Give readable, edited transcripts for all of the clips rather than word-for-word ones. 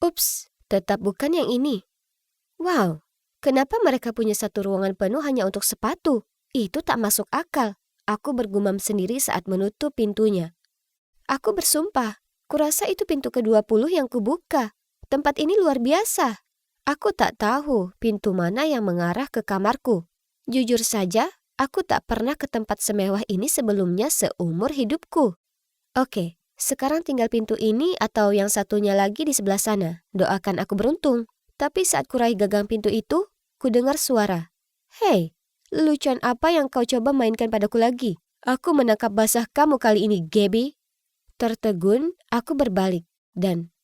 Ups, tetap bukan yang ini. Wow, kenapa mereka punya satu ruangan penuh hanya untuk sepatu? Itu tak masuk akal. Aku bergumam sendiri saat menutup pintunya. Aku bersumpah, kurasa itu pintu ke-20 yang kubuka. Tempat ini luar biasa. Aku tak tahu pintu mana yang mengarah ke kamarku. Jujur saja, aku tak pernah ke tempat semewah ini sebelumnya seumur hidupku. Oke, sekarang tinggal pintu ini atau yang satunya lagi di sebelah sana. Doakan aku beruntung. Tapi saat kuraih gagang pintu itu, kudengar suara. Hei, lelucon apa yang kau coba mainkan padaku lagi? Aku menangkap basah kamu kali ini, Gabby. Tertegun, aku berbalik. Dan,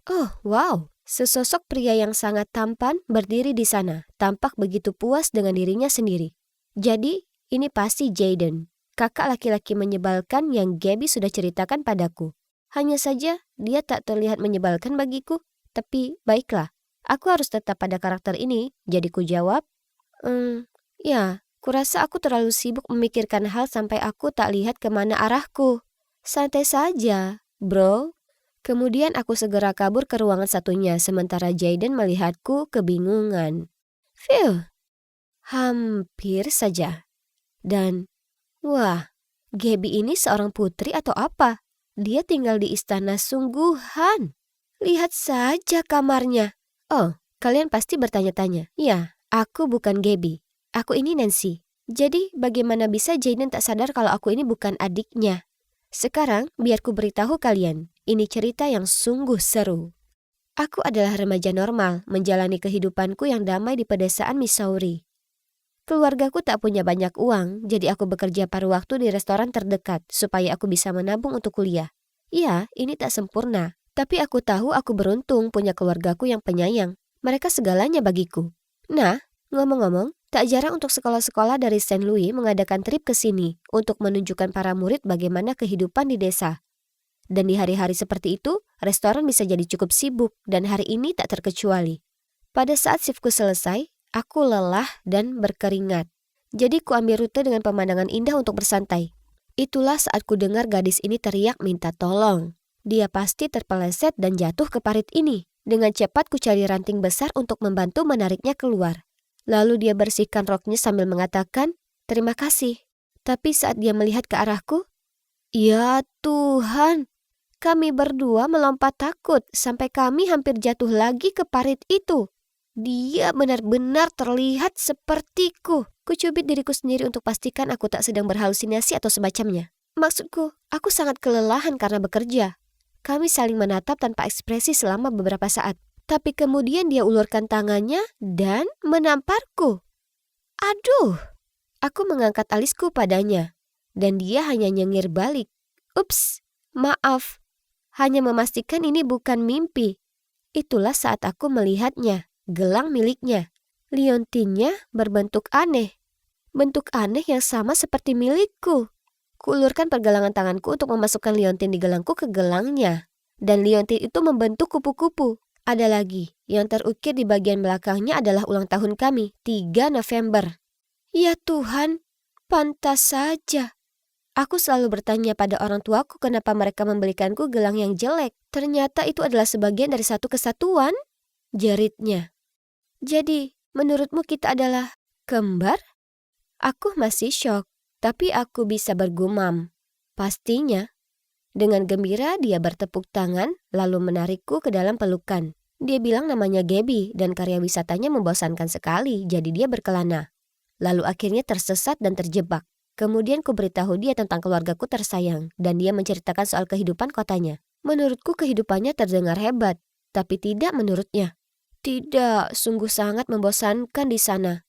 oh wow, sesosok pria yang sangat tampan berdiri di sana, tampak begitu puas dengan dirinya sendiri. Jadi, ini pasti Jaden, kakak laki-laki menyebalkan yang Gabby sudah ceritakan padaku. Hanya saja, dia tak terlihat menyebalkan bagiku. Tapi, baiklah, aku harus tetap pada karakter ini, jadi ku jawab, ya, kurasa aku terlalu sibuk memikirkan hal sampai aku tak lihat kemana arahku. Santai saja, bro. Kemudian aku segera kabur ke ruangan satunya sementara Jaden melihatku kebingungan. Phew, hampir saja. Dan, wah, Gabby ini seorang putri atau apa? Dia tinggal di istana sungguhan. Lihat saja kamarnya. Oh, kalian pasti bertanya-tanya. Ya, aku bukan Gabby. Aku ini Nancy. Jadi, bagaimana bisa Jaden tak sadar kalau aku ini bukan adiknya? Sekarang, biar ku beritahu kalian, ini cerita yang sungguh seru. Aku adalah remaja normal, menjalani kehidupanku yang damai di pedesaan Missouri. Keluargaku tak punya banyak uang, jadi aku bekerja paruh waktu di restoran terdekat, supaya aku bisa menabung untuk kuliah. Ya, ini tak sempurna, tapi aku tahu aku beruntung punya keluargaku yang penyayang. Mereka segalanya bagiku. Nah, ngomong-ngomong, tak jarang untuk sekolah-sekolah dari St. Louis mengadakan trip ke sini untuk menunjukkan para murid bagaimana kehidupan di desa. Dan di hari-hari seperti itu, restoran bisa jadi cukup sibuk dan hari ini tak terkecuali. Pada saat shiftku selesai, aku lelah dan berkeringat. Jadi ku ambil rute dengan pemandangan indah untuk bersantai. Itulah saat ku dengar gadis ini teriak minta tolong. Dia pasti terpeleset dan jatuh ke parit ini. Dengan cepat ku cari ranting besar untuk membantu menariknya keluar. Lalu dia bersihkan roknya sambil mengatakan, terima kasih. Tapi saat dia melihat ke arahku, ya Tuhan, kami berdua melompat takut sampai kami hampir jatuh lagi ke parit itu. Dia benar-benar terlihat sepertiku. Kucubit diriku sendiri untuk pastikan aku tak sedang berhalusinasi atau semacamnya. Maksudku, aku sangat kelelahan karena bekerja. Kami saling menatap tanpa ekspresi selama beberapa saat. Tapi kemudian dia ulurkan tangannya dan menamparku. Aduh, aku mengangkat alisku padanya. Dan dia hanya nyengir balik. Ups, maaf. Hanya memastikan ini bukan mimpi. Itulah saat aku melihatnya, gelang miliknya. Liontinnya berbentuk aneh. Bentuk aneh yang sama seperti milikku. Kuulurkan pergelangan tanganku untuk memasukkan liontin di gelangku ke gelangnya. Dan liontin itu membentuk kupu-kupu. Ada lagi, yang terukir di bagian belakangnya adalah ulang tahun kami, 3 November. Ya Tuhan, pantas saja. Aku selalu bertanya pada orang tuaku kenapa mereka membelikanku gelang yang jelek. Ternyata itu adalah sebagian dari satu kesatuan, jeritnya. Jadi, menurutmu kita adalah kembar? Aku masih syok, tapi aku bisa bergumam. Pastinya. Dengan gembira dia bertepuk tangan lalu menarikku ke dalam pelukan. Dia bilang namanya Gabby dan karya wisatanya membosankan sekali, jadi dia berkelana. Lalu akhirnya tersesat dan terjebak. Kemudian ku beritahu dia tentang keluargaku tersayang dan dia menceritakan soal kehidupan kotanya. Menurutku kehidupannya terdengar hebat, tapi tidak menurutnya. Tidak, sungguh sangat membosankan di sana.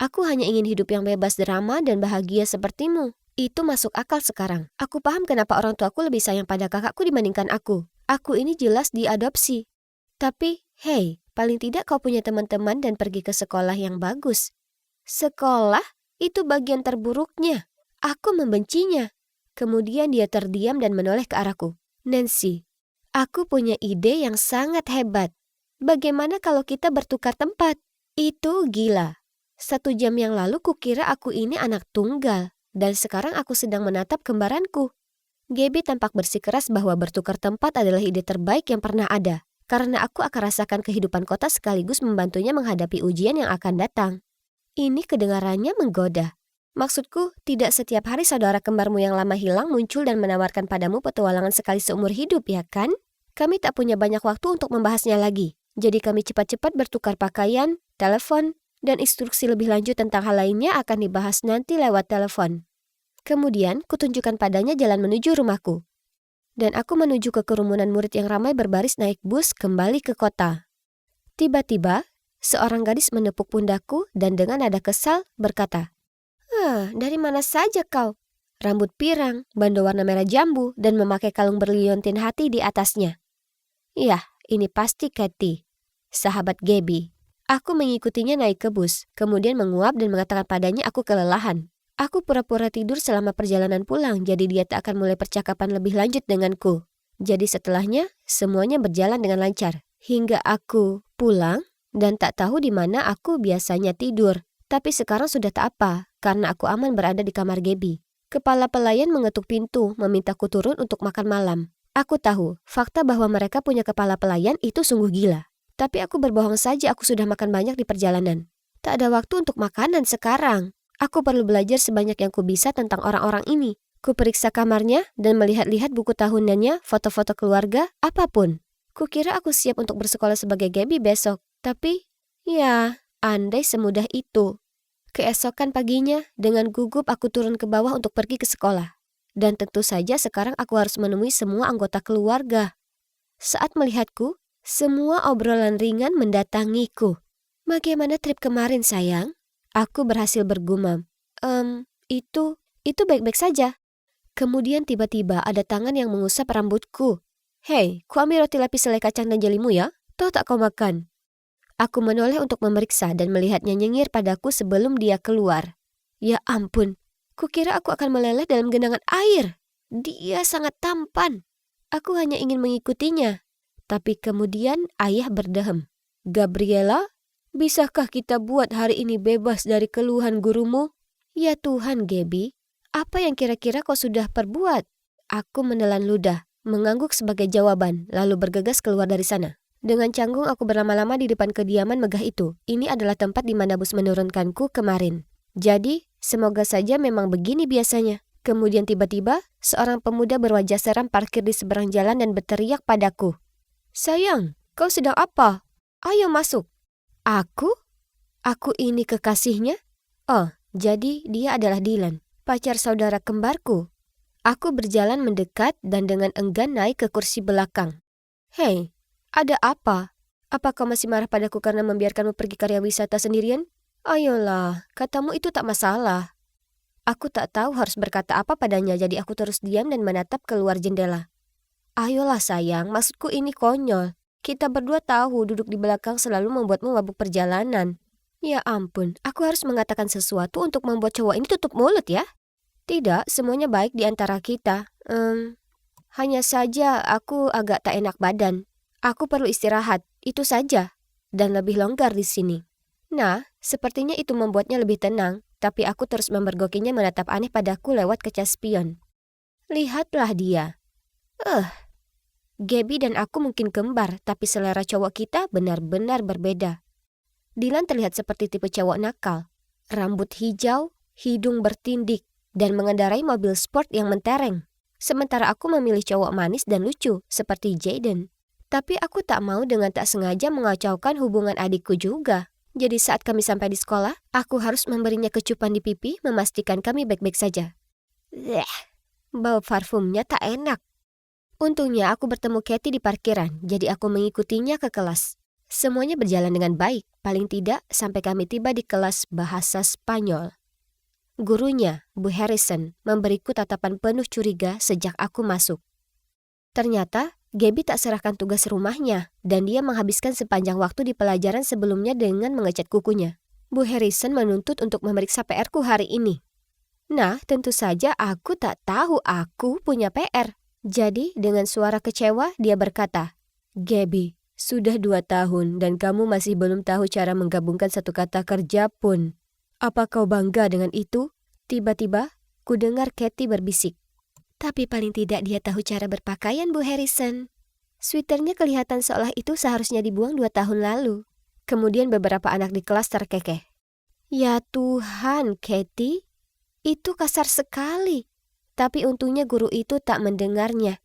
Aku hanya ingin hidup yang bebas drama dan bahagia sepertimu. Itu masuk akal sekarang. Aku paham kenapa orang tuaku lebih sayang pada kakakku dibandingkan aku. Aku ini jelas diadopsi. Tapi, hey, paling tidak kau punya teman-teman dan pergi ke sekolah yang bagus. Sekolah? Itu bagian terburuknya. Aku membencinya. Kemudian dia terdiam dan menoleh ke arahku. Nancy, aku punya ide yang sangat hebat. Bagaimana kalau kita bertukar tempat? Itu gila. 1 jam yang lalu kukira aku ini anak tunggal. Dan sekarang aku sedang menatap kembaranku. Gabby tampak bersikeras bahwa bertukar tempat adalah ide terbaik yang pernah ada. karena aku akan rasakan kehidupan kota sekaligus membantunya menghadapi ujian yang akan datang. Ini kedengarannya menggoda. Maksudku, tidak setiap hari saudara kembarmu yang lama hilang muncul dan menawarkan padamu petualangan sekali seumur hidup, ya kan? Kami tak punya banyak waktu untuk membahasnya lagi. Jadi kami cepat-cepat bertukar pakaian, telepon, dan instruksi lebih lanjut tentang hal lainnya akan dibahas nanti lewat telepon. Kemudian, kutunjukkan padanya jalan menuju rumahku. Dan aku menuju ke kerumunan murid yang ramai berbaris naik bus kembali ke kota. Tiba-tiba, seorang gadis menepuk pundakku dan dengan nada kesal berkata, dari mana saja kau? Rambut pirang, bando warna merah jambu, dan memakai kalung berliontin hati di atasnya. Yah, ini pasti Katie, sahabat Gabby. Aku mengikutinya naik ke bus, kemudian menguap dan mengatakan padanya aku kelelahan. Aku pura-pura tidur selama perjalanan pulang, jadi dia tak akan mulai percakapan lebih lanjut denganku. Jadi setelahnya, semuanya berjalan dengan lancar. Hingga aku pulang dan tak tahu di mana aku biasanya tidur. Tapi sekarang sudah tak apa, karena aku aman berada di kamar Gabby. Kepala pelayan mengetuk pintu, memintaku turun untuk makan malam. Aku tahu, fakta bahwa mereka punya kepala pelayan itu sungguh gila. Tapi aku berbohong saja aku sudah makan banyak di perjalanan. Tak ada waktu untuk makanan sekarang. Aku perlu belajar sebanyak yang kubisa tentang orang-orang ini. Ku periksa kamarnya dan melihat-lihat buku tahunannya, foto-foto keluarga, apapun. Kukira aku siap untuk bersekolah sebagai Gabby besok. Tapi, ya, andai semudah itu. Keesokan paginya, dengan gugup aku turun ke bawah untuk pergi ke sekolah. Dan tentu saja sekarang aku harus menemui semua anggota keluarga. Saat melihatku, semua obrolan ringan mendatangiku. Bagaimana trip kemarin, sayang? Aku berhasil bergumam. Itu baik-baik saja. Kemudian tiba-tiba ada tangan yang mengusap rambutku. Hei, ku ambil roti lapis selai kacang dan jelimu ya. Tahu tak kau makan? Aku menoleh untuk memeriksa dan melihatnya nyengir padaku sebelum dia keluar. Ya ampun, kukira aku akan meleleh dalam genangan air. Dia sangat tampan. Aku hanya ingin mengikutinya. Tapi kemudian ayah berdehem. Gabriela, bisakah kita buat hari ini bebas dari keluhan gurumu? Ya Tuhan, Gabby, apa yang kira-kira kau sudah perbuat? Aku menelan ludah, mengangguk sebagai jawaban, lalu bergegas keluar dari sana. Dengan canggung aku berlama-lama di depan kediaman megah itu. Ini adalah tempat di mana bus menurunkanku kemarin. Jadi, semoga saja memang begini biasanya. Kemudian tiba-tiba, seorang pemuda berwajah seram parkir di seberang jalan dan berteriak padaku. Sayang, kau sedang apa? Ayo masuk. Aku? Aku ini kekasihnya? Oh, jadi dia adalah Dylan, pacar saudara kembarku. Aku berjalan mendekat dan dengan enggan naik ke kursi belakang. Hei, ada apa? Apa kau masih marah padaku karena membiarkanmu pergi karya wisata sendirian? Ayolah, katamu itu tak masalah. Aku tak tahu harus berkata apa padanya, jadi aku terus diam dan menatap keluar jendela. Ayolah sayang, maksudku ini konyol. Kita berdua tahu duduk di belakang selalu membuatmu mabuk perjalanan. Ya ampun, aku harus mengatakan sesuatu untuk membuat cowok ini tutup mulut ya? Tidak, semuanya baik di antara kita. Hanya saja aku agak tak enak badan. Aku perlu istirahat, itu saja. Dan lebih longgar di sini. Nah, sepertinya itu membuatnya lebih tenang. Tapi aku terus memergokinya menatap aneh padaku lewat kaca spion. Lihatlah dia. Gabby dan aku mungkin kembar, tapi selera cowok kita benar-benar berbeda. Dylan terlihat seperti tipe cowok nakal. Rambut hijau, hidung bertindik, dan mengendarai mobil sport yang mentereng. Sementara aku memilih cowok manis dan lucu, seperti Jaden. Tapi aku tak mau dengan tak sengaja mengacaukan hubungan adikku juga. Jadi saat kami sampai di sekolah, aku harus memberinya kecupan di pipi memastikan kami baik-baik saja. Bau parfumnya tak enak. Untungnya aku bertemu Katie di parkiran, jadi aku mengikutinya ke kelas. Semuanya berjalan dengan baik, paling tidak sampai kami tiba di kelas bahasa Spanyol. Gurunya, Bu Harrison, memberiku tatapan penuh curiga sejak aku masuk. Ternyata, Gabby tak serahkan tugas rumahnya, dan dia menghabiskan sepanjang waktu di pelajaran sebelumnya dengan mengecat kukunya. Bu Harrison menuntut untuk memeriksa PR-ku hari ini. Nah, tentu saja aku tak tahu aku punya PR. Jadi, dengan suara kecewa, dia berkata, Gabby, sudah 2 tahun dan kamu masih belum tahu cara menggabungkan satu kata kerja pun. Apa kau bangga dengan itu? Tiba-tiba, ku dengar Katie berbisik. Tapi paling tidak dia tahu cara berpakaian, Bu Harrison. Sweaternya kelihatan seolah itu seharusnya dibuang 2 tahun lalu. Kemudian beberapa anak di kelas terkekeh. Ya Tuhan, Katie, itu kasar sekali. Tapi untungnya guru itu tak mendengarnya.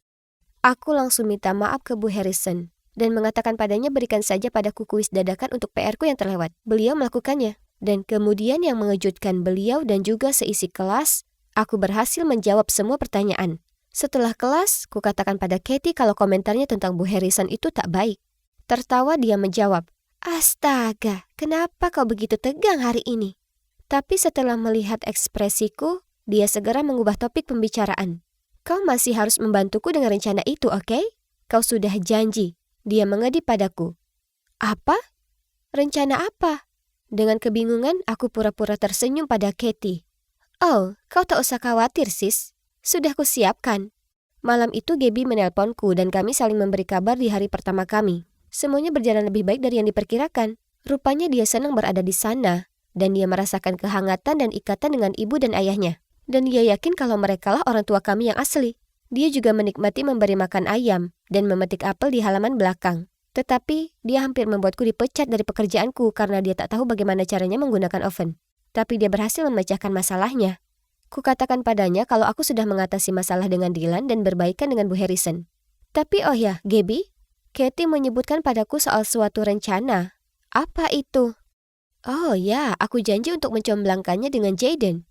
Aku langsung minta maaf ke Bu Harrison dan mengatakan padanya berikan saja padaku kuis dadakan untuk PR-ku yang terlewat. Beliau melakukannya. Dan kemudian yang mengejutkan beliau dan juga seisi kelas, aku berhasil menjawab semua pertanyaan. Setelah kelas, kukatakan pada Katie kalau komentarnya tentang Bu Harrison itu tak baik. Tertawa dia menjawab, "Astaga, kenapa kau begitu tegang hari ini?" Tapi setelah melihat ekspresiku, dia segera mengubah topik pembicaraan. "Kau masih harus membantuku dengan rencana itu, oke? Kau sudah janji." Dia mengedip padaku. "Apa? Rencana apa?" Dengan kebingungan, aku pura-pura tersenyum pada Katie. "Oh, kau tak usah khawatir, sis. Sudah kusiapkan." Malam itu Gaby menelponku dan kami saling memberi kabar di hari pertama kami. Semuanya berjalan lebih baik dari yang diperkirakan. Rupanya dia senang berada di sana, dan dia merasakan kehangatan dan ikatan dengan ibu dan ayahnya. Dan dia yakin kalau merekalah orang tua kami yang asli. Dia juga menikmati memberi makan ayam dan memetik apel di halaman belakang. Tetapi dia hampir membuatku dipecat dari pekerjaanku karena dia tak tahu bagaimana caranya menggunakan oven. Tapi dia berhasil memecahkan masalahnya. Kukatakan padanya kalau aku sudah mengatasi masalah dengan Dylan dan berbaikan dengan Bu Harrison. Tapi oh ya, Gaby, Katie menyebutkan padaku soal suatu rencana. Apa itu? Oh ya, aku janji untuk mencomblangkannya dengan Jaden.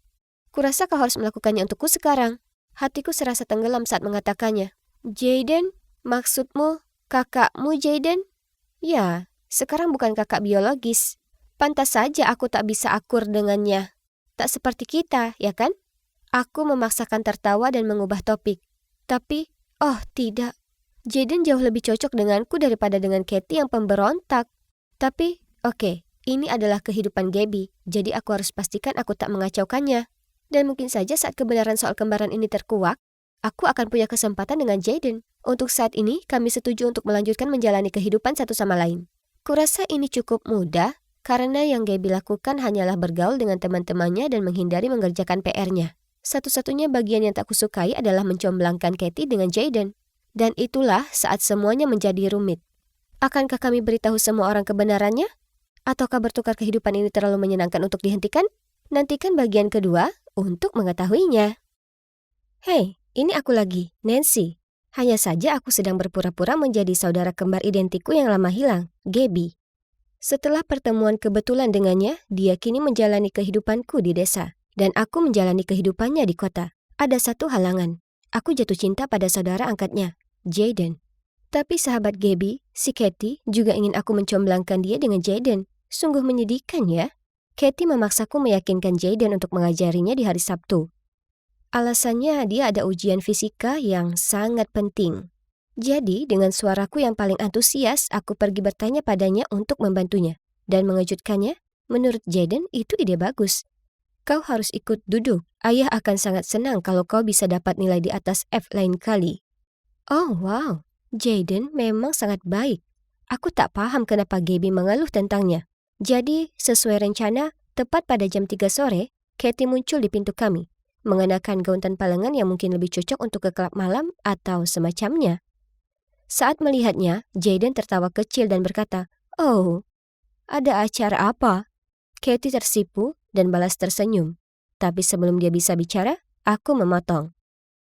Kurasa kau harus melakukannya untukku sekarang. Hatiku serasa tenggelam saat mengatakannya. Jaden? Maksudmu kakakmu Jaden? Ya, sekarang bukan kakak biologis. Pantas saja aku tak bisa akur dengannya. Tak seperti kita, ya kan? Aku memaksakan tertawa dan mengubah topik. Tapi, oh tidak. Jaden jauh lebih cocok denganku daripada dengan Katie yang pemberontak. Tapi, oke, ini adalah kehidupan Gaby, jadi aku harus pastikan aku tak mengacaukannya. Dan mungkin saja saat kebenaran soal kembaran ini terkuak, aku akan punya kesempatan dengan Jaden. Untuk saat ini, kami setuju untuk melanjutkan menjalani kehidupan satu sama lain. Kurasa ini cukup mudah, karena yang Gaby lakukan hanyalah bergaul dengan teman-temannya dan menghindari mengerjakan PR-nya. Satu-satunya bagian yang tak kusukai adalah mencomblangkan Katie dengan Jaden. Dan itulah saat semuanya menjadi rumit. Akankah kami beritahu semua orang kebenarannya? Ataukah bertukar kehidupan ini terlalu menyenangkan untuk dihentikan? Nantikan bagian kedua untuk mengetahuinya. Hei, ini aku lagi, Nancy. Hanya saja aku sedang berpura-pura menjadi saudara kembar identikku yang lama hilang, Gaby. Setelah pertemuan kebetulan dengannya, dia kini menjalani kehidupanku di desa. Dan aku menjalani kehidupannya di kota. Ada satu halangan. Aku jatuh cinta pada saudara angkatnya, Jaden. Tapi sahabat Gaby, si Katie, juga ingin aku mencomblangkan dia dengan Jaden. Sungguh menyedihkan ya. Katie memaksaku meyakinkan Jaden untuk mengajarinya di hari Sabtu. Alasannya dia ada ujian fisika yang sangat penting. Jadi dengan suaraku yang paling antusias, aku pergi bertanya padanya untuk membantunya. Dan mengejutkannya, menurut Jaden itu ide bagus. Kau harus ikut duduk. Ayah akan sangat senang kalau kau bisa dapat nilai di atas F lain kali. Oh wow, Jaden memang sangat baik. Aku tak paham kenapa Gaby mengeluh tentangnya. Jadi, sesuai rencana, tepat pada jam 3 sore, Katie muncul di pintu kami, mengenakan gaun tanpa lengan yang mungkin lebih cocok untuk ke klub malam atau semacamnya. Saat melihatnya, Jaden tertawa kecil dan berkata, "Oh, ada acara apa?" Katie tersipu dan balas tersenyum. Tapi sebelum dia bisa bicara, aku memotong.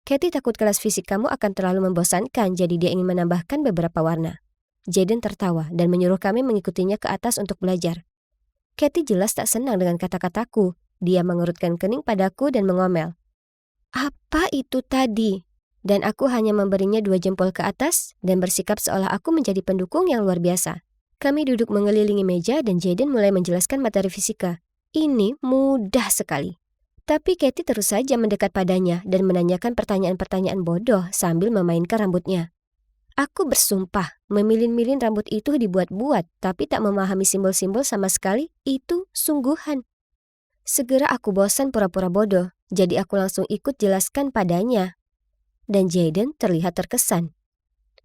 Katie takut kelas fisik kamu akan terlalu membosankan, jadi dia ingin menambahkan beberapa warna. Jaden tertawa dan menyuruh kami mengikutinya ke atas untuk belajar. Katie jelas tak senang dengan kata-kataku. Dia mengerutkan kening padaku dan mengomel. Apa itu tadi? Dan aku hanya memberinya 2 jempol ke atas dan bersikap seolah aku menjadi pendukung yang luar biasa. Kami duduk mengelilingi meja dan Jaden mulai menjelaskan materi fisika. Ini mudah sekali. Tapi Katie terus saja mendekat padanya dan menanyakan pertanyaan-pertanyaan bodoh sambil memainkan rambutnya. Aku bersumpah, memilin-milin rambut itu dibuat-buat, tapi tak memahami simbol-simbol sama sekali, itu sungguhan. Segera aku bosan pura-pura bodoh, jadi aku langsung ikut jelaskan padanya. Dan Jaden terlihat terkesan.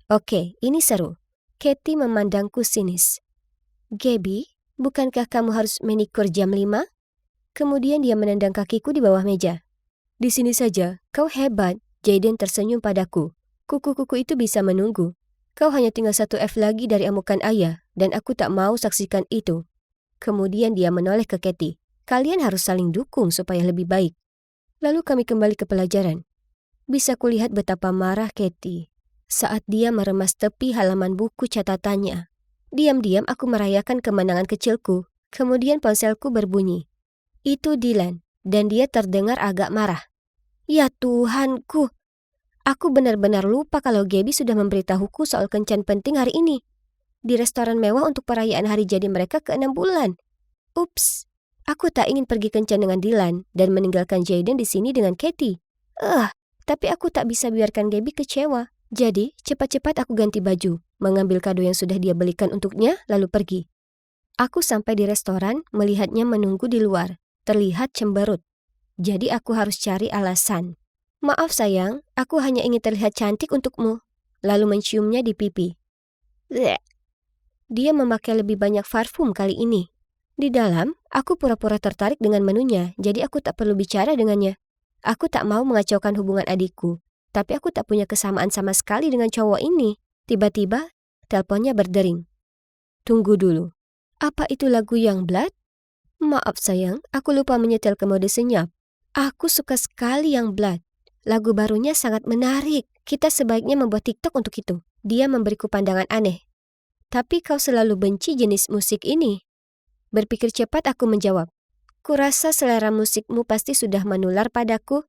Oke, ini seru. Katie memandangku sinis. Gaby, bukankah kamu harus manikur jam 5? Kemudian dia menendang kakiku di bawah meja. Di sini saja, kau hebat. Jaden tersenyum padaku. Kuku-kuku itu bisa menunggu. Kau hanya tinggal 1 F lagi dari amukan ayah, dan aku tak mau saksikan itu. Kemudian dia menoleh ke Katie. Kalian harus saling dukung supaya lebih baik. Lalu kami kembali ke pelajaran. Bisa kulihat betapa marah Katie saat dia meremas tepi halaman buku catatannya. Diam-diam aku merayakan kemenangan kecilku. Kemudian ponselku berbunyi. Itu Dylan, dan dia terdengar agak marah. Ya Tuhanku, aku benar-benar lupa kalau Gabby sudah memberitahuku soal kencan penting hari ini. Di restoran mewah untuk perayaan hari jadi mereka ke-6 bulan. Ups, aku tak ingin pergi kencan dengan Dylan dan meninggalkan Jayden di sini dengan Katie. Tapi aku tak bisa biarkan Gabby kecewa. Jadi, cepat-cepat aku ganti baju, mengambil kado yang sudah dia belikan untuknya, lalu pergi. Aku sampai di restoran, melihatnya menunggu di luar. Terlihat cemberut. Jadi aku harus cari alasan. Maaf sayang, aku hanya ingin terlihat cantik untukmu. Lalu menciumnya di pipi. Bleh. Dia memakai lebih banyak parfum kali ini. Di dalam, aku pura-pura tertarik dengan menunya, jadi aku tak perlu bicara dengannya. Aku tak mau mengacaukan hubungan adikku, tapi aku tak punya kesamaan sama sekali dengan cowok ini. Tiba-tiba, teleponnya berdering. Tunggu dulu. Apa itu lagu Youngblood? Maaf sayang, aku lupa menyetel ke mode senyap. Aku suka sekali Youngblood. Lagu barunya sangat menarik. Kita sebaiknya membuat TikTok untuk itu. Dia memberiku pandangan aneh. Tapi kau selalu benci jenis musik ini. Berpikir cepat aku menjawab. Kurasa selera musikmu pasti sudah menular padaku.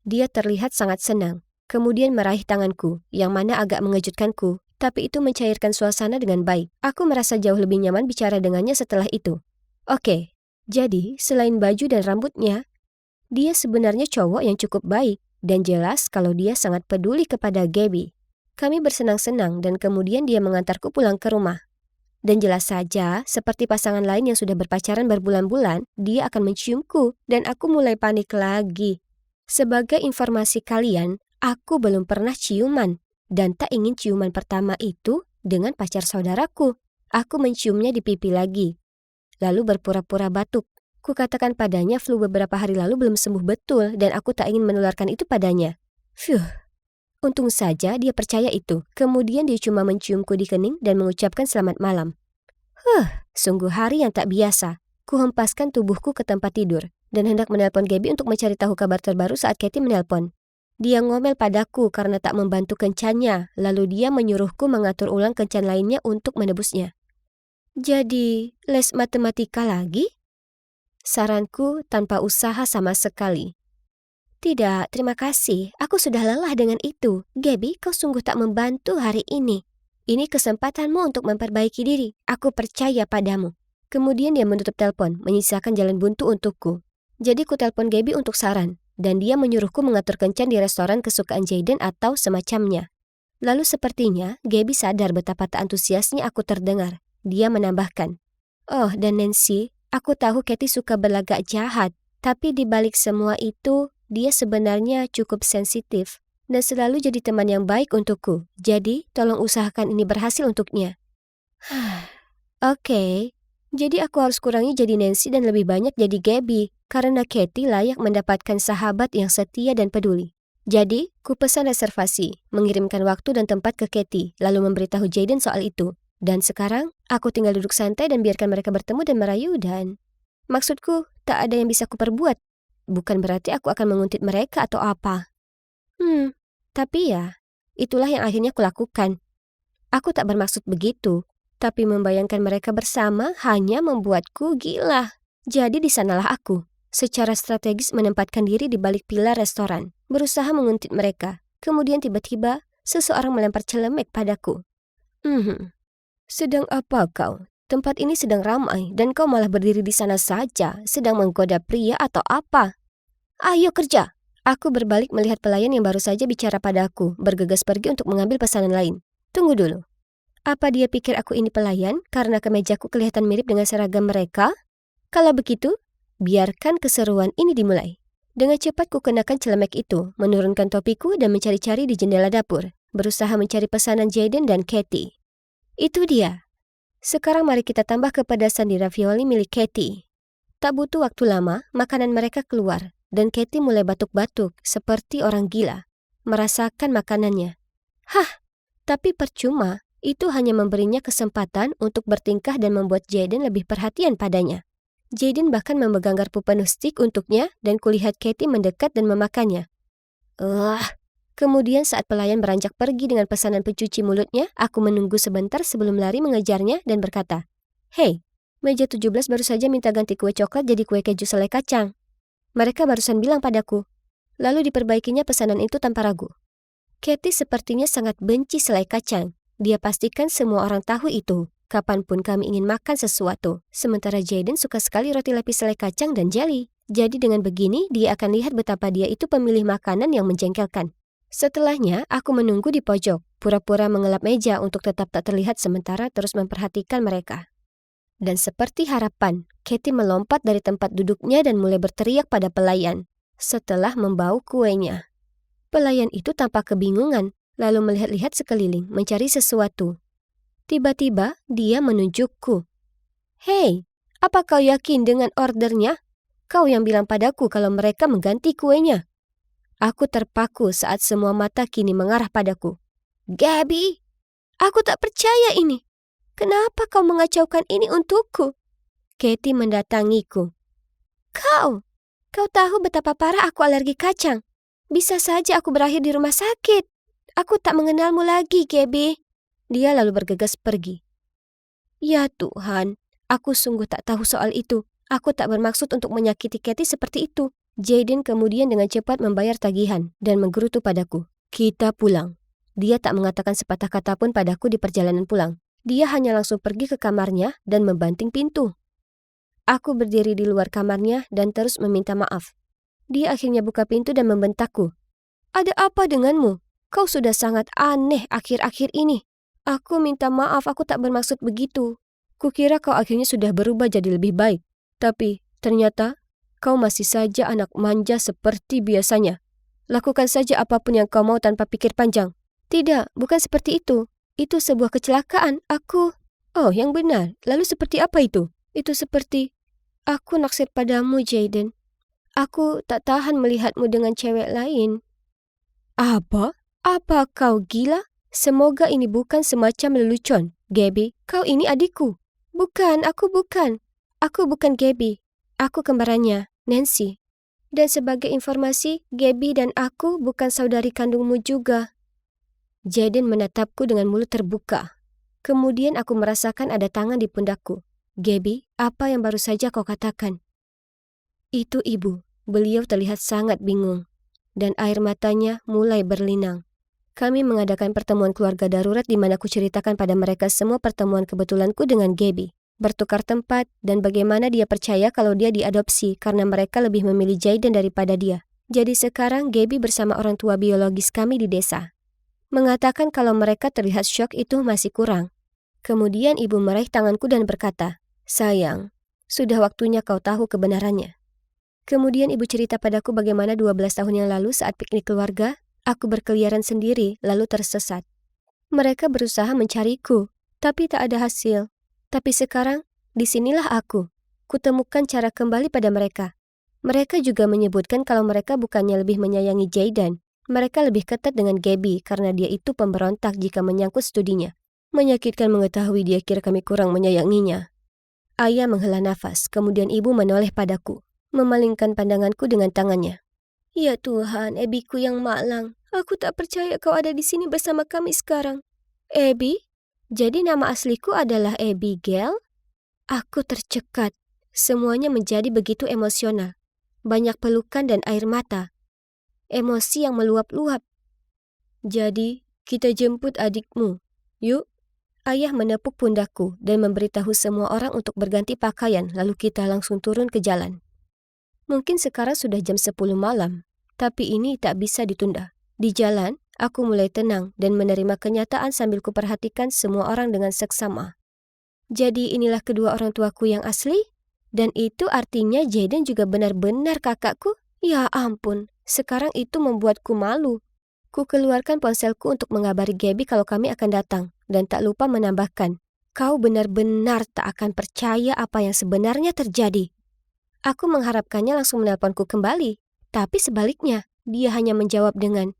Dia terlihat sangat senang. Kemudian meraih tanganku, yang mana agak mengejutkanku. Tapi itu mencairkan suasana dengan baik. Aku merasa jauh lebih nyaman bicara dengannya setelah itu. Oke, jadi selain baju dan rambutnya, dia sebenarnya cowok yang cukup baik. Dan jelas kalau dia sangat peduli kepada Gabby. Kami bersenang-senang dan kemudian dia mengantarku pulang ke rumah. Dan jelas saja, seperti pasangan lain yang sudah berpacaran berbulan-bulan, dia akan menciumku dan aku mulai panik lagi. Sebagai informasi kalian, aku belum pernah ciuman dan tak ingin ciuman pertama itu dengan pacar saudaraku. Aku menciumnya di pipi lagi. Lalu berpura-pura batuk. Kukatakan padanya flu beberapa hari lalu belum sembuh betul dan aku tak ingin menularkan itu padanya. Untung saja dia percaya itu. Kemudian dia cuma menciumku di kening dan mengucapkan selamat malam. Sungguh hari yang tak biasa. Kuhempaskan tubuhku ke tempat tidur dan hendak menelpon Gabby untuk mencari tahu kabar terbaru saat Katie menelpon. Dia ngomel padaku karena tak membantu kencannya, lalu dia menyuruhku mengatur ulang kencan lainnya untuk menebusnya. Jadi, les matematika lagi? Saranku tanpa usaha sama sekali. Tidak, terima kasih. Aku sudah lelah dengan itu. Gabby, kau sungguh tak membantu hari ini. Ini kesempatanmu untuk memperbaiki diri. Aku percaya padamu. Kemudian dia menutup telepon, menyisakan jalan buntu untukku. Jadi ku telepon Gabby untuk saran, dan dia menyuruhku mengatur kencan di restoran kesukaan Jayden atau semacamnya. Lalu sepertinya Gabby sadar betapa tak antusiasnya aku terdengar. Dia menambahkan, "Oh, dan Nancy, aku tahu Katie suka berlagak jahat, tapi di balik semua itu, dia sebenarnya cukup sensitif dan selalu jadi teman yang baik untukku. Jadi, tolong usahakan ini berhasil untuknya." Oke, jadi aku harus kurangi jadi Nancy dan lebih banyak jadi Gabby, karena Katie layak mendapatkan sahabat yang setia dan peduli. Jadi, ku pesan reservasi, mengirimkan waktu dan tempat ke Katie, lalu memberitahu Jayden soal itu. Dan sekarang, aku tinggal duduk santai dan biarkan mereka bertemu dan merayu dan... Maksudku, tak ada yang bisa kuperbuat. Bukan berarti aku akan menguntit mereka atau apa. Tapi ya, itulah yang akhirnya kulakukan. Aku tak bermaksud begitu, tapi membayangkan mereka bersama hanya membuatku gila. Jadi di sanalah aku, secara strategis menempatkan diri di balik pilar restoran, berusaha menguntit mereka. Kemudian tiba-tiba, seseorang melempar celemek padaku. Sedang apa kau? Tempat ini sedang ramai dan kau malah berdiri di sana saja, sedang menggoda pria atau apa? Ayo kerja! Aku berbalik melihat pelayan yang baru saja bicara padaku, bergegas pergi untuk mengambil pesanan lain. Tunggu dulu. Apa dia pikir aku ini pelayan karena kemejaku kelihatan mirip dengan seragam mereka? Kalau begitu, biarkan keseruan ini dimulai. Dengan cepat ku kenakan celemek itu, menurunkan topiku dan mencari-cari di jendela dapur, berusaha mencari pesanan Jayden dan Katie. Itu dia. Sekarang mari kita tambah kepedasan di ravioli milik Katie. Tak butuh waktu lama, makanan mereka keluar, dan Katie mulai batuk-batuk seperti orang gila, merasakan makanannya. Tapi percuma, itu hanya memberinya kesempatan untuk bertingkah dan membuat Jaden lebih perhatian padanya. Jaden bahkan memegang garpu penuh stik untuknya dan kulihat Katie mendekat dan memakannya. Kemudian saat pelayan beranjak pergi dengan pesanan pencuci mulutnya, aku menunggu sebentar sebelum lari mengejarnya dan berkata, "Hei, meja 17 baru saja minta ganti kue coklat jadi kue keju selai kacang. Mereka barusan bilang padaku." Lalu diperbaikinya pesanan itu tanpa ragu. Katie sepertinya sangat benci selai kacang. Dia pastikan semua orang tahu itu, kapanpun kami ingin makan sesuatu. Sementara Jaden suka sekali roti lapis selai kacang dan jelly. Jadi dengan begini, dia akan lihat betapa dia itu pemilih makanan yang menjengkelkan. Setelahnya, aku menunggu di pojok, pura-pura mengelap meja untuk tetap tak terlihat sementara terus memperhatikan mereka. Dan seperti harapan, Katie melompat dari tempat duduknya dan mulai berteriak pada pelayan setelah membau kuenya. Pelayan itu tampak kebingungan, lalu melihat-lihat sekeliling mencari sesuatu. Tiba-tiba dia menunjukku. "Hei, apa kau yakin dengan ordernya? Kau yang bilang padaku kalau mereka mengganti kuenya." Aku terpaku saat semua mata kini mengarah padaku. "Gabby, aku tak percaya ini. Kenapa kau mengacaukan ini untukku?" Katie mendatangiku. Kau tahu betapa parah aku alergi kacang. Bisa saja aku berakhir di rumah sakit. Aku tak mengenalmu lagi, Gabby." Dia lalu bergegas pergi. Ya Tuhan, aku sungguh tak tahu soal itu. Aku tak bermaksud untuk menyakiti Katie seperti itu. Jaden kemudian dengan cepat membayar tagihan dan menggerutu padaku. "Kita pulang." Dia tak mengatakan sepatah kata pun padaku di perjalanan pulang. Dia hanya langsung pergi ke kamarnya dan membanting pintu. Aku berdiri di luar kamarnya dan terus meminta maaf. Dia akhirnya buka pintu dan membentakku. "Ada apa denganmu? Kau sudah sangat aneh akhir-akhir ini." "Aku minta maaf, aku tak bermaksud begitu. Kukira kau akhirnya sudah berubah jadi lebih baik. Tapi ternyata kau masih saja anak manja seperti biasanya. Lakukan saja apapun yang kau mau tanpa pikir panjang." "Tidak, bukan seperti itu. Itu sebuah kecelakaan. Oh, yang benar. Lalu seperti apa itu?" "Itu seperti... Aku naksir padamu, Jaden. Aku tak tahan melihatmu dengan cewek lain." "Apa? Apa kau gila? Semoga ini bukan semacam lelucon. Gabby, kau ini adikku." Bukan. Aku bukan Gabby. Aku kembarannya, Nancy. Dan sebagai informasi, Gabby dan aku bukan saudari kandungmu juga." Jaden menatapku dengan mulut terbuka. Kemudian aku merasakan ada tangan di pundakku. "Gabby, apa yang baru saja kau katakan?" "Itu ibu." Beliau terlihat sangat bingung, dan air matanya mulai berlinang. "Kami mengadakan pertemuan keluarga darurat di mana kuceritakan pada mereka semua pertemuan kebetulanku dengan Gabby, bertukar tempat, dan bagaimana dia percaya kalau dia diadopsi karena mereka lebih memilih Jaden daripada dia. Jadi sekarang Gabby bersama orang tua biologis kami di desa. Mengatakan kalau mereka terlihat syok itu masih kurang." Kemudian ibu meraih tanganku dan berkata, "Sayang, sudah waktunya kau tahu kebenarannya." Kemudian ibu cerita padaku bagaimana 12 tahun yang lalu saat piknik keluarga, aku berkeliaran sendiri lalu tersesat. Mereka berusaha mencariku, tapi tak ada hasil. Tapi sekarang, disinilah aku. Kutemukan cara kembali pada mereka. Mereka juga menyebutkan kalau mereka bukannya lebih menyayangi Jaden. Mereka lebih ketat dengan Gabby karena dia itu pemberontak jika menyangkut studinya. Menyakitkan mengetahui dia kira kami kurang menyayanginya. Ayah menghela nafas, kemudian ibu menoleh padaku, memalingkan pandanganku dengan tangannya. "Ya Tuhan, Abbyku yang malang. Aku tak percaya kau ada di sini bersama kami sekarang." "Abby? Jadi nama asliku adalah Abigail?" Aku tercekat. Semuanya menjadi begitu emosional. Banyak pelukan dan air mata. Emosi yang meluap-luap. "Jadi, kita jemput adikmu. Yuk." Ayah menepuk pundakku dan memberitahu semua orang untuk berganti pakaian, lalu kita langsung turun ke jalan. Mungkin sekarang sudah jam 10 malam, tapi ini tak bisa ditunda. Di jalan, aku mulai tenang dan menerima kenyataan sambil kuperhatikan semua orang dengan seksama. Jadi inilah kedua orang tuaku yang asli? Dan itu artinya Jaden juga benar-benar kakakku? Ya ampun, sekarang itu membuatku malu. Ku keluarkan ponselku untuk mengabari Gabby kalau kami akan datang, dan tak lupa menambahkan, "Kau benar-benar tak akan percaya apa yang sebenarnya terjadi." Aku mengharapkannya langsung menelponku kembali, tapi sebaliknya, dia hanya menjawab dengan,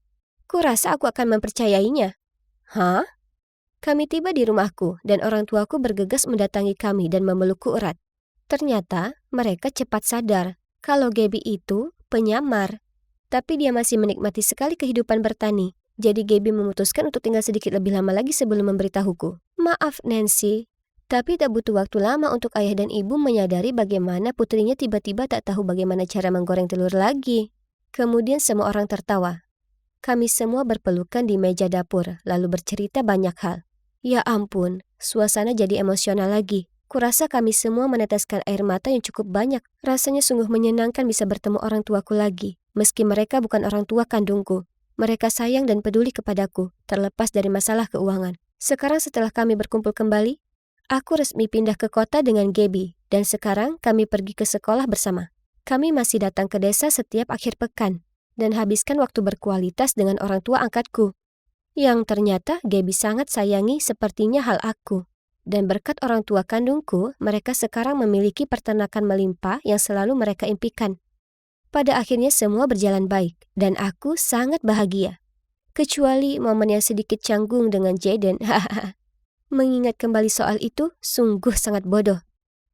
"Kurasa aku akan mempercayainya." "Hah? Kami tiba di rumahku dan orang tuaku bergegas mendatangi kami dan memelukku erat. Ternyata mereka cepat sadar kalau Gaby itu penyamar. Tapi dia masih menikmati sekali kehidupan bertani. Jadi Gaby memutuskan untuk tinggal sedikit lebih lama lagi sebelum memberitahuku. Maaf Nancy, tapi tak butuh waktu lama untuk ayah dan ibu menyadari bagaimana putrinya tiba-tiba tak tahu bagaimana cara menggoreng telur lagi. Kemudian semua orang tertawa. Kami semua berpelukan di meja dapur, lalu bercerita banyak hal. Ya ampun, suasana jadi emosional lagi. Kurasa kami semua meneteskan air mata yang cukup banyak. Rasanya sungguh menyenangkan bisa bertemu orang tuaku lagi. Meski mereka bukan orang tua kandungku. Mereka sayang dan peduli kepadaku, terlepas dari masalah keuangan. Sekarang setelah kami berkumpul kembali, aku resmi pindah ke kota dengan Gaby, dan sekarang kami pergi ke sekolah bersama. Kami masih datang ke desa setiap akhir pekan, dan habiskan waktu berkualitas dengan orang tua angkatku. Yang ternyata Gaby sangat sayangi sepertinya hal aku. Dan berkat orang tua kandungku, mereka sekarang memiliki peternakan melimpah yang selalu mereka impikan. Pada akhirnya semua berjalan baik, dan aku sangat bahagia. Kecuali momen yang sedikit canggung dengan Jaden. Mengingat kembali soal itu, sungguh sangat bodoh.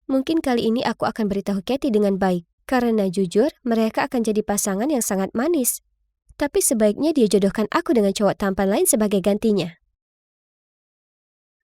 Mungkin kali ini aku akan beritahu Katie dengan baik, karena jujur mereka akan jadi pasangan yang sangat manis. Tapi sebaiknya dia jodohkan aku dengan cowok tampan lain sebagai gantinya.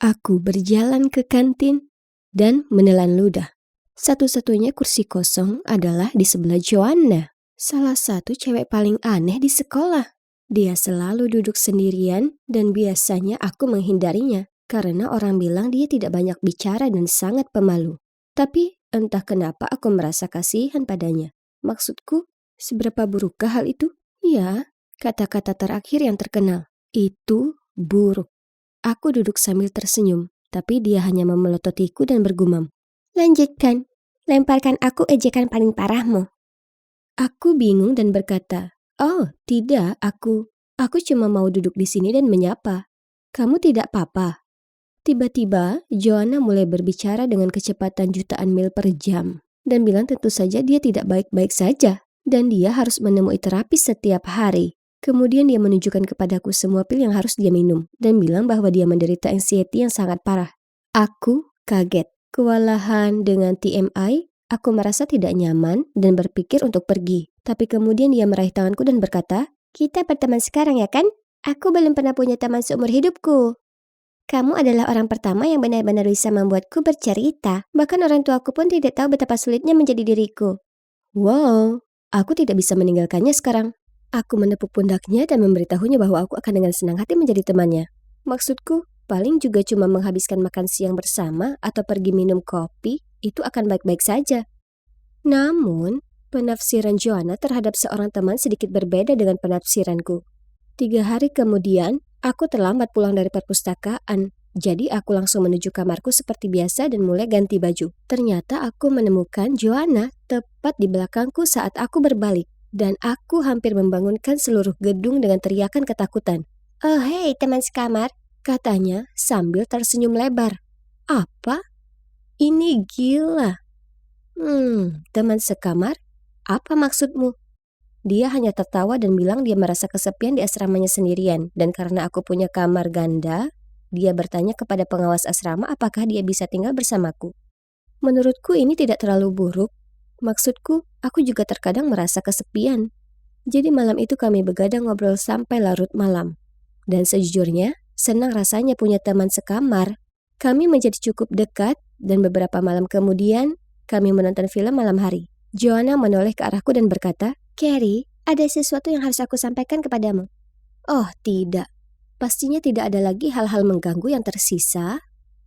Aku berjalan ke kantin dan menelan ludah. Satu-satunya kursi kosong adalah di sebelah Joanna, salah satu cewek paling aneh di sekolah. Dia selalu duduk sendirian dan biasanya aku menghindarinya karena orang bilang dia tidak banyak bicara dan sangat pemalu. Tapi entah kenapa aku merasa kasihan padanya. Maksudku, seberapa burukkah hal itu? Ya, kata-kata terakhir yang terkenal. Itu buruk. Aku duduk sambil tersenyum, tapi dia hanya memelototiku dan bergumam. Lanjutkan, lemparkan aku ejekan paling parahmu. Aku bingung dan berkata, oh tidak, aku cuma mau duduk di sini dan menyapa. Kamu tidak apa-apa? Tiba-tiba, Joanna mulai berbicara dengan kecepatan jutaan mil per jam, dan bilang tentu saja dia tidak baik-baik saja, dan dia harus menemui terapi setiap hari. Kemudian dia menunjukkan kepadaku semua pil yang harus dia minum, dan bilang bahwa dia menderita anxiety yang sangat parah. Aku kaget. Kewalahan dengan TMI, aku merasa tidak nyaman dan berpikir untuk pergi. Tapi kemudian dia meraih tanganku dan berkata, kita berteman sekarang ya kan? Aku belum pernah punya teman seumur hidupku. Kamu adalah orang pertama yang benar-benar bisa membuatku bercerita. Bahkan orang tuaku pun tidak tahu betapa sulitnya menjadi diriku. Wow, aku tidak bisa meninggalkannya sekarang. Aku menepuk pundaknya dan memberitahunya bahwa aku akan dengan senang hati menjadi temannya. Maksudku, paling juga cuma menghabiskan makan siang bersama atau pergi minum kopi, itu akan baik-baik saja. Namun, penafsiran Joanna terhadap seorang teman sedikit berbeda dengan penafsiranku. 3 hari kemudian, aku terlambat pulang dari perpustakaan, jadi aku langsung menuju kamarku seperti biasa dan mulai ganti baju. Ternyata aku menemukan Joanna tepat di belakangku saat aku berbalik, dan aku hampir membangunkan seluruh gedung dengan teriakan ketakutan. Oh hei teman sekamar, katanya sambil tersenyum lebar. Apa? Ini gila. Teman sekamar? Apa maksudmu? Dia hanya tertawa dan bilang dia merasa kesepian di asramanya sendirian. Dan karena aku punya kamar ganda, dia bertanya kepada pengawas asrama apakah dia bisa tinggal bersamaku. Menurutku ini tidak terlalu buruk. Maksudku, aku juga terkadang merasa kesepian. Jadi malam itu kami begadang ngobrol sampai larut malam. Dan sejujurnya, senang rasanya punya teman sekamar. Kami menjadi cukup dekat dan beberapa malam kemudian, kami menonton film malam hari. Joanna menoleh ke arahku dan berkata, Carrie, ada sesuatu yang harus aku sampaikan kepadamu. Oh tidak, pastinya tidak ada lagi hal-hal mengganggu yang tersisa.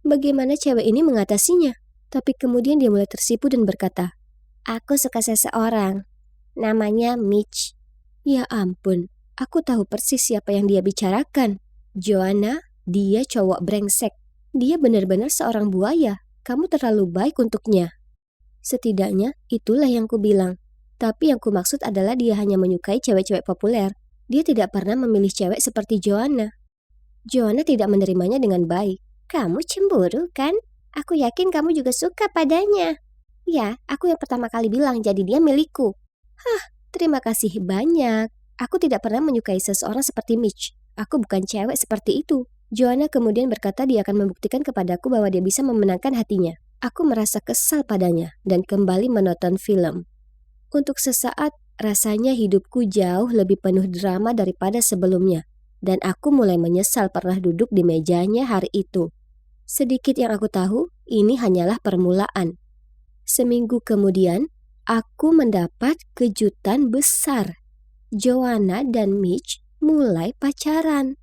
Bagaimana cewek ini mengatasinya? Tapi kemudian dia mulai tersipu dan berkata, aku suka seseorang. Namanya Mitch. Ya ampun. Aku tahu persis siapa yang dia bicarakan. Joanna, dia cowok brengsek. Dia benar-benar seorang buaya. Kamu terlalu baik untuknya. Setidaknya, itulah yang ku bilang. Tapi yang ku maksud adalah dia hanya menyukai cewek-cewek populer. Dia tidak pernah memilih cewek seperti Joanna. Joanna tidak menerimanya dengan baik. Kamu cemburu, kan? Aku yakin kamu juga suka padanya. Ya, aku yang pertama kali bilang jadi dia milikku. Hah, terima kasih banyak. Aku tidak pernah menyukai seseorang seperti Mitch. Aku bukan cewek seperti itu. Joanna kemudian berkata dia akan membuktikan kepadaku bahwa dia bisa memenangkan hatinya. Aku merasa kesal padanya dan kembali menonton film. Untuk sesaat, rasanya hidupku jauh lebih penuh drama daripada sebelumnya. Dan aku mulai menyesal pernah duduk di mejanya hari itu. Sedikit yang aku tahu, ini hanyalah permulaan. Seminggu kemudian, aku mendapat kejutan besar. Joanna dan Mitch mulai pacaran.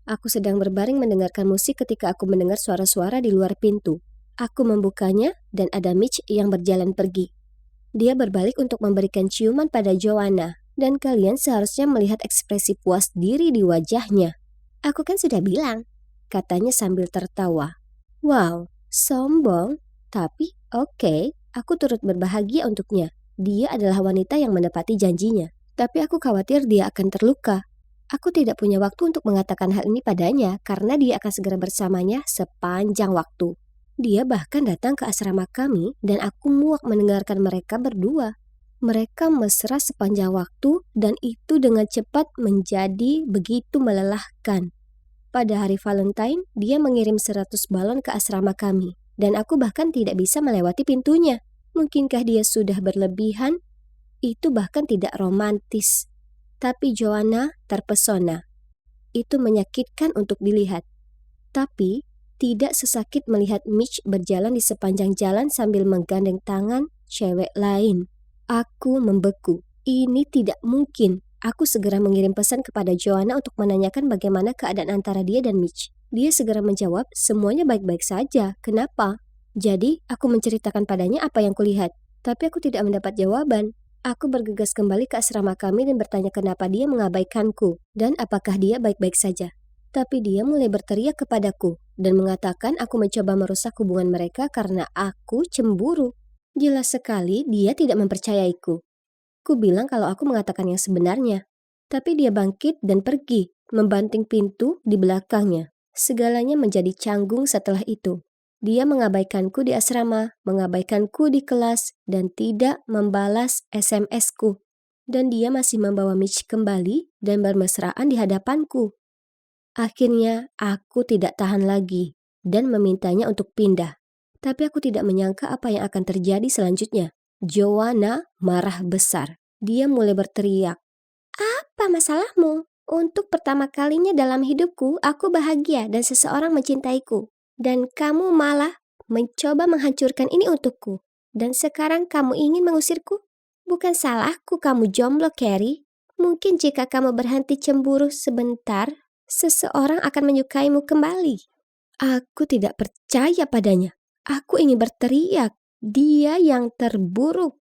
Aku sedang berbaring mendengarkan musik ketika aku mendengar suara-suara di luar pintu. Aku membukanya dan ada Mitch yang berjalan pergi. Dia berbalik untuk memberikan ciuman pada Joanna, dan kalian seharusnya melihat ekspresi puas diri di wajahnya. Aku kan sudah bilang, katanya sambil tertawa. Wow, sombong, tapi oke, aku turut berbahagia untuknya. Dia adalah wanita yang menepati janjinya, tapi aku khawatir dia akan terluka. Aku tidak punya waktu untuk mengatakan hal ini padanya karena dia akan segera bersamanya sepanjang waktu. Dia bahkan datang ke asrama kami dan aku muak mendengarkan mereka berdua. Mereka mesra sepanjang waktu dan itu dengan cepat menjadi begitu melelahkan. Pada hari Valentine, dia mengirim 100 balon ke asrama kami dan aku bahkan tidak bisa melewati pintunya. Mungkinkah dia sudah berlebihan? Itu bahkan tidak romantis. Tapi Joanna terpesona. Itu menyakitkan untuk dilihat. Tapi tidak sesakit melihat Mitch berjalan di sepanjang jalan sambil menggandeng tangan cewek lain. Aku membeku. Ini tidak mungkin. Aku segera mengirim pesan kepada Joanna untuk menanyakan bagaimana keadaan antara dia dan Mitch. Dia segera menjawab, semuanya baik-baik saja. Kenapa? Jadi, aku menceritakan padanya apa yang kulihat. Tapi aku tidak mendapat jawaban. Aku bergegas kembali ke asrama kami dan bertanya kenapa dia mengabaikanku dan apakah dia baik-baik saja. Tapi dia mulai berteriak kepadaku dan mengatakan aku mencoba merusak hubungan mereka karena aku cemburu. Jelas sekali dia tidak mempercayaiku. Ku bilang kalau aku mengatakan yang sebenarnya. Tapi dia bangkit dan pergi, membanting pintu di belakangnya. Segalanya menjadi canggung setelah itu. Dia mengabaikanku di asrama, mengabaikanku di kelas, dan tidak membalas SMS-ku. Dan dia masih membawa Mitch kembali dan bermesraan di hadapanku. Akhirnya, aku tidak tahan lagi dan memintanya untuk pindah. Tapi aku tidak menyangka apa yang akan terjadi selanjutnya. Joanna marah besar. Dia mulai berteriak. Apa masalahmu? Untuk pertama kalinya dalam hidupku, aku bahagia dan seseorang mencintaiku. Dan kamu malah mencoba menghancurkan ini untukku. Dan sekarang kamu ingin mengusirku? Bukan salahku kamu jomblo, Carrie. Mungkin jika kamu berhenti cemburu sebentar, seseorang akan menyukaimu kembali. Aku tidak percaya padanya. Aku ingin berteriak. Dia yang terburuk.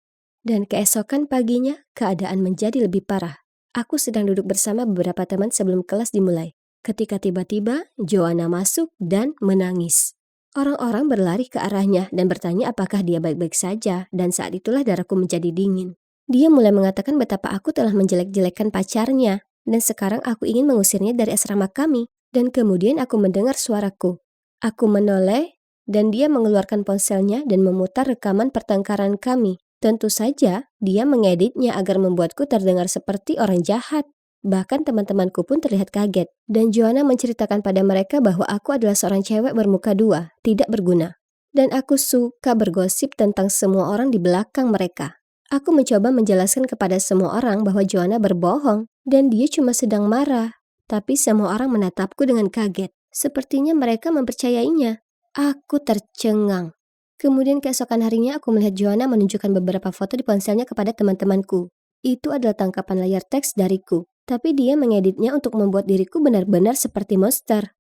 Dan keesokan paginya, keadaan menjadi lebih parah. Aku sedang duduk bersama beberapa teman sebelum kelas dimulai. Ketika tiba-tiba, Joanna masuk dan menangis. Orang-orang berlari ke arahnya dan bertanya apakah dia baik-baik saja, dan saat itulah darahku menjadi dingin. Dia mulai mengatakan betapa aku telah menjelek-jelekan pacarnya, dan sekarang aku ingin mengusirnya dari asrama kami. Dan kemudian aku mendengar suaraku. Aku menoleh, dan dia mengeluarkan ponselnya dan memutar rekaman pertengkaran kami. Tentu saja, dia mengeditnya agar membuatku terdengar seperti orang jahat. Bahkan teman-temanku pun terlihat kaget. Dan Joanna menceritakan pada mereka bahwa aku adalah seorang cewek bermuka dua, tidak berguna. Dan aku suka bergosip tentang semua orang di belakang mereka. Aku mencoba menjelaskan kepada semua orang bahwa Joanna berbohong, dan dia cuma sedang marah. Tapi semua orang menatapku dengan kaget. Sepertinya mereka mempercayainya. Aku tercengang. Kemudian keesokan harinya aku melihat Joanna menunjukkan beberapa foto di ponselnya kepada teman-temanku. Itu adalah tangkapan layar teks dariku. Tapi dia mengeditnya untuk membuat diriku benar-benar seperti monster.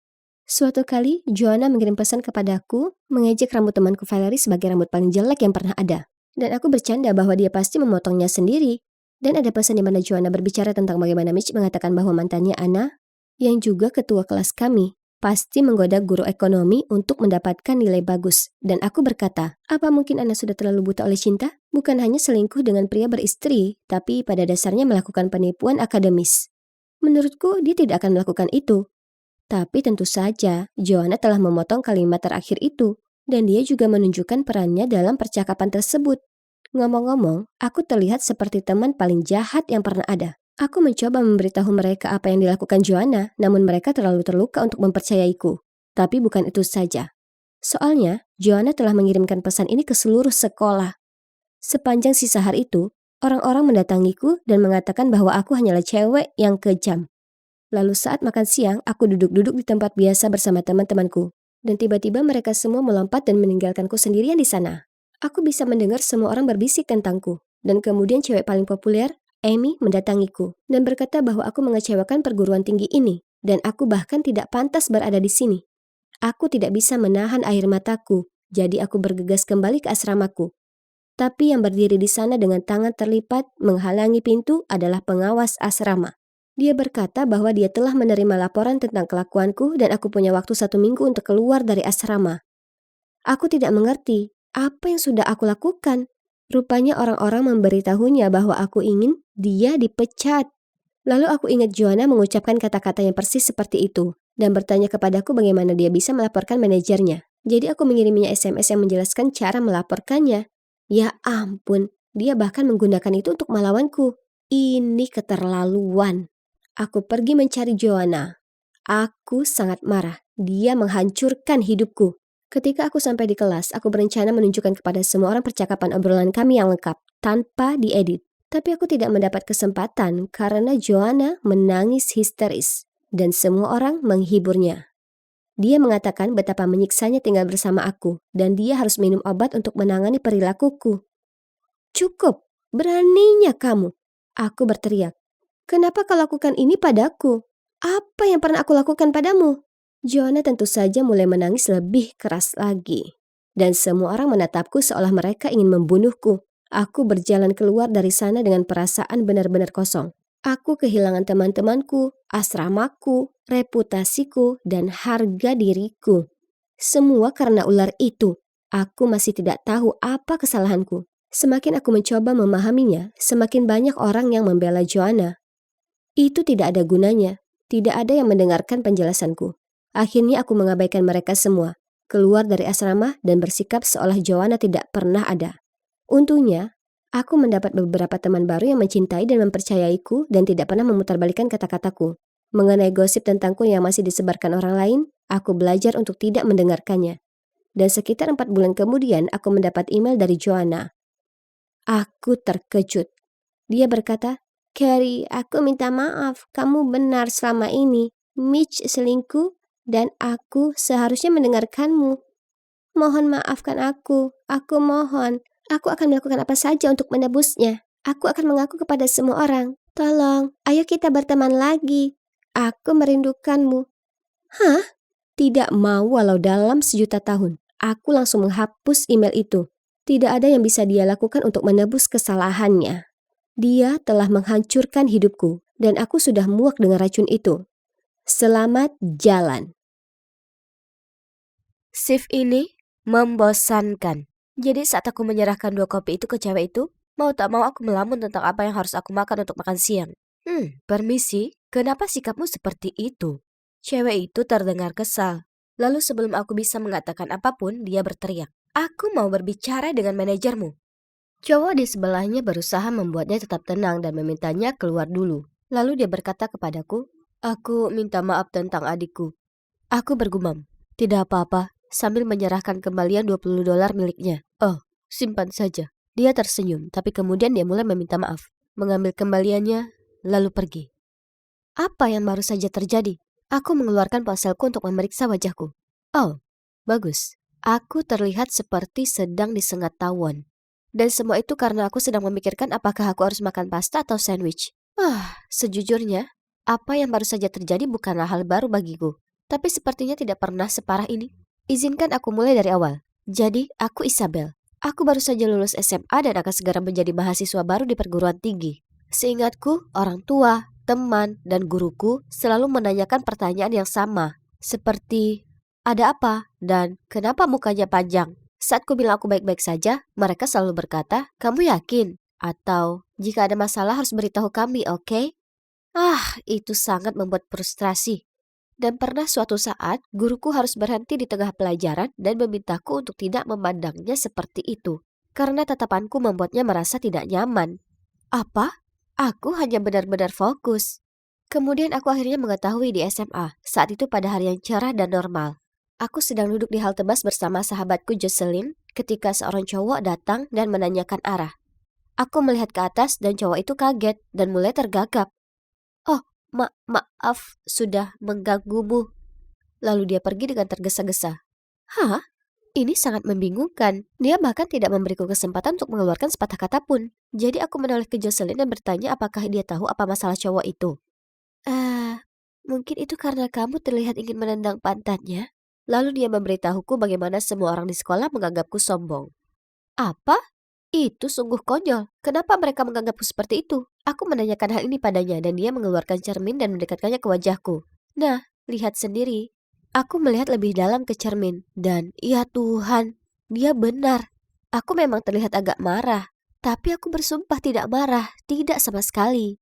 Suatu kali, Joanna mengirim pesan kepadaku, mengejek rambut temanku Valerie sebagai rambut paling jelek yang pernah ada. Dan aku bercanda bahwa dia pasti memotongnya sendiri. Dan ada pesan di mana Joanna berbicara tentang bagaimana Mitch mengatakan bahwa mantannya Anna, yang juga ketua kelas kami, pasti menggoda guru ekonomi untuk mendapatkan nilai bagus. Dan aku berkata, apa mungkin Anna sudah terlalu buta oleh cinta? Bukan hanya selingkuh dengan pria beristri, tapi pada dasarnya melakukan penipuan akademis. Menurutku, dia tidak akan melakukan itu. Tapi tentu saja, Joanna telah memotong kalimat terakhir itu, dan dia juga menunjukkan perannya dalam percakapan tersebut. Ngomong-ngomong, aku terlihat seperti teman paling jahat yang pernah ada. Aku mencoba memberitahu mereka apa yang dilakukan Joanna, namun mereka terlalu terluka untuk mempercayaiku. Tapi bukan itu saja. Soalnya, Joanna telah mengirimkan pesan ini ke seluruh sekolah. Sepanjang sisa hari itu, orang-orang mendatangiku dan mengatakan bahwa aku hanyalah cewek yang kejam. Lalu saat makan siang, aku duduk-duduk di tempat biasa bersama teman-temanku. Dan tiba-tiba mereka semua melompat dan meninggalkanku sendirian di sana. Aku bisa mendengar semua orang berbisik tentangku. Dan kemudian cewek paling populer, Amy, mendatangiku dan berkata bahwa aku mengecewakan perguruan tinggi ini dan aku bahkan tidak pantas berada di sini. Aku tidak bisa menahan air mataku, jadi aku bergegas kembali ke asramaku. Tapi yang berdiri di sana dengan tangan terlipat menghalangi pintu adalah pengawas asrama. Dia berkata bahwa dia telah menerima laporan tentang kelakuanku dan aku punya waktu 1 minggu untuk keluar dari asrama. Aku tidak mengerti apa yang sudah aku lakukan. Rupanya orang-orang memberitahunya bahwa aku ingin dia dipecat. Lalu aku ingat Joanna mengucapkan kata-kata yang persis seperti itu dan bertanya kepadaku bagaimana dia bisa melaporkan manajernya. Jadi aku mengiriminya SMS yang menjelaskan cara melaporkannya. Ya ampun, dia bahkan menggunakan itu untuk melawanku. Ini keterlaluan. Aku pergi mencari Joanna. Aku sangat marah. Dia menghancurkan hidupku. Ketika aku sampai di kelas, aku berencana menunjukkan kepada semua orang percakapan obrolan kami yang lengkap, tanpa diedit. Tapi aku tidak mendapat kesempatan karena Joanna menangis histeris, dan semua orang menghiburnya. Dia mengatakan betapa menyiksanya tinggal bersama aku, dan dia harus minum obat untuk menangani perilakuku. Cukup, beraninya kamu. Aku berteriak. Kenapa kau lakukan ini padaku? Apa yang pernah aku lakukan padamu? Joanna tentu saja mulai menangis lebih keras lagi. Dan semua orang menatapku seolah mereka ingin membunuhku. Aku berjalan keluar dari sana dengan perasaan benar-benar kosong. Aku kehilangan teman-temanku, asramaku, reputasiku, dan harga diriku. Semua karena ular itu. Aku masih tidak tahu apa kesalahanku. Semakin aku mencoba memahaminya, semakin banyak orang yang membela Joanna. Itu tidak ada gunanya. Tidak ada yang mendengarkan penjelasanku. Akhirnya aku mengabaikan mereka semua, keluar dari asrama dan bersikap seolah Joanna tidak pernah ada. Untungnya, aku mendapat beberapa teman baru yang mencintai dan mempercayaiku dan tidak pernah memutarbalikkan kata-kataku. Mengenai gosip tentangku yang masih disebarkan orang lain, aku belajar untuk tidak mendengarkannya. Dan sekitar 4 bulan kemudian, aku mendapat email dari Joanna. Aku terkejut. Dia berkata, Carrie, aku minta maaf, kamu benar selama ini. Mitch selingkuh dan aku seharusnya mendengarkanmu. Mohon maafkan aku mohon. Aku akan melakukan apa saja untuk menebusnya. Aku akan mengaku kepada semua orang. Tolong, ayo kita berteman lagi. Aku merindukanmu. Hah? Tidak mau walau dalam 1.000.000 tahun. Aku langsung menghapus email itu. Tidak ada yang bisa dia lakukan untuk menebus kesalahannya. Dia telah menghancurkan hidupku dan aku sudah muak dengan racun itu. Selamat jalan. Shift ini membosankan. Jadi saat aku menyerahkan 2 kopi itu ke cewek itu, mau tak mau aku melamun tentang apa yang harus aku makan untuk makan siang. Permisi, kenapa sikapmu seperti itu? Cewek itu terdengar kesal. Lalu sebelum aku bisa mengatakan apapun, dia berteriak. Aku mau berbicara dengan manajermu. Cowok di sebelahnya berusaha membuatnya tetap tenang dan memintanya keluar dulu. Lalu dia berkata kepadaku, aku minta maaf tentang adikku. Aku bergumam, tidak apa-apa, sambil menyerahkan kembalian $20 miliknya. Oh, simpan saja. Dia tersenyum, tapi kemudian dia mulai meminta maaf. Mengambil kembaliannya, lalu pergi. Apa yang baru saja terjadi? Aku mengeluarkan ponselku untuk memeriksa wajahku. Oh, bagus. Aku terlihat seperti sedang disengat tawon. Dan semua itu karena aku sedang memikirkan apakah aku harus makan pasta atau sandwich. Sejujurnya, apa yang baru saja terjadi bukanlah hal baru bagiku. Tapi sepertinya tidak pernah separah ini. Izinkan aku mulai dari awal. Jadi, aku Isabel. Aku baru saja lulus SMA dan akan segera menjadi mahasiswa baru di perguruan tinggi. Seingatku, orang tua, teman, dan guruku selalu menanyakan pertanyaan yang sama. Seperti, ada apa? Dan kenapa mukanya panjang? Saat ku bilang aku baik-baik saja, mereka selalu berkata, kamu yakin? Atau, jika ada masalah harus beritahu kami, oke? Itu sangat membuat frustrasi. Dan pernah suatu saat, guruku harus berhenti di tengah pelajaran dan memintaku untuk tidak memandangnya seperti itu. Karena tatapanku membuatnya merasa tidak nyaman. Apa? Aku hanya benar-benar fokus. Kemudian aku akhirnya mengetahui di SMA, saat itu pada hari yang cerah dan normal. Aku sedang duduk di halte bus bersama sahabatku Jocelyn ketika seorang cowok datang dan menanyakan arah. Aku melihat ke atas dan cowok itu kaget dan mulai tergagap. Oh, maaf, sudah mengganggumu. Lalu dia pergi dengan tergesa-gesa. Hah? Ini sangat membingungkan. Dia bahkan tidak memberiku kesempatan untuk mengeluarkan sepatah kata pun. Jadi aku menoleh ke Jocelyn dan bertanya apakah dia tahu apa masalah cowok itu. Mungkin itu karena kamu terlihat ingin menendang pantatnya. Lalu dia memberitahuku bagaimana semua orang di sekolah menganggapku sombong. Apa? Itu sungguh konyol. Kenapa mereka menganggapku seperti itu? Aku menanyakan hal ini padanya dan dia mengeluarkan cermin dan mendekatkannya ke wajahku. Nah, lihat sendiri. Aku melihat lebih dalam ke cermin dan ya Tuhan, dia benar. Aku memang terlihat agak marah, tapi aku bersumpah tidak marah, tidak sama sekali.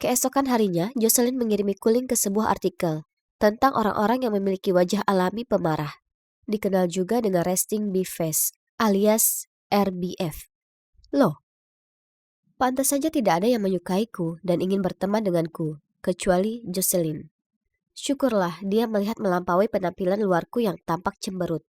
Keesokan harinya, Jocelyn mengirimiku link ke sebuah artikel tentang orang-orang yang memiliki wajah alami pemarah. Dikenal juga dengan resting bitch face, alias RBF. Loh, pantas saja tidak ada yang menyukaiku dan ingin berteman denganku, kecuali Jocelyn. Syukurlah dia melihat melampaui penampilan luarku yang tampak cemberut.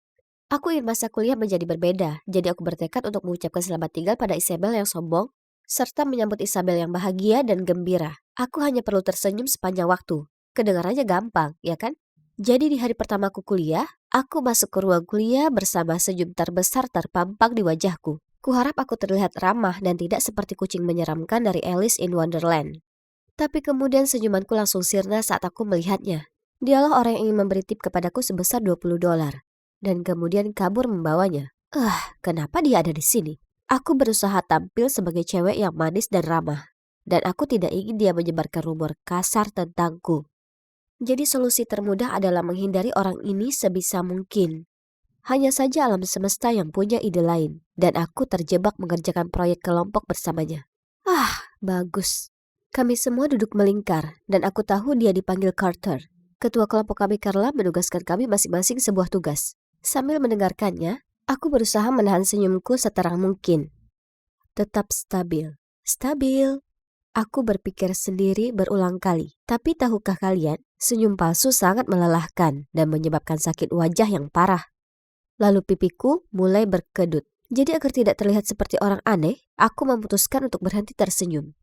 Aku ingin masa kuliah menjadi berbeda, jadi aku bertekad untuk mengucapkan selamat tinggal pada Isabel yang sombong, serta menyambut Isabel yang bahagia dan gembira. Aku hanya perlu tersenyum sepanjang waktu. Kedengarannya gampang, ya kan? Jadi di hari pertamaku kuliah, aku masuk ke ruang kuliah bersama senyum terbesar terpampang di wajahku. Kuharap aku terlihat ramah dan tidak seperti kucing menyeramkan dari Alice in Wonderland. Tapi kemudian senyumanku langsung sirna saat aku melihatnya. Dialah orang yang ingin memberi tip kepadaku sebesar $20. Dan kemudian kabur membawanya. Kenapa dia ada di sini? Aku berusaha tampil sebagai cewek yang manis dan ramah. Dan aku tidak ingin dia menyebarkan rumor kasar tentangku. Jadi solusi termudah adalah menghindari orang ini sebisa mungkin. Hanya saja alam semesta yang punya ide lain. Dan aku terjebak mengerjakan proyek kelompok bersamanya. Bagus. Kami semua duduk melingkar, dan aku tahu dia dipanggil Carter. Ketua kelompok kami Carla menugaskan kami masing-masing sebuah tugas. Sambil mendengarkannya, aku berusaha menahan senyumku seterang mungkin. Tetap stabil. Stabil. Aku berpikir sendiri berulang kali. Tapi tahukah kalian, senyum palsu sangat melelahkan dan menyebabkan sakit wajah yang parah. Lalu pipiku mulai berkedut. Jadi agar tidak terlihat seperti orang aneh, aku memutuskan untuk berhenti tersenyum.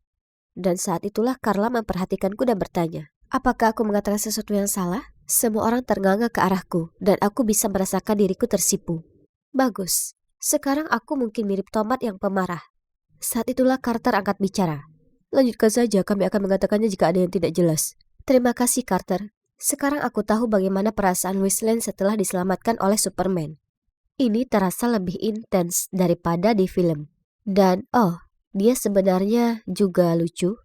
Dan saat itulah Carla memperhatikanku dan bertanya, apakah aku mengatakan sesuatu yang salah? Semua orang ternganga ke arahku, dan aku bisa merasakan diriku tersipu. Bagus, sekarang aku mungkin mirip tomat yang pemarah. Saat itulah Carter angkat bicara. Lanjutkan saja, kami akan mengatakannya jika ada yang tidak jelas. Terima kasih Carter. Sekarang aku tahu bagaimana perasaan Lois Lane setelah diselamatkan oleh Superman. Ini terasa lebih intens daripada di film. Dan dia sebenarnya juga lucu.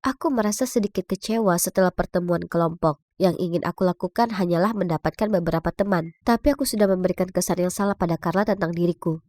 Aku merasa sedikit kecewa setelah pertemuan kelompok. Yang ingin aku lakukan hanyalah mendapatkan beberapa teman. Tapi aku sudah memberikan kesan yang salah pada Carla tentang diriku.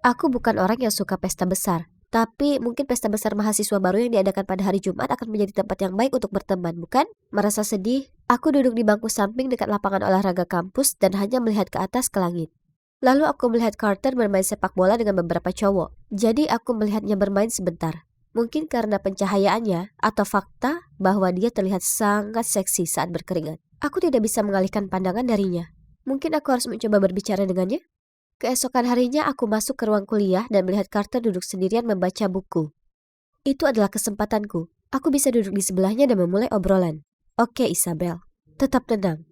Aku bukan orang yang suka pesta besar. Tapi mungkin pesta besar mahasiswa baru yang diadakan pada hari Jumat akan menjadi tempat yang baik untuk berteman, bukan? Merasa sedih, aku duduk di bangku samping dekat lapangan olahraga kampus dan hanya melihat ke atas ke langit. Lalu aku melihat Carter bermain sepak bola dengan beberapa cowok. Jadi aku melihatnya bermain sebentar. Mungkin karena pencahayaannya atau fakta bahwa dia terlihat sangat seksi saat berkeringat. Aku tidak bisa mengalihkan pandangan darinya. Mungkin aku harus mencoba berbicara dengannya. Keesokan harinya aku masuk ke ruang kuliah dan melihat Carter duduk sendirian membaca buku. Itu adalah kesempatanku. Aku bisa duduk di sebelahnya dan memulai obrolan. Oke Isabel, tetap tenang.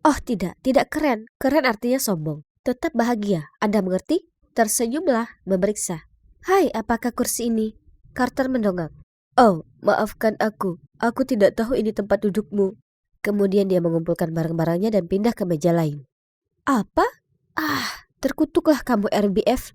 Oh tidak keren. Keren artinya sombong. Tetap bahagia, Anda mengerti? Tersenyumlah, memeriksa. Hai, apakah kursi ini? Carter mendongak. Oh, maafkan aku. Aku tidak tahu ini tempat dudukmu. Kemudian dia mengumpulkan barang-barangnya dan pindah ke meja lain. Apa? Terkutuklah kamu RBF.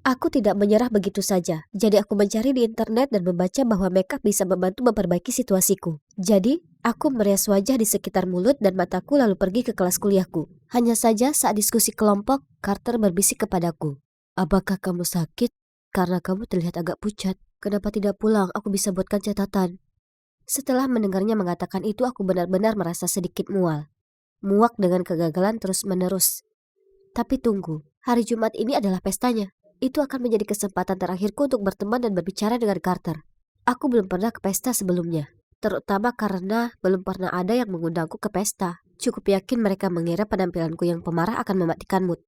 Aku tidak menyerah begitu saja. Jadi aku mencari di internet dan membaca bahwa makeup bisa membantu memperbaiki situasiku. Jadi, aku merias wajah di sekitar mulut dan mataku lalu pergi ke kelas kuliahku. Hanya saja saat diskusi kelompok, Carter berbisik kepadaku. Apakah kamu sakit? Karena kamu terlihat agak pucat. Kenapa tidak pulang? Aku bisa buatkan catatan. Setelah mendengarnya mengatakan itu, aku benar-benar merasa sedikit mual. Muak dengan kegagalan terus-menerus. Tapi tunggu, hari Jumat ini adalah pestanya. Itu akan menjadi kesempatan terakhirku untuk berteman dan berbicara dengan Carter. Aku belum pernah ke pesta sebelumnya, terutama karena belum pernah ada yang mengundangku ke pesta. Cukup yakin mereka mengira penampilanku yang pemarah akan mematikan mood.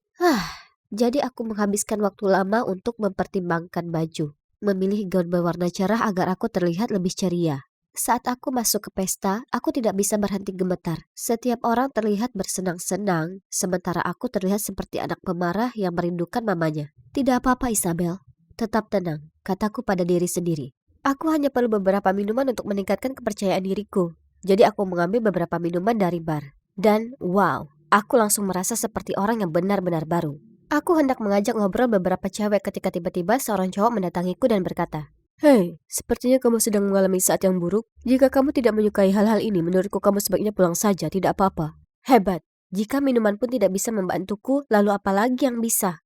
Jadi aku menghabiskan waktu lama untuk mempertimbangkan baju, memilih gaun berwarna cerah agar aku terlihat lebih ceria. Saat aku masuk ke pesta, aku tidak bisa berhenti gemetar. Setiap orang terlihat bersenang-senang, sementara aku terlihat seperti anak pemarah yang merindukan mamanya. Tidak apa-apa, Isabel. Tetap tenang, kataku pada diri sendiri. Aku hanya perlu beberapa minuman untuk meningkatkan kepercayaan diriku. Jadi aku mengambil beberapa minuman dari bar. Dan wow, aku langsung merasa seperti orang yang benar-benar baru. Aku hendak mengajak ngobrol beberapa cewek ketika tiba-tiba seorang cowok mendatangiku dan berkata, "Hei, sepertinya kamu sedang mengalami saat yang buruk. Jika kamu tidak menyukai hal-hal ini, menurutku kamu sebaiknya pulang saja, tidak apa-apa." Hebat, jika minuman pun tidak bisa membantuku, lalu apa lagi yang bisa?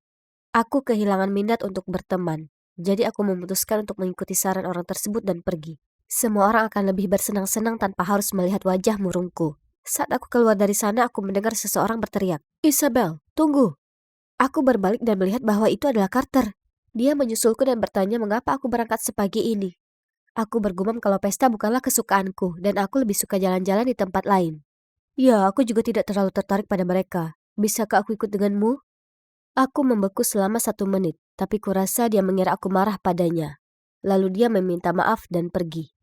Aku kehilangan minat untuk berteman. Jadi aku memutuskan untuk mengikuti saran orang tersebut dan pergi. Semua orang akan lebih bersenang-senang tanpa harus melihat wajah murungku. Saat aku keluar dari sana, aku mendengar seseorang berteriak, "Isabel, tunggu!" Aku berbalik dan melihat bahwa itu adalah Carter. Dia menyusulku dan bertanya mengapa aku berangkat sepagi ini. Aku bergumam kalau pesta bukanlah kesukaanku dan aku lebih suka jalan-jalan di tempat lain. Ya, aku juga tidak terlalu tertarik pada mereka. Bisakah aku ikut denganmu? Aku membeku selama 1 menit, tapi kurasa dia mengira aku marah padanya. Lalu dia meminta maaf dan pergi.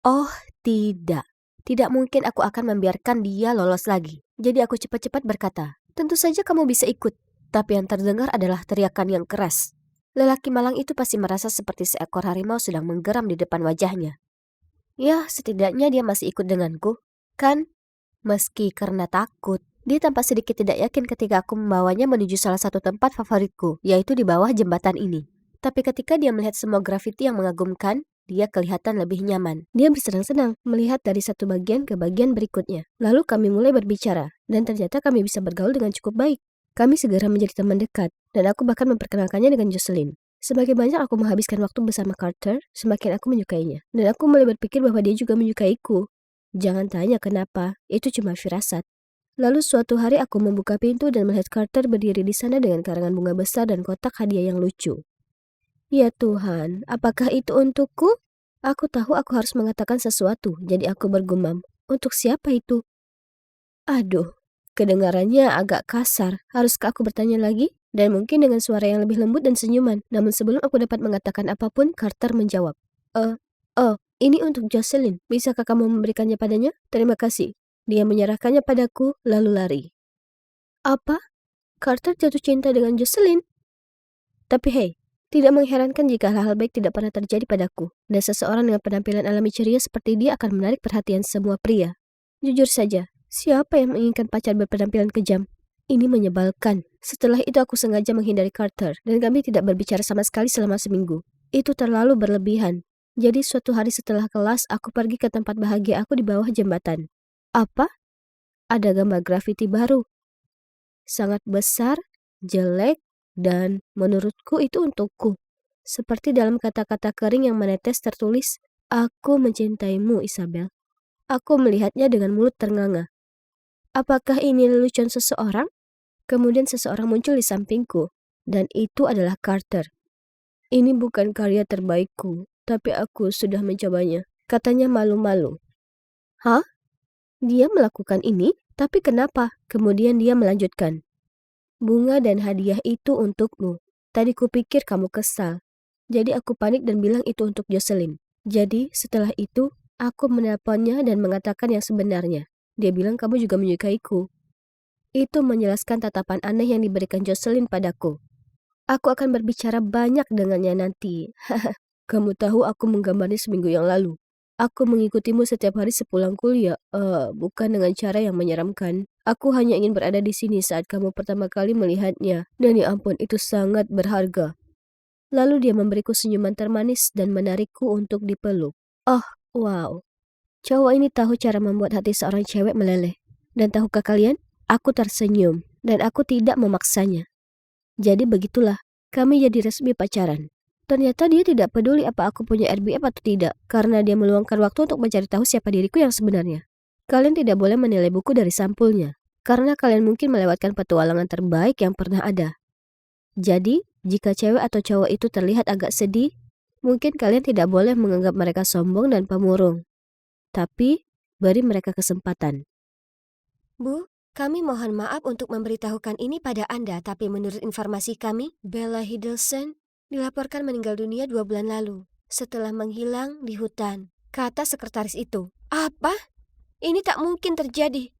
Oh, tidak. Tidak mungkin aku akan membiarkan dia lolos lagi. Jadi aku cepat-cepat berkata, "Tentu saja kamu bisa ikut." Tapi yang terdengar adalah teriakan yang keras. Lelaki malang itu pasti merasa seperti seekor harimau sedang menggeram di depan wajahnya. Ya, setidaknya dia masih ikut denganku, kan? Meski karena takut, dia tampak sedikit tidak yakin ketika aku membawanya menuju salah satu tempat favoritku, yaitu di bawah jembatan ini. Tapi ketika dia melihat semua grafiti yang mengagumkan, dia kelihatan lebih nyaman. Dia bersenang-senang melihat dari satu bagian ke bagian berikutnya. Lalu kami mulai berbicara, dan ternyata kami bisa bergaul dengan cukup baik. Kami segera menjadi teman dekat, dan aku bahkan memperkenalkannya dengan Jocelyn. Semakin banyak aku menghabiskan waktu bersama Carter, semakin aku menyukainya. Dan aku mulai berpikir bahwa dia juga menyukaiku. Jangan tanya kenapa, itu cuma firasat. Lalu suatu hari aku membuka pintu dan melihat Carter berdiri di sana dengan karangan bunga besar dan kotak hadiah yang lucu. Ya Tuhan, apakah itu untukku? Aku tahu aku harus mengatakan sesuatu, jadi aku bergumam. Untuk siapa itu? Aduh, kedengarannya agak kasar. Haruskah aku bertanya lagi? Dan mungkin dengan suara yang lebih lembut dan senyuman. Namun sebelum aku dapat mengatakan apapun, Carter menjawab. Oh, ini untuk Jocelyn. Bisakah kamu memberikannya padanya? Terima kasih. Dia menyerahkannya padaku, lalu lari. Apa? Carter jatuh cinta dengan Jocelyn? Tapi hei, tidak mengherankan jika hal-hal baik tidak pernah terjadi padaku. Dan seseorang dengan penampilan alami ceria seperti dia akan menarik perhatian semua pria. Jujur saja, siapa yang menginginkan pacar berpenampilan kejam? Ini menyebalkan. Setelah itu aku sengaja menghindari Carter, dan kami tidak berbicara sama sekali selama seminggu. Itu terlalu berlebihan. Jadi suatu hari setelah kelas, aku pergi ke tempat bahagia aku di bawah jembatan. Apa? Ada gambar grafiti baru. Sangat besar, jelek, dan menurutku itu untukku. Seperti dalam kata-kata kering yang menetes tertulis, "Aku mencintaimu, Isabel." Aku melihatnya dengan mulut ternganga. Apakah ini lelucon seseorang? Kemudian seseorang muncul di sampingku, dan itu adalah Carter. Ini bukan karya terbaikku, tapi aku sudah mencobanya, katanya malu-malu. Hah? Dia melakukan ini? Tapi kenapa? Kemudian dia melanjutkan. Bunga dan hadiah itu untukmu. Tadi kupikir kamu kesal. Jadi aku panik dan bilang itu untuk Jocelyn. Jadi setelah itu, aku menelponnya dan mengatakan yang sebenarnya. Dia bilang kamu juga menyukaiku. Itu menjelaskan tatapan aneh yang diberikan Jocelyn padaku. Aku akan berbicara banyak dengannya nanti. Kamu tahu aku menggambarnya seminggu yang lalu. Aku mengikutimu setiap hari sepulang kuliah. Bukan dengan cara yang menyeramkan. Aku hanya ingin berada di sini saat kamu pertama kali melihatnya. Dan ya ampun, itu sangat berharga. Lalu dia memberiku senyuman termanis dan menarikku untuk dipeluk. Oh, wow. Cowok ini tahu cara membuat hati seorang cewek meleleh. Dan tahukah kalian? Aku tersenyum dan aku tidak memaksanya. Jadi begitulah, kami jadi resmi pacaran. Ternyata dia tidak peduli apa aku punya RBF atau tidak, karena dia meluangkan waktu untuk mencari tahu siapa diriku yang sebenarnya. Kalian tidak boleh menilai buku dari sampulnya, karena kalian mungkin melewatkan petualangan terbaik yang pernah ada. Jadi, jika cewek atau cowok itu terlihat agak sedih, Mungkin kalian tidak boleh menganggap mereka sombong dan pemurung, tapi beri mereka kesempatan. Bu, kami mohon maaf untuk memberitahukan ini pada Anda, tapi menurut informasi kami, Bella Hiddleston dilaporkan meninggal dunia 2 bulan lalu setelah menghilang di hutan, kata sekretaris itu. Apa? Ini tak mungkin terjadi.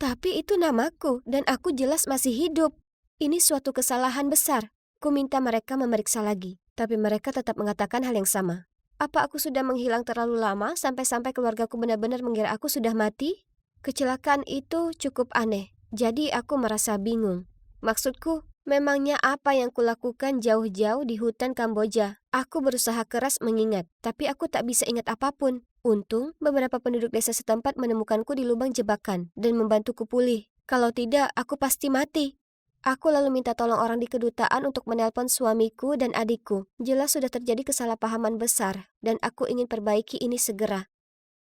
Tapi itu namaku dan aku jelas masih hidup. Ini suatu kesalahan besar. Ku minta mereka memeriksa lagi, tapi mereka tetap mengatakan hal yang sama. Apa aku sudah menghilang terlalu lama sampai-sampai keluargaku benar-benar mengira aku sudah mati? Kecelakaan itu cukup aneh, jadi aku merasa bingung. Maksudku, memangnya apa yang kulakukan jauh-jauh di hutan Kamboja? Aku berusaha keras mengingat, tapi aku tak bisa ingat apapun. Untung, beberapa penduduk desa setempat menemukanku di lubang jebakan dan membantuku pulih. Kalau tidak, aku pasti mati. Aku lalu minta tolong orang di kedutaan untuk menelpon suamiku dan adikku. Jelas sudah terjadi kesalahpahaman besar, dan aku ingin perbaiki ini segera.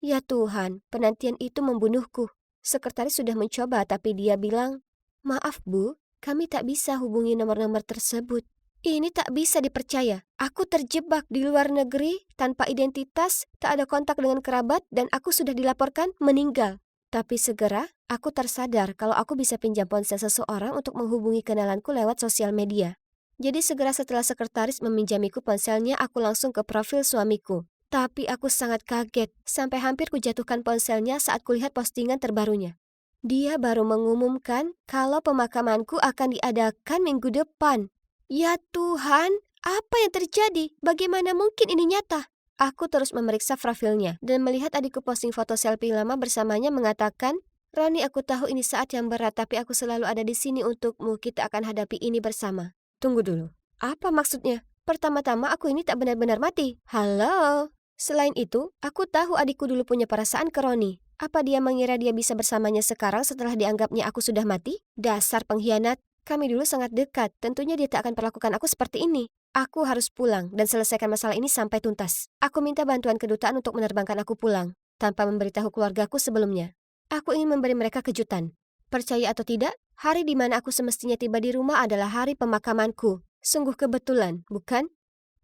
Ya Tuhan, penantian itu membunuhku. Sekretaris sudah mencoba, tapi dia bilang, "Maaf Bu, kami tak bisa hubungi nomor-nomor tersebut." Ini tak bisa dipercaya. Aku terjebak di luar negeri, tanpa identitas, tak ada kontak dengan kerabat, dan aku sudah dilaporkan meninggal. Tapi segera, aku tersadar kalau aku bisa pinjam ponsel seseorang untuk menghubungi kenalanku lewat sosial media. Jadi segera setelah sekretaris meminjamiku ponselnya, aku langsung ke profil suamiku. Tapi aku sangat kaget, sampai hampir kujatuhkan ponselnya saat kulihat postingan terbarunya. Dia baru mengumumkan kalau pemakamanku akan diadakan minggu depan. Ya Tuhan, apa yang terjadi? Bagaimana mungkin ini nyata? Aku terus memeriksa profilnya dan melihat adikku posting foto selfie lama bersamanya mengatakan, "Roni, aku tahu ini saat yang berat, tapi aku selalu ada di sini untukmu. Kita akan hadapi ini bersama." Tunggu dulu. Apa maksudnya? Pertama-tama aku ini tak benar-benar mati. Halo? Selain itu, aku tahu adikku dulu punya perasaan ke Roni. Apa dia mengira dia bisa bersamanya sekarang setelah dianggapnya aku sudah mati? Dasar pengkhianat. Kami dulu sangat dekat, tentunya dia tak akan perlakukan aku seperti ini. Aku harus pulang dan selesaikan masalah ini sampai tuntas. Aku minta bantuan kedutaan untuk menerbangkan aku pulang, tanpa memberitahu keluargaku sebelumnya. Aku ingin memberi mereka kejutan. Percaya atau tidak, hari di mana aku semestinya tiba di rumah adalah hari pemakamanku. Sungguh kebetulan, bukan?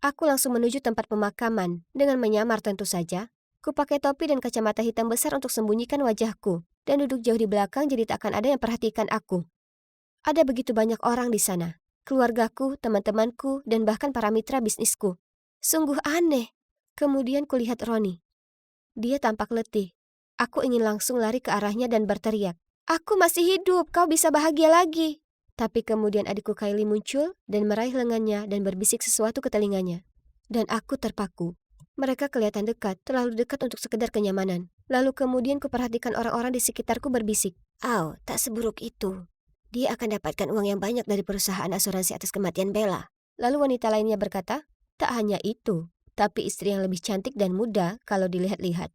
Aku langsung menuju tempat pemakaman, dengan menyamar tentu saja. Ku pakai topi dan kacamata hitam besar untuk sembunyikan wajahku, dan duduk jauh di belakang jadi tak akan ada yang perhatikan aku. Ada begitu banyak orang di sana. Keluargaku, teman-temanku, dan bahkan para mitra bisnisku. Sungguh aneh. Kemudian kulihat Roni. Dia tampak letih. Aku ingin langsung lari ke arahnya dan berteriak, "Aku masih hidup, kau bisa bahagia lagi." Tapi kemudian adikku Kylie muncul dan meraih lengannya dan berbisik sesuatu ke telinganya. Dan aku terpaku. Mereka kelihatan dekat, terlalu dekat untuk sekedar kenyamanan. Lalu kemudian kuperhatikan orang-orang di sekitarku berbisik, "Au, tak seburuk itu. Dia akan dapatkan uang yang banyak dari perusahaan asuransi atas kematian Bella." Lalu wanita lainnya berkata, "Tak hanya itu, tapi istri yang lebih cantik dan muda kalau dilihat-lihat."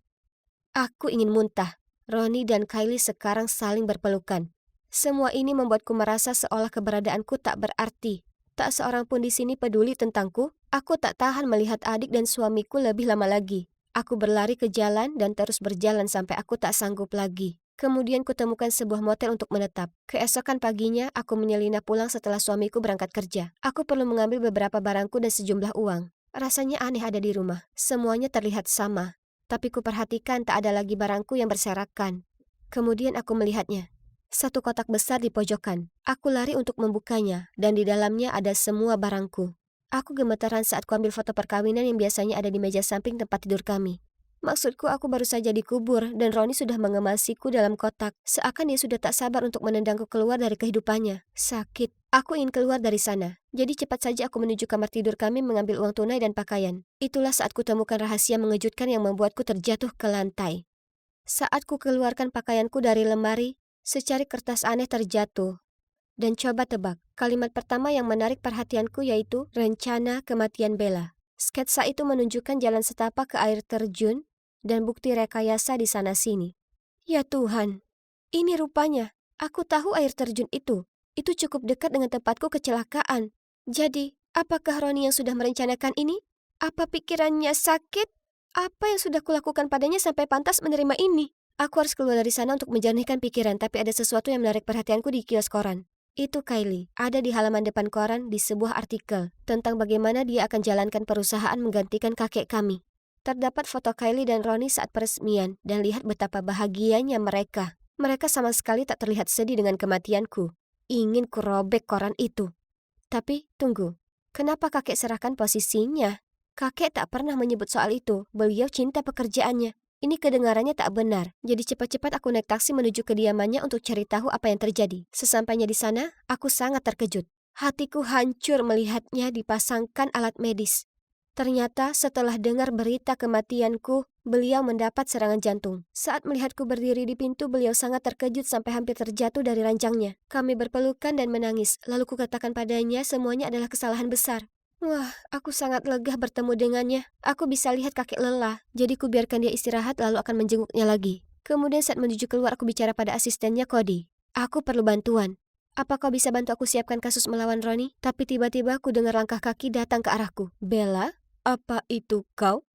Aku ingin muntah. Roni dan Kylie sekarang saling berpelukan. Semua ini membuatku merasa seolah keberadaanku tak berarti. Tak seorang pun di sini peduli tentangku. Aku tak tahan melihat adik dan suamiku lebih lama lagi. Aku berlari ke jalan dan terus berjalan sampai aku tak sanggup lagi. Kemudian kutemukan sebuah motel untuk menetap. Keesokan paginya, aku menyelinap pulang setelah suamiku berangkat kerja. Aku perlu mengambil beberapa barangku dan sejumlah uang. Rasanya aneh ada di rumah. Semuanya terlihat sama. Tapi kuperhatikan tak ada lagi barangku yang berserakan. Kemudian aku melihatnya. Satu kotak besar di pojokan. Aku lari untuk membukanya, dan di dalamnya ada semua barangku. Aku gemetaran saat kuambil foto perkawinan yang biasanya ada di meja samping tempat tidur kami. Maksudku, aku baru saja dikubur dan Roni sudah mengemasiku dalam kotak. Seakan dia sudah tak sabar untuk menendangku keluar dari kehidupannya. Sakit. Aku ingin keluar dari sana. Jadi cepat saja aku menuju kamar tidur kami mengambil uang tunai dan pakaian. Itulah saat kutemukan rahasia mengejutkan yang membuatku terjatuh ke lantai. Saat ku keluarkan pakaianku dari lemari, secari kertas aneh terjatuh. Dan coba tebak, kalimat pertama yang menarik perhatianku yaitu rencana kematian Bella. Sketsa itu menunjukkan jalan setapak ke air terjun dan bukti rekayasa di sana-sini. Ya Tuhan, ini rupanya. Aku tahu air terjun itu. Itu cukup dekat dengan tempatku kecelakaan. Jadi, apakah Roni yang sudah merencanakan ini? Apa pikirannya sakit? Apa yang sudah kulakukan padanya sampai pantas menerima ini? Aku harus keluar dari sana untuk menjernihkan pikiran, tapi ada sesuatu yang menarik perhatianku di kios koran. Itu Kylie, ada di halaman depan koran di sebuah artikel tentang bagaimana dia akan jalankan perusahaan menggantikan kakek kami. Terdapat foto Kylie dan Ronnie saat peresmian dan lihat betapa bahagianya mereka. Mereka sama sekali tak terlihat sedih dengan kematianku. Ingin kurobek koran itu. Tapi tunggu, kenapa kakek serahkan posisinya? Kakek tak pernah menyebut soal itu, beliau cinta pekerjaannya. Ini kedengarannya tak benar, jadi cepat-cepat aku naik taksi menuju kediamannya untuk cari tahu apa yang terjadi. Sesampainya di sana, aku sangat terkejut. Hatiku hancur melihatnya dipasangkan alat medis. Ternyata setelah dengar berita kematianku, beliau mendapat serangan jantung. Saat melihatku berdiri di pintu, beliau sangat terkejut sampai hampir terjatuh dari ranjangnya. Kami berpelukan dan menangis, lalu kukatakan padanya semuanya adalah kesalahan besar. Wah, aku sangat lega bertemu dengannya. Aku bisa lihat kakek lelah, jadi ku biarkan dia istirahat lalu akan menjenguknya lagi. Kemudian saat menuju keluar aku bicara pada asistennya Cody. Aku perlu bantuan. Apa kau bisa bantu aku siapkan kasus melawan Ronnie? Tapi tiba-tiba aku dengar langkah kaki datang ke arahku. Bella, apa itu kau?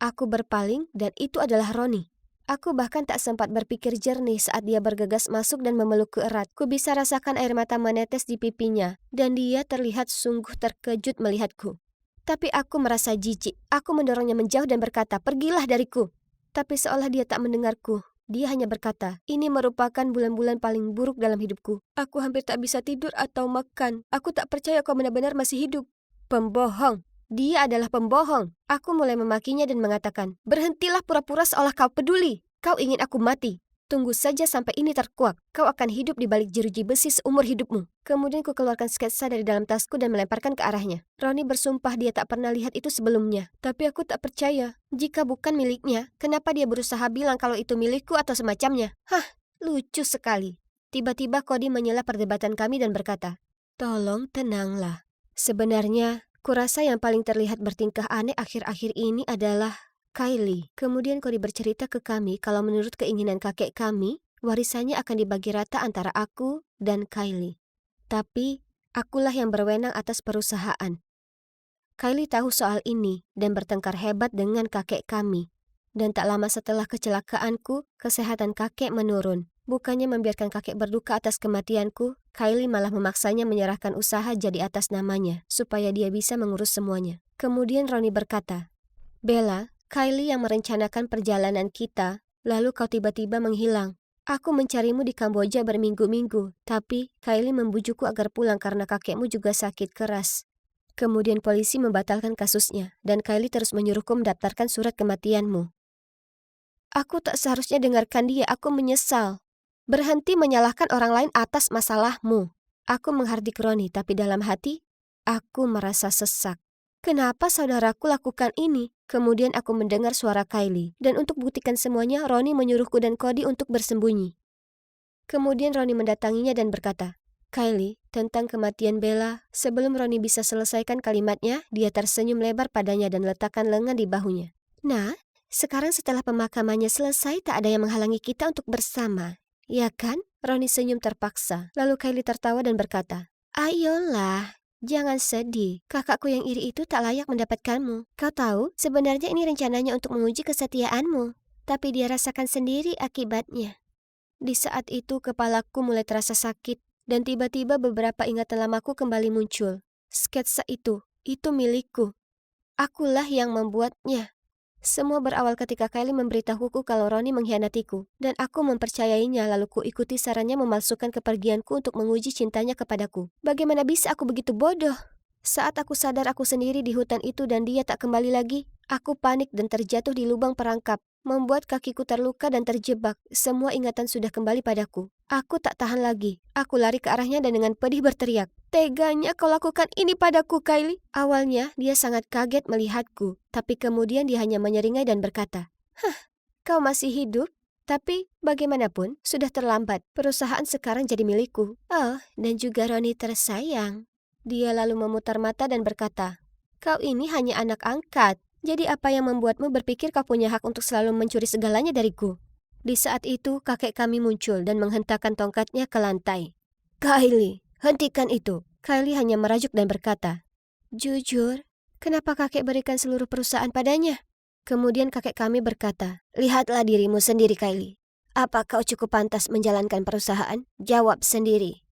Aku berpaling dan itu adalah Ronnie. Aku bahkan tak sempat berpikir jernih saat dia bergegas masuk dan memelukku erat. Ku bisa rasakan air mata menetes di pipinya, dan dia terlihat sungguh terkejut melihatku. Tapi aku merasa jijik. Aku mendorongnya menjauh dan berkata, "Pergilah dariku." Tapi seolah dia tak mendengarku. Dia hanya berkata, "Ini merupakan bulan-bulan paling buruk dalam hidupku. Aku hampir tak bisa tidur atau makan. Aku tak percaya kau benar-benar masih hidup." Pembohong. Dia adalah pembohong. Aku mulai memakinya dan mengatakan, "Berhentilah pura-pura seolah kau peduli. Kau ingin aku mati. Tunggu saja sampai ini terkuak. Kau akan hidup di balik jeruji besi seumur hidupmu." Kemudian ku keluarkan sketsa dari dalam tasku dan melemparkan ke arahnya. Ronnie bersumpah dia tak pernah lihat itu sebelumnya. Tapi aku tak percaya. Jika bukan miliknya, kenapa dia berusaha bilang kalau itu milikku atau semacamnya? Hah, lucu sekali. Tiba-tiba Cody menyela perdebatan kami dan berkata, "Tolong tenanglah. Sebenarnya, kurasa yang paling terlihat bertingkah aneh akhir-akhir ini adalah Kylie." Kemudian Cody bercerita ke kami kalau menurut keinginan kakek kami, warisannya akan dibagi rata antara aku dan Kylie. Tapi, akulah yang berwenang atas perusahaan. Kylie tahu soal ini dan bertengkar hebat dengan kakek kami. Dan tak lama setelah kecelakaanku, kesehatan kakek menurun. Bukannya membiarkan kakek berduka atas kematianku, Kylie malah memaksanya menyerahkan usaha jadi atas namanya, supaya dia bisa mengurus semuanya. Kemudian Ronnie berkata, "Bella, Kylie yang merencanakan perjalanan kita, lalu kau tiba-tiba menghilang. Aku mencarimu di Kamboja berminggu-minggu, tapi Kylie membujukku agar pulang karena kakekmu juga sakit keras. Kemudian polisi membatalkan kasusnya, dan Kylie terus menyuruhku mendaftarkan surat kematianmu. Aku tak seharusnya dengarkan dia, aku menyesal. Berhenti menyalahkan orang lain atas masalahmu." Aku menghardik Ronnie, tapi dalam hati, aku merasa sesak. Kenapa saudaraku lakukan ini? Kemudian aku mendengar suara Kylie, dan untuk buktikan semuanya, Ronnie menyuruhku dan Cody untuk bersembunyi. Kemudian Ronnie mendatanginya dan berkata, "Kylie, tentang kematian Bella." Sebelum Ronnie bisa selesaikan kalimatnya, dia tersenyum lebar padanya dan letakkan lengan di bahunya. "Nah, sekarang setelah pemakamannya selesai, tak ada yang menghalangi kita untuk bersama. Ya kan?" Ronnie senyum terpaksa. Lalu Kylie tertawa dan berkata, "Ayolah, jangan sedih. Kakakku yang iri itu tak layak mendapatkanmu. Kau tahu, sebenarnya ini rencananya untuk menguji kesetiaanmu. Tapi dia rasakan sendiri akibatnya." Di saat itu kepalaku mulai terasa sakit. Dan tiba-tiba beberapa ingatan lamaku kembali muncul. Sketsa itu milikku. Akulah yang membuatnya. Semua berawal ketika Kylie memberitahuku kalau Ronnie mengkhianatiku, dan aku mempercayainya lalu ku ikuti sarannya memalsukan kepergianku untuk menguji cintanya kepadaku. Bagaimana bisa aku begitu bodoh? Saat aku sadar aku sendiri di hutan itu dan dia tak kembali lagi, aku panik dan terjatuh di lubang perangkap, membuat kakiku terluka dan terjebak. Semua ingatan sudah kembali padaku. Aku tak tahan lagi. Aku lari ke arahnya dan dengan pedih berteriak, "Teganya kau lakukan ini padaku, Kylie." Awalnya dia sangat kaget melihatku, tapi kemudian dia hanya menyeringai dan berkata, "Hah, kau masih hidup? Tapi bagaimanapun sudah terlambat. Perusahaan sekarang jadi milikku. Oh, dan juga Ronnie tersayang." Dia lalu memutar mata dan berkata, "Kau ini hanya anak angkat. Jadi apa yang membuatmu berpikir kau punya hak untuk selalu mencuri segalanya dariku?" Di saat itu kakek kami muncul dan menghentakkan tongkatnya ke lantai. "Kylie, hentikan itu." Kylie hanya merajuk dan berkata, "Jujur, kenapa kakek berikan seluruh perusahaan padanya?" Kemudian kakek kami berkata, "Lihatlah dirimu sendiri, Kylie. Apa kau cukup pantas menjalankan perusahaan? Jawab sendiri."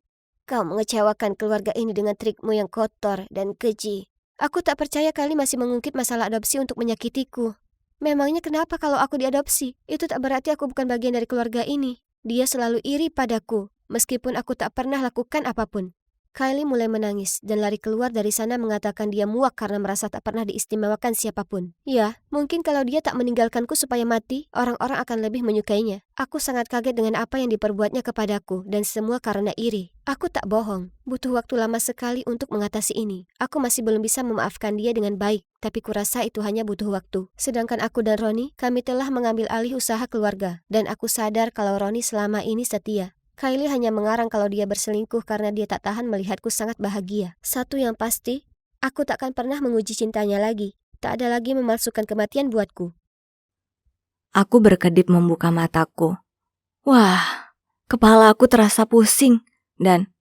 Kau mengecewakan keluarga ini dengan trikmu yang kotor dan keji. Aku tak percaya Kylie masih mengungkit masalah adopsi untuk menyakitiku. Memangnya kenapa kalau aku diadopsi? Itu tak berarti aku bukan bagian dari keluarga ini. Dia selalu iri padaku, meskipun aku tak pernah lakukan apapun. Kylie mulai menangis dan lari keluar dari sana mengatakan dia muak karena merasa tak pernah diistimewakan siapapun. Ya, mungkin kalau dia tak meninggalkanku supaya mati, orang-orang akan lebih menyukainya. Aku sangat kaget dengan apa yang diperbuatnya kepadaku dan semua karena iri. Aku tak bohong, butuh waktu lama sekali untuk mengatasi ini. Aku masih belum bisa memaafkan dia dengan baik, tapi kurasa itu hanya butuh waktu. Sedangkan aku dan Roni, kami telah mengambil alih usaha keluarga, dan aku sadar kalau Roni selama ini setia. Kylie hanya mengarang kalau dia berselingkuh karena dia tak tahan melihatku sangat bahagia. Satu yang pasti, aku takkan pernah menguji cintanya lagi. Tak ada lagi memalsukan kematian buatku. Aku berkedip membuka mataku. Wah, kepala aku terasa pusing. Dan,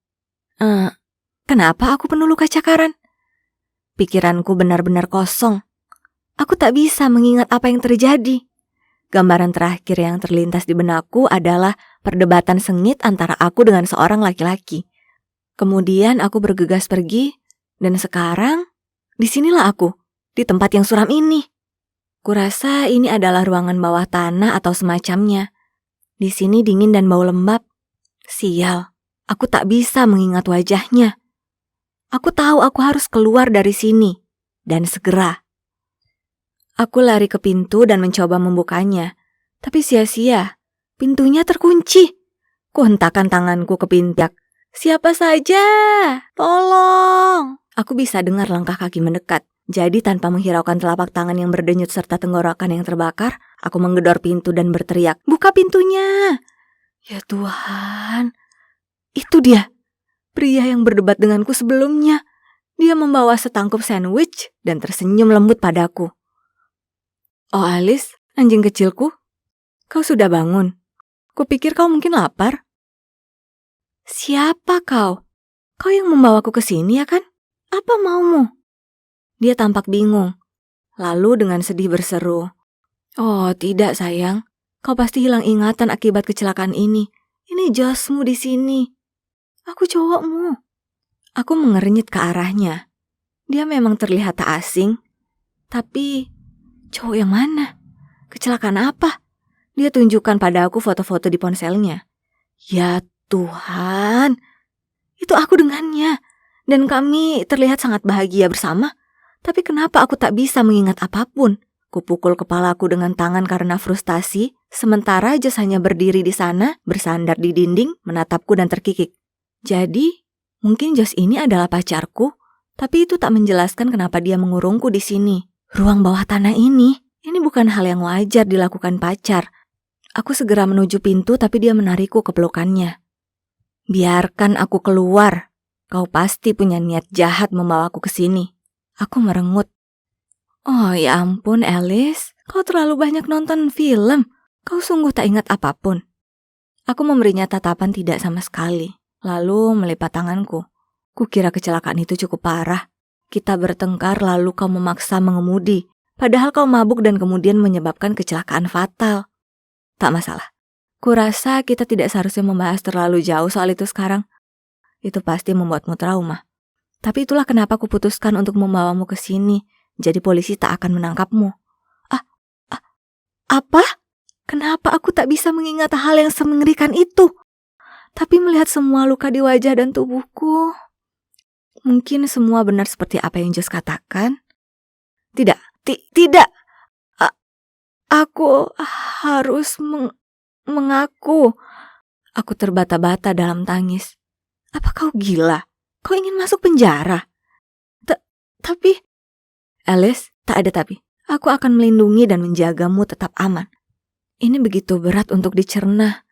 kenapa aku penuh luka cakaran? Pikiranku benar-benar kosong. Aku tak bisa mengingat apa yang terjadi. Gambaran terakhir yang terlintas di benakku adalah perdebatan sengit antara aku dengan seorang laki-laki. Kemudian aku bergegas pergi, dan sekarang disinilah aku, di tempat yang suram ini. Kurasa ini adalah ruangan bawah tanah atau semacamnya. Di sini dingin dan bau lembab. Sial, aku tak bisa mengingat wajahnya. Aku tahu aku harus keluar dari sini, dan segera. Aku lari ke pintu dan mencoba membukanya, tapi sia-sia. Pintunya terkunci. Kuhentakkan tanganku ke pintu. Siapa saja? Tolong! Aku bisa dengar langkah kaki mendekat. Jadi tanpa menghiraukan telapak tangan yang berdenyut serta tenggorokan yang terbakar, aku menggedor pintu dan berteriak, "Buka pintunya!" Ya Tuhan, itu dia. Pria yang berdebat denganku sebelumnya. Dia membawa setangkup sandwich dan tersenyum lembut padaku. "Oh Alice, anjing kecilku, kau sudah bangun? Kupikir kau mungkin lapar." "Siapa kau? Kau yang membawaku ke sini ya kan? Apa maumu?" Dia tampak bingung. Lalu dengan sedih berseru, "Oh tidak sayang, kau pasti hilang ingatan akibat kecelakaan ini. Ini josmu di sini. Aku cowokmu." Aku mengernyit ke arahnya. Dia memang terlihat tak asing. Tapi cowok yang mana? Kecelakaan apa? Dia tunjukkan pada aku foto-foto di ponselnya. Ya Tuhan, itu aku dengannya. Dan kami terlihat sangat bahagia bersama. Tapi kenapa aku tak bisa mengingat apapun? Kupukul kepalaku dengan tangan karena frustasi, sementara Josh hanya berdiri di sana, bersandar di dinding, menatapku dan terkikik. Jadi, mungkin Josh ini adalah pacarku, tapi itu tak menjelaskan kenapa dia mengurungku di sini. Ruang bawah tanah ini bukan hal yang wajar dilakukan pacar. Aku segera menuju pintu tapi dia menarikku ke pelukannya. "Biarkan aku keluar. Kau pasti punya niat jahat membawaku ke sini." Aku merengut. "Oh ya ampun Alice, kau terlalu banyak nonton film. Kau sungguh tak ingat apapun." Aku memberinya tatapan tidak sama sekali, lalu melipat tanganku. Kukira kecelakaan itu cukup parah. Kita bertengkar lalu kau memaksa mengemudi, padahal kau mabuk dan kemudian menyebabkan kecelakaan fatal. Tak masalah. Kurasa kita tidak seharusnya membahas terlalu jauh soal itu sekarang. Itu pasti membuatmu trauma. Tapi itulah kenapa kuputuskan untuk membawamu ke sini. Jadi polisi tak akan menangkapmu. Apa? Kenapa aku tak bisa mengingat hal yang semengerikan itu? Tapi melihat semua luka di wajah dan tubuhku, mungkin semua benar seperti apa yang Josh katakan. Tidak. Aku harus mengaku. Aku terbata-bata dalam tangis. Apa kau gila? Kau ingin masuk penjara? Tapi... Alice, tak ada tapi. Aku akan melindungi dan menjagamu tetap aman. Ini begitu berat untuk dicerna.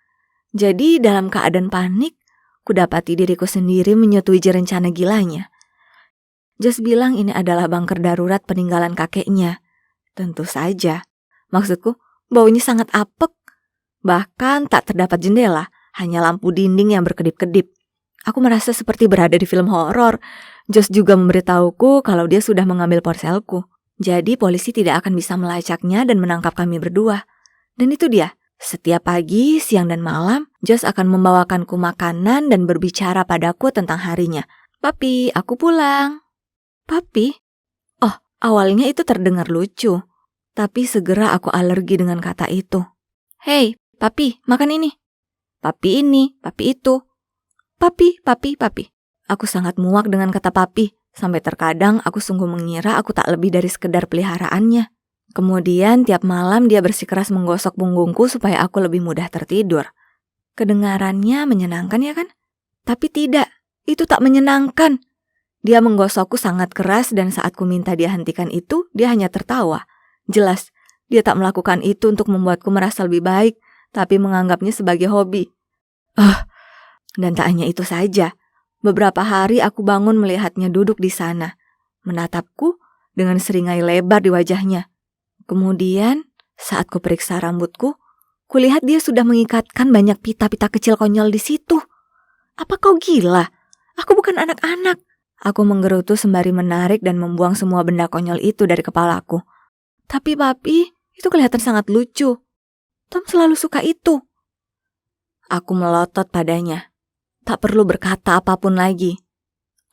Jadi dalam keadaan panik, kudapati diriku sendiri menyetujui rencana gilanya. Josh bilang ini adalah bunker darurat peninggalan kakeknya. Tentu saja. Maksudku, baunya sangat apek. Bahkan tak terdapat jendela, hanya lampu dinding yang berkedip-kedip. Aku merasa seperti berada di film horor. Josh juga memberitahuku kalau dia sudah mengambil ponselku. Jadi polisi tidak akan bisa melacaknya dan menangkap kami berdua. Dan itu dia, Setiap pagi, siang, dan malam, Josh akan membawakanku makanan dan berbicara padaku tentang harinya. Papi, aku pulang. Papi? Oh, awalnya itu terdengar lucu. Tapi segera aku alergi dengan kata itu. Hei, papi, makan ini. Papi ini, papi itu. Papi, papi, papi. Aku sangat muak dengan kata papi. Sampai terkadang aku sungguh mengira aku tak lebih dari sekedar peliharaannya. Kemudian tiap malam dia bersikeras menggosok punggungku supaya aku lebih mudah tertidur. Kedengarannya menyenangkan ya kan? Tapi tidak, itu tak menyenangkan. Dia menggosokku sangat keras dan saat ku minta dia hentikan itu, dia hanya tertawa. Jelas, dia tak melakukan itu untuk membuatku merasa lebih baik, tapi menganggapnya sebagai hobi. Dan tak hanya itu saja. Beberapa hari aku bangun melihatnya duduk di sana, menatapku dengan seringai lebar di wajahnya. Kemudian, saat ku periksa rambutku, kulihat dia sudah mengikatkan banyak pita-pita kecil konyol di situ. Apa kau gila? Aku bukan anak-anak. Aku menggerutu sembari menarik dan membuang semua benda konyol itu dari kepalaku. Tapi papi, itu kelihatan sangat lucu. Tom selalu suka itu. Aku melotot padanya. Tak perlu berkata apapun lagi.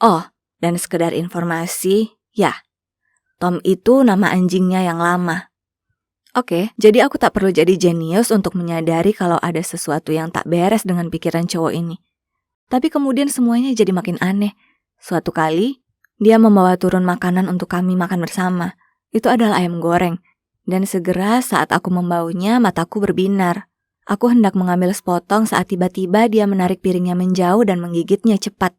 Oh, dan sekedar informasi, ya. Tom itu nama anjingnya yang lama. Oke, jadi aku tak perlu jadi jenius untuk menyadari kalau ada sesuatu yang tak beres dengan pikiran cowok ini. Tapi kemudian semuanya jadi makin aneh. Suatu kali, dia membawa turun makanan untuk kami makan bersama. Itu adalah ayam goreng. Dan segera saat aku membaunya, mataku berbinar. Aku hendak mengambil sepotong saat tiba-tiba dia menarik piringnya menjauh dan menggigitnya cepat.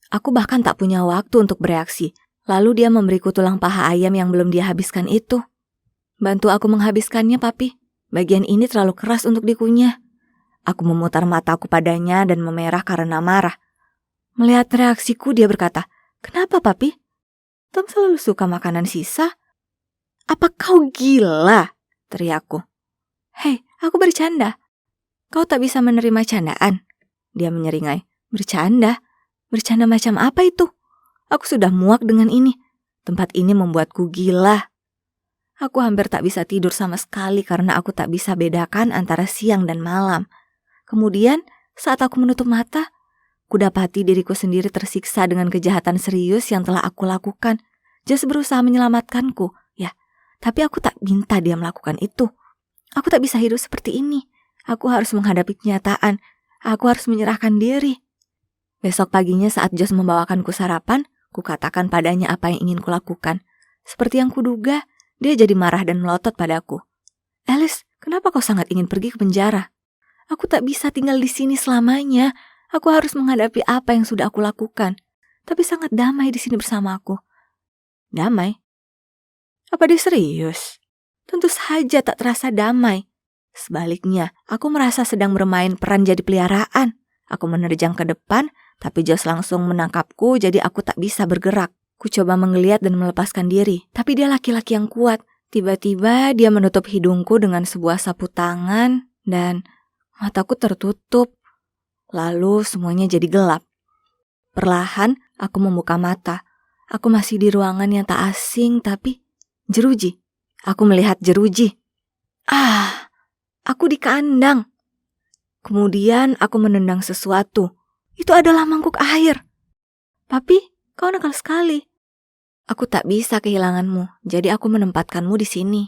Aku bahkan tak punya waktu untuk bereaksi. Lalu dia memberiku tulang paha ayam yang belum dia habiskan itu. Bantu aku menghabiskannya, papi. Bagian ini terlalu keras untuk dikunyah. Aku memutar mataku padanya dan memerah karena marah. Melihat reaksiku, dia berkata, "Kenapa, papi? Tom selalu suka makanan sisa." "Apa kau gila?" teriakku. "Hei, aku bercanda." "Kau tak bisa menerima candaan?" Dia menyeringai. "Bercanda? Bercanda macam apa itu? Aku sudah muak dengan ini. Tempat ini membuatku gila." Aku hampir tak bisa tidur sama sekali karena aku tak bisa bedakan antara siang dan malam. Kemudian, saat aku menutup mata, kudapati diriku sendiri tersiksa dengan kejahatan serius yang telah aku lakukan. Josh berusaha menyelamatkanku, ya. Tapi aku tak minta dia melakukan itu. Aku tak bisa hidup seperti ini. Aku harus menghadapi kenyataan. Aku harus menyerahkan diri. Besok paginya saat Josh membawakanku sarapan, kukatakan padanya apa yang ingin kulakukan. Seperti yang kuduga, dia jadi marah dan melotot padaku. "Alice, kenapa kau sangat ingin pergi ke penjara?" "Aku tak bisa tinggal di sini selamanya. Aku harus menghadapi apa yang sudah aku lakukan. Tapi sangat damai di sini bersama aku." "Damai? Apa dia serius?" "Tentu saja tak terasa damai. Sebaliknya, aku merasa sedang bermain peran jadi peliharaan. Aku menerjang ke depan, tapi Josh langsung menangkapku jadi aku tak bisa bergerak. Ku coba menggeliat dan melepaskan diri, tapi dia laki-laki yang kuat. Tiba-tiba dia menutup hidungku dengan sebuah sapu tangan dan mataku tertutup. Lalu semuanya jadi gelap. Perlahan aku membuka mata. Aku masih di ruangan yang tak asing tapi jeruji. Aku melihat jeruji. Aku di kandang. Kemudian aku menendang sesuatu. Itu adalah mangkuk air. "Papi, kau nakal sekali." "Aku tak bisa kehilanganmu, jadi aku menempatkanmu di sini."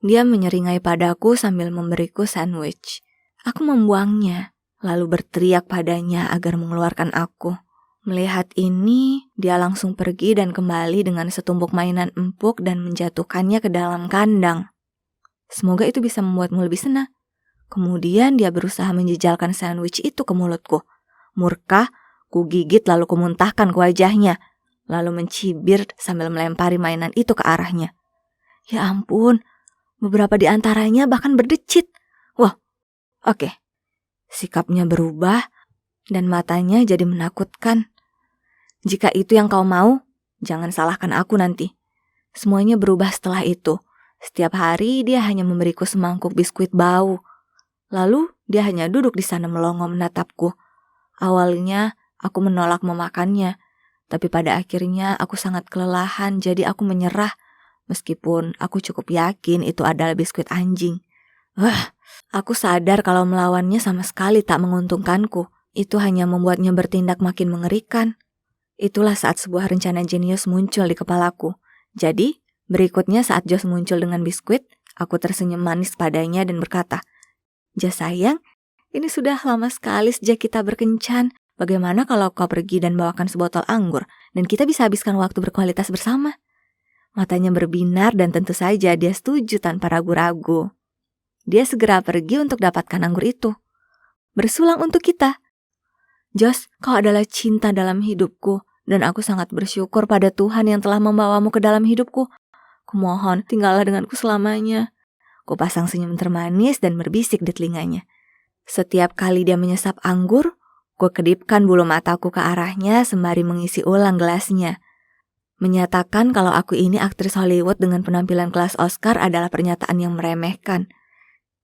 Dia menyeringai padaku sambil memberiku sandwich. Aku membuangnya, lalu berteriak padanya agar mengeluarkan aku. Melihat ini, dia langsung pergi dan kembali dengan setumpuk mainan empuk dan menjatuhkannya ke dalam kandang. Semoga itu bisa membuatmu lebih senang. Kemudian dia berusaha menjejalkan sandwich itu ke mulutku. Murka, ku gigit lalu kumuntahkan ke wajahnya, lalu mencibir sambil melempari mainan itu ke arahnya. Ya ampun, beberapa di antaranya bahkan berdecit. Wah, oke. Sikapnya berubah dan matanya jadi menakutkan. "Jika itu yang kau mau, jangan salahkan aku nanti." Semuanya berubah setelah itu. Setiap hari dia hanya memberiku semangkuk biskuit bau. Lalu dia hanya duduk di sana melongo menatapku. Awalnya aku menolak memakannya, tapi pada akhirnya aku sangat kelelahan jadi aku menyerah. Meskipun aku cukup yakin itu adalah biskuit anjing. Wah, aku sadar kalau melawannya sama sekali tak menguntungkanku. Itu hanya membuatnya bertindak makin mengerikan. Itulah saat sebuah rencana jenius muncul di kepalaku. Jadi, berikutnya saat Josh muncul dengan biskuit, aku tersenyum manis padanya dan berkata, "Josh sayang, ini sudah lama sekali sejak kita berkencan. Bagaimana kalau kau pergi dan bawakan sebotol anggur, dan kita bisa habiskan waktu berkualitas bersama?" Matanya berbinar dan tentu saja dia setuju tanpa ragu-ragu. Dia segera pergi untuk dapatkan anggur itu. Bersulang untuk kita. "Josh, kau adalah cinta dalam hidupku, dan aku sangat bersyukur pada Tuhan yang telah membawamu ke dalam hidupku. Kumohon, tinggallah denganku selamanya." Kupasang senyum termanis dan berbisik di telinganya. Setiap kali dia menyesap anggur, ku kedipkan bulu mataku ke arahnya sembari mengisi ulang gelasnya. Menyatakan kalau aku ini aktris Hollywood dengan penampilan kelas Oscar adalah pernyataan yang meremehkan.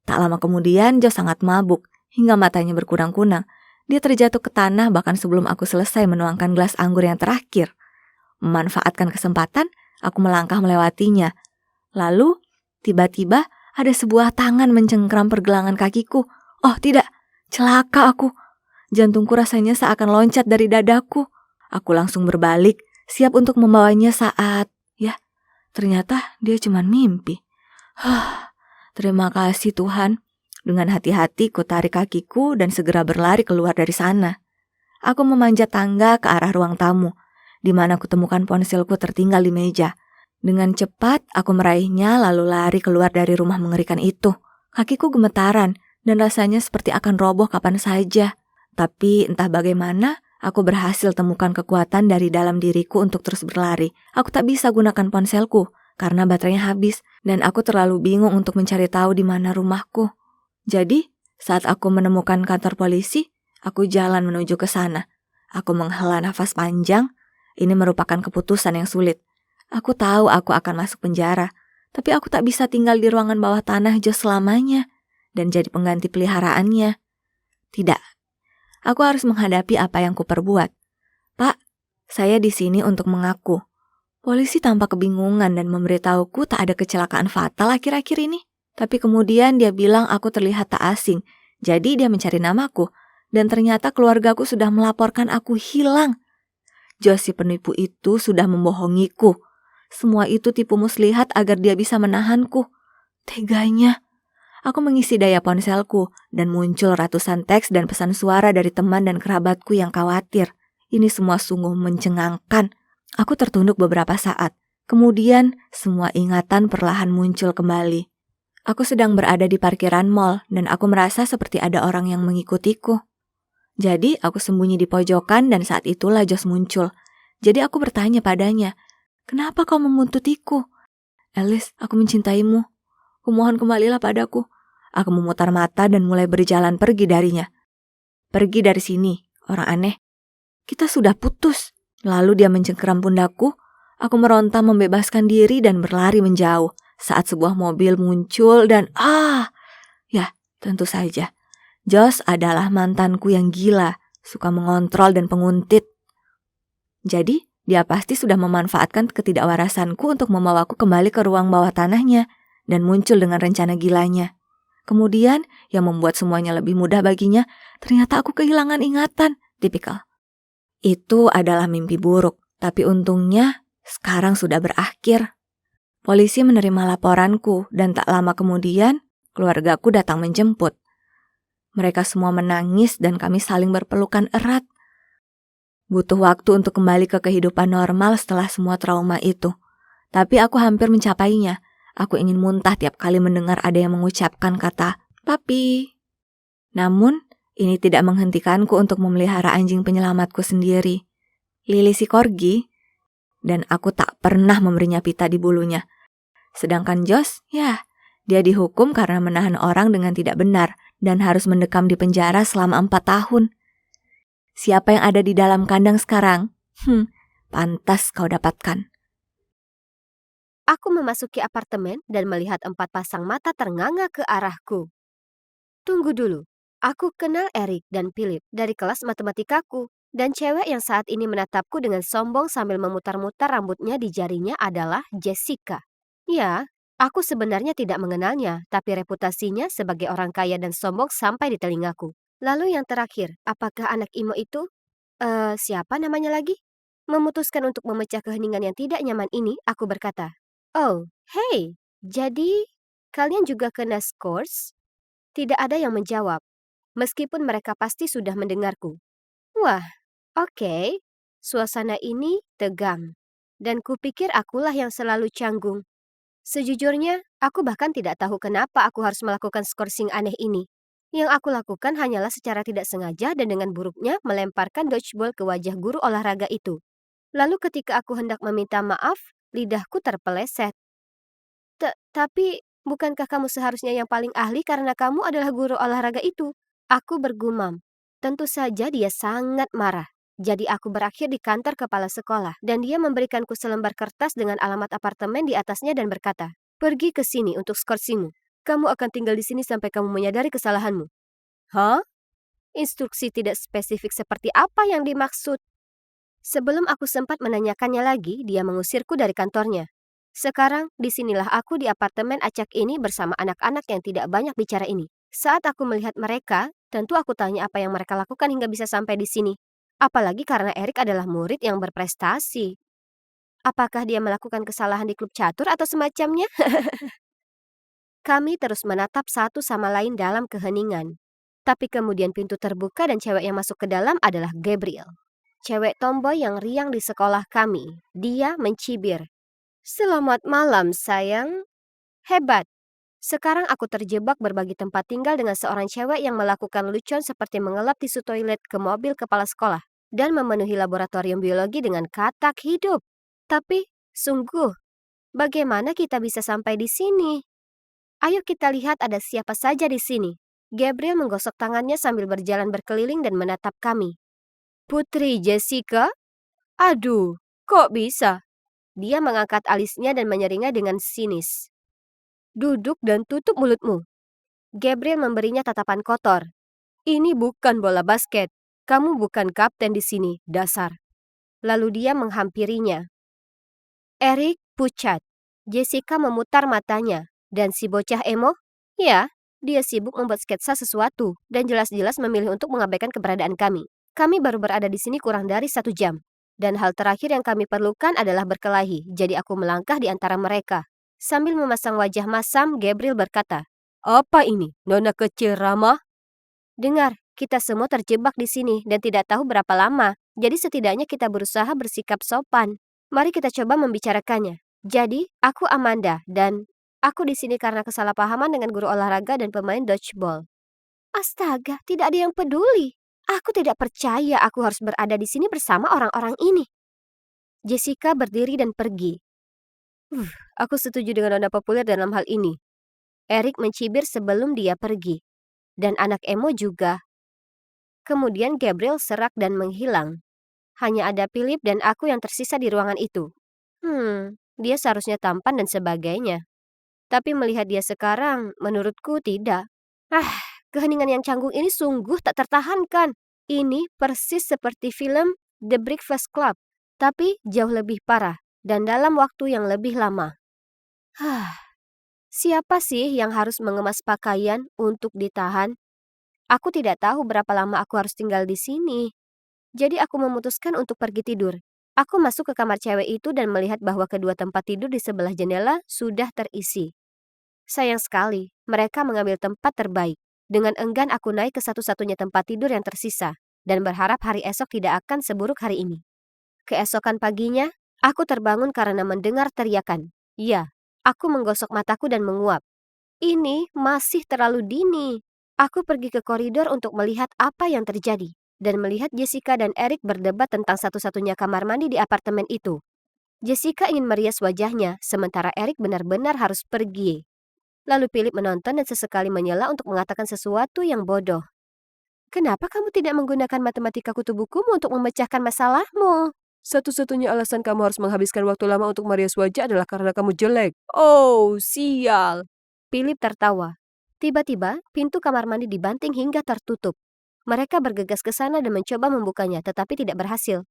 Tak lama kemudian, Joe sangat mabuk, hingga matanya berkunang-kunang. Dia terjatuh ke tanah bahkan sebelum aku selesai menuangkan gelas anggur yang terakhir. Memanfaatkan kesempatan, aku melangkah melewatinya. Lalu, tiba-tiba ada sebuah tangan mencengkram pergelangan kakiku. Oh tidak, celaka aku. Jantungku rasanya seakan loncat dari dadaku. Aku langsung berbalik, siap untuk membawanya saat, ternyata dia cuma mimpi. Terima kasih Tuhan. Dengan hati-hati ku tarik kakiku dan segera berlari keluar dari sana. Aku memanjat tangga ke arah ruang tamu, di mana kutemukan ponselku tertinggal di meja. Dengan cepat aku meraihnya lalu lari keluar dari rumah mengerikan itu. Kakiku gemetaran dan rasanya seperti akan roboh kapan saja. Tapi entah bagaimana, aku berhasil temukan kekuatan dari dalam diriku untuk terus berlari. Aku tak bisa gunakan ponselku karena baterainya habis dan aku terlalu bingung untuk mencari tahu di mana rumahku. Jadi, saat aku menemukan kantor polisi, aku jalan menuju ke sana. Aku menghela nafas panjang. Ini merupakan keputusan yang sulit. Aku tahu aku akan masuk penjara, tapi aku tak bisa tinggal di ruangan bawah tanah Josh selamanya dan jadi pengganti peliharaannya. Tidak. Aku harus menghadapi apa yang kuperbuat. "Pak, saya di sini untuk mengaku." Polisi tampak kebingungan dan memberitahuku tak ada kecelakaan fatal akhir-akhir ini. Tapi kemudian dia bilang aku terlihat tak asing. Jadi dia mencari namaku. Dan ternyata keluargaku sudah melaporkan aku hilang. Josh si penipu itu sudah membohongiku. Semua itu tipu muslihat agar dia bisa menahanku. Teganya. Aku mengisi daya ponselku dan muncul ratusan teks dan pesan suara dari teman dan kerabatku yang khawatir. Ini semua sungguh mencengangkan. Aku tertunduk beberapa saat. Kemudian semua ingatan perlahan muncul kembali. Aku sedang berada di parkiran mall dan aku merasa seperti ada orang yang mengikutiku. Jadi aku sembunyi di pojokan dan saat itulah Josh muncul. Jadi aku bertanya padanya, "Kenapa kau membuntutiku?" "Alice, aku mencintaimu. Kumohon kembalilah padaku." Aku memutar mata dan mulai berjalan pergi darinya. "Pergi dari sini, orang aneh. Kita sudah putus." Lalu dia mencengkeram pundakku. Aku meronta membebaskan diri dan berlari menjauh saat sebuah mobil muncul dan tentu saja. Josh adalah mantanku yang gila, suka mengontrol dan penguntit. Jadi, dia pasti sudah memanfaatkan ketidakwarasanku untuk membawaku kembali ke ruang bawah tanahnya dan muncul dengan rencana gilanya. Kemudian, yang membuat semuanya lebih mudah baginya, ternyata aku kehilangan ingatan, tipikal. Itu adalah mimpi buruk, tapi untungnya sekarang sudah berakhir. Polisi menerima laporanku dan tak lama kemudian, keluargaku datang menjemput. Mereka semua menangis dan kami saling berpelukan erat. Butuh waktu untuk kembali ke kehidupan normal setelah semua trauma itu. Tapi aku hampir mencapainya. Aku ingin muntah tiap kali mendengar ada yang mengucapkan kata, "Papi." Namun, ini tidak menghentikanku untuk memelihara anjing penyelamatku sendiri, Lily si corgi, dan aku tak pernah memberinya pita di bulunya. Sedangkan Josh, dia dihukum karena menahan orang dengan tidak benar dan harus mendekam di penjara selama 4 tahun. Siapa yang ada di dalam kandang sekarang? Pantas kau dapatkan. Aku memasuki apartemen dan melihat 4 pasang mata ternganga ke arahku. Tunggu dulu, aku kenal Eric dan Philip dari kelas matematikaku. Dan cewek yang saat ini menatapku dengan sombong sambil memutar-mutar rambutnya di jarinya adalah Jessica. Ya, Aku sebenarnya tidak mengenalnya, tapi reputasinya sebagai orang kaya dan sombong sampai di telingaku. Lalu yang terakhir, apakah anak Imo itu, siapa namanya lagi? Memutuskan untuk memecah keheningan yang tidak nyaman ini, aku berkata, "Oh, hey, jadi kalian juga kena skors?" Tidak ada yang menjawab, meskipun mereka pasti sudah mendengarku. Wah, oke. Suasana ini tegang. Dan kupikir akulah yang selalu canggung. Sejujurnya, aku bahkan tidak tahu kenapa aku harus melakukan skorsing aneh ini. Yang aku lakukan hanyalah secara tidak sengaja dan dengan buruknya melemparkan dodgeball ke wajah guru olahraga itu. Lalu ketika aku hendak meminta maaf, lidahku terpeleset. Tapi, bukankah kamu seharusnya yang paling ahli karena kamu adalah guru olahraga itu? Aku bergumam. Tentu saja dia sangat marah. Jadi aku berakhir di kantor kepala sekolah dan dia memberikanku selembar kertas dengan alamat apartemen di atasnya dan berkata, "Pergi ke sini untuk skorsimu. Kamu akan tinggal di sini sampai kamu menyadari kesalahanmu." Hah? Instruksi tidak spesifik seperti apa yang dimaksud? Sebelum aku sempat menanyakannya lagi, dia mengusirku dari kantornya. Sekarang, disinilah aku di apartemen acak ini bersama anak-anak yang tidak banyak bicara ini. Saat aku melihat mereka, tentu aku tanya apa yang mereka lakukan hingga bisa sampai di sini. Apalagi karena Erik adalah murid yang berprestasi. Apakah dia melakukan kesalahan di klub catur atau semacamnya? Kami terus menatap satu sama lain dalam keheningan. Tapi kemudian pintu terbuka dan cewek yang masuk ke dalam adalah Gabriel. Cewek tomboy yang riang di sekolah kami. Dia mencibir. "Selamat malam, sayang. Hebat. Sekarang aku terjebak berbagi tempat tinggal dengan seorang cewek yang melakukan lucon seperti mengelap tisu toilet ke mobil kepala sekolah dan memenuhi laboratorium biologi dengan katak hidup. Tapi, sungguh, bagaimana kita bisa sampai di sini? Ayo kita lihat ada siapa saja di sini." Gabriel menggosok tangannya sambil berjalan berkeliling dan menatap kami. "Putri Jessica? Aduh, kok bisa?" Dia mengangkat alisnya dan menyeringai dengan sinis. "Duduk dan tutup mulutmu." Gabriel memberinya tatapan kotor. "Ini bukan bola basket. Kamu bukan kapten di sini, dasar." Lalu dia menghampirinya. "Erik pucat." Jessica memutar matanya. "Dan si bocah emo?" "Ya, dia sibuk membuat sketsa sesuatu dan jelas-jelas memilih untuk mengabaikan keberadaan kami. Kami baru berada di sini kurang dari 1 jam. Dan hal terakhir yang kami perlukan adalah berkelahi, jadi aku melangkah di antara mereka." Sambil memasang wajah masam, Gabriel berkata, "Apa ini, nona kecil ramah? Dengar, kita semua terjebak di sini dan tidak tahu berapa lama, jadi setidaknya kita berusaha bersikap sopan. Mari kita coba membicarakannya. Jadi, aku Amanda, dan aku di sini karena kesalahpahaman dengan guru olahraga dan pemain dodgeball." Astaga, tidak ada yang peduli. Aku tidak percaya aku harus berada di sini bersama orang-orang ini. Jessica berdiri dan pergi. Aku setuju dengan nada populer dalam hal ini. Erik mencibir sebelum dia pergi. Dan anak emo juga. Kemudian Gabriel serak dan menghilang. Hanya ada Philip dan aku yang tersisa di ruangan itu. Dia seharusnya tampan dan sebagainya. Tapi melihat dia sekarang, menurutku tidak. Keheningan yang canggung ini sungguh tak tertahankan. Ini persis seperti film The Breakfast Club, tapi jauh lebih parah dan dalam waktu yang lebih lama. Siapa sih yang harus mengemas pakaian untuk ditahan? Aku tidak tahu berapa lama aku harus tinggal di sini. Jadi aku memutuskan untuk pergi tidur. Aku masuk ke kamar cewek itu dan melihat bahwa kedua tempat tidur di sebelah jendela sudah terisi. Sayang sekali, mereka mengambil tempat terbaik. Dengan enggan aku naik ke satu-satunya tempat tidur yang tersisa dan berharap hari esok tidak akan seburuk hari ini. Keesokan paginya, aku terbangun karena mendengar teriakan. Ya, aku menggosok mataku dan menguap. Ini masih terlalu dini. Aku pergi ke koridor untuk melihat apa yang terjadi dan melihat Jessica dan Erik berdebat tentang satu-satunya kamar mandi di apartemen itu. Jessica ingin merias wajahnya, sementara Erik benar-benar harus pergi. Lalu Philip menonton dan sesekali menyela untuk mengatakan sesuatu yang bodoh. "Kenapa kamu tidak menggunakan matematika kutu bukumu untuk memecahkan masalahmu? Satu-satunya alasan kamu harus menghabiskan waktu lama untuk merias wajah adalah karena kamu jelek. Oh, sial." Philip tertawa. Tiba-tiba, pintu kamar mandi dibanting hingga tertutup. Mereka bergegas ke sana dan mencoba membukanya, tetapi tidak berhasil.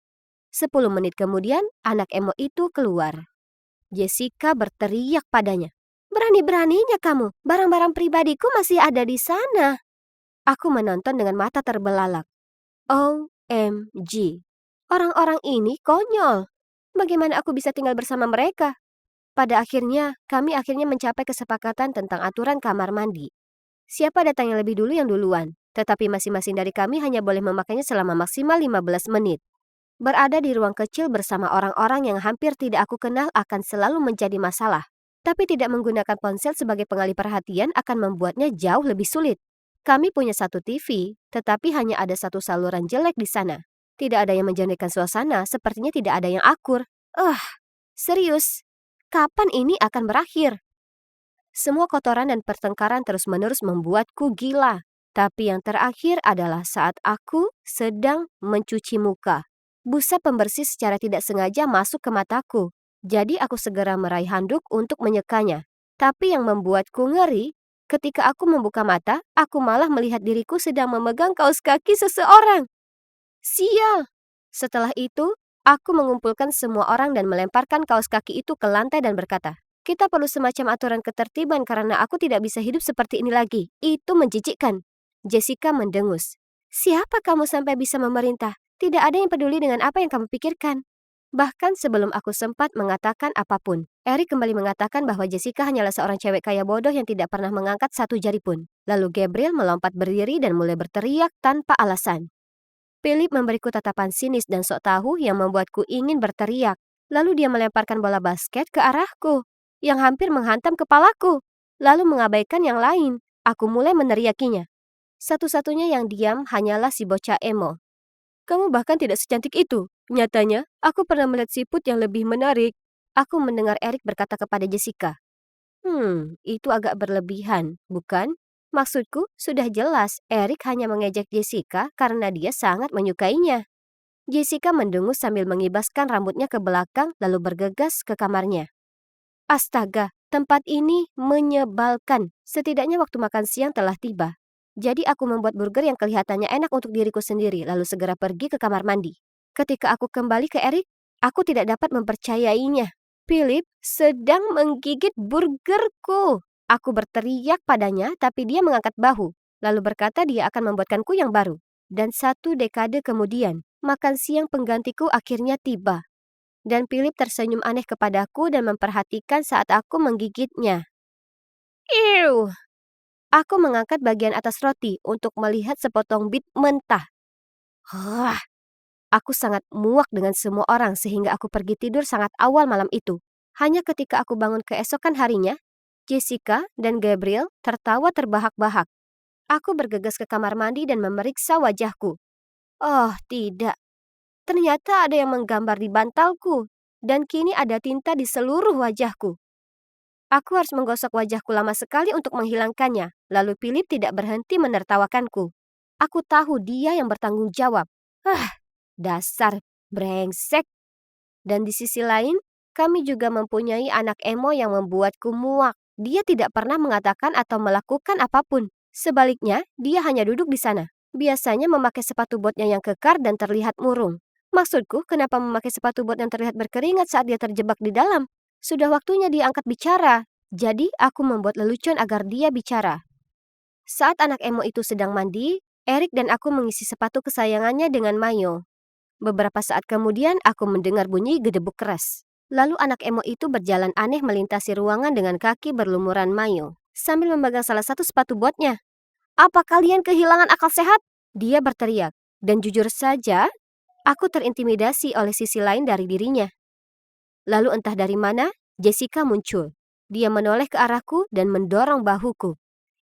10 menit kemudian, anak emo itu keluar. Jessica berteriak padanya. Berani-beraninya kamu, barang-barang pribadiku masih ada di sana. Aku menonton dengan mata terbelalak. OMG, orang-orang ini konyol. Bagaimana aku bisa tinggal bersama mereka? Pada akhirnya, kami mencapai kesepakatan tentang aturan kamar mandi. Siapa datang yang lebih dulu yang duluan, tetapi masing-masing dari kami hanya boleh memakainya selama maksimal 15 menit. Berada di ruang kecil bersama orang-orang yang hampir tidak aku kenal akan selalu menjadi masalah. Tapi tidak menggunakan ponsel sebagai pengalih perhatian akan membuatnya jauh lebih sulit. Kami punya satu TV, tetapi hanya ada satu saluran jelek di sana. Tidak ada yang menjernihkan suasana, sepertinya tidak ada yang akur. Serius, kapan ini akan berakhir? Semua kotoran dan pertengkaran terus-menerus membuatku gila. Tapi yang terakhir adalah saat aku sedang mencuci muka. Busa pembersih secara tidak sengaja masuk ke mataku. Jadi aku segera meraih handuk untuk menyekanya. Tapi yang membuatku ngeri, ketika aku membuka mata, aku malah melihat diriku sedang memegang kaos kaki seseorang. Sial! Setelah itu, aku mengumpulkan semua orang dan melemparkan kaos kaki itu ke lantai dan berkata, kita perlu semacam aturan ketertiban karena aku tidak bisa hidup seperti ini lagi. Itu menjijikkan. Jessica mendengus. Siapa kamu sampai bisa memerintah? Tidak ada yang peduli dengan apa yang kamu pikirkan. Bahkan sebelum aku sempat mengatakan apapun, Eric kembali mengatakan bahwa Jessica hanyalah seorang cewek kaya bodoh yang tidak pernah mengangkat satu jari pun. Lalu Gabriel melompat berdiri dan mulai berteriak tanpa alasan. Philip memberiku tatapan sinis dan sok tahu yang membuatku ingin berteriak. Lalu dia melemparkan bola basket ke arahku, yang hampir menghantam kepalaku. Lalu mengabaikan yang lain, aku mulai meneriakinya. Satu-satunya yang diam hanyalah si bocah emo. Kamu bahkan tidak secantik itu. Nyatanya, aku pernah melihat siput yang lebih menarik. Aku mendengar Eric berkata kepada Jessica. Itu agak berlebihan, bukan? Maksudku, sudah jelas Eric hanya mengejek Jessica karena dia sangat menyukainya. Jessica mendengus sambil mengibaskan rambutnya ke belakang lalu bergegas ke kamarnya. Astaga, tempat ini menyebalkan. Setidaknya waktu makan siang telah tiba. Jadi aku membuat burger yang kelihatannya enak untuk diriku sendiri lalu segera pergi ke kamar mandi. Ketika aku kembali ke Eric, aku tidak dapat mempercayainya. Philip sedang menggigit burgerku. Aku berteriak padanya tapi dia mengangkat bahu. Lalu berkata dia akan membuatkanku yang baru. Dan 1 dekade kemudian, makan siang penggantiku akhirnya tiba. Dan Philip tersenyum aneh kepadaku dan memperhatikan saat aku menggigitnya. Ew! Aku mengangkat bagian atas roti untuk melihat sepotong bit mentah. Aku sangat muak dengan semua orang sehingga aku pergi tidur sangat awal malam itu. Hanya ketika aku bangun keesokan harinya, Jessica dan Gabriel tertawa terbahak-bahak. Aku bergegas ke kamar mandi dan memeriksa wajahku. Oh, tidak. Ternyata ada yang menggambar di bantalku, dan kini ada tinta di seluruh wajahku. Aku harus menggosok wajahku lama sekali untuk menghilangkannya, lalu Philip tidak berhenti menertawakanku. Aku tahu dia yang bertanggung jawab. Dasar brengsek. Dan di sisi lain, kami juga mempunyai anak emo yang membuatku muak. Dia tidak pernah mengatakan atau melakukan apapun. Sebaliknya, dia hanya duduk di sana. Biasanya memakai sepatu botnya yang kekar dan terlihat murung. Maksudku, kenapa memakai sepatu bot yang terlihat berkeringat saat dia terjebak di dalam? Sudah waktunya dia angkat bicara. Jadi, aku membuat lelucon agar dia bicara. Saat anak emo itu sedang mandi, Eric dan aku mengisi sepatu kesayangannya dengan mayo. Beberapa saat kemudian, aku mendengar bunyi gedebuk keras. Lalu anak emo itu berjalan aneh melintasi ruangan dengan kaki berlumuran mayo, sambil memegang salah satu sepatu botnya. Apa kalian kehilangan akal sehat? Dia berteriak. Dan jujur saja, aku terintimidasi oleh sisi lain dari dirinya. Lalu entah dari mana, Jessica muncul. Dia menoleh ke arahku dan mendorong bahuku.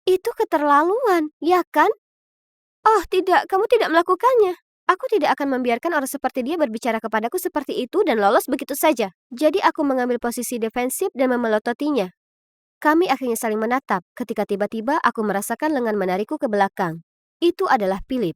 Itu keterlaluan, ya kan? Oh tidak, kamu tidak melakukannya. Aku tidak akan membiarkan orang seperti dia berbicara kepadaku seperti itu dan lolos begitu saja. Jadi aku mengambil posisi defensif dan memelototinya. Kami akhirnya saling menatap ketika tiba-tiba aku merasakan lengan menarikku ke belakang. Itu adalah Philip.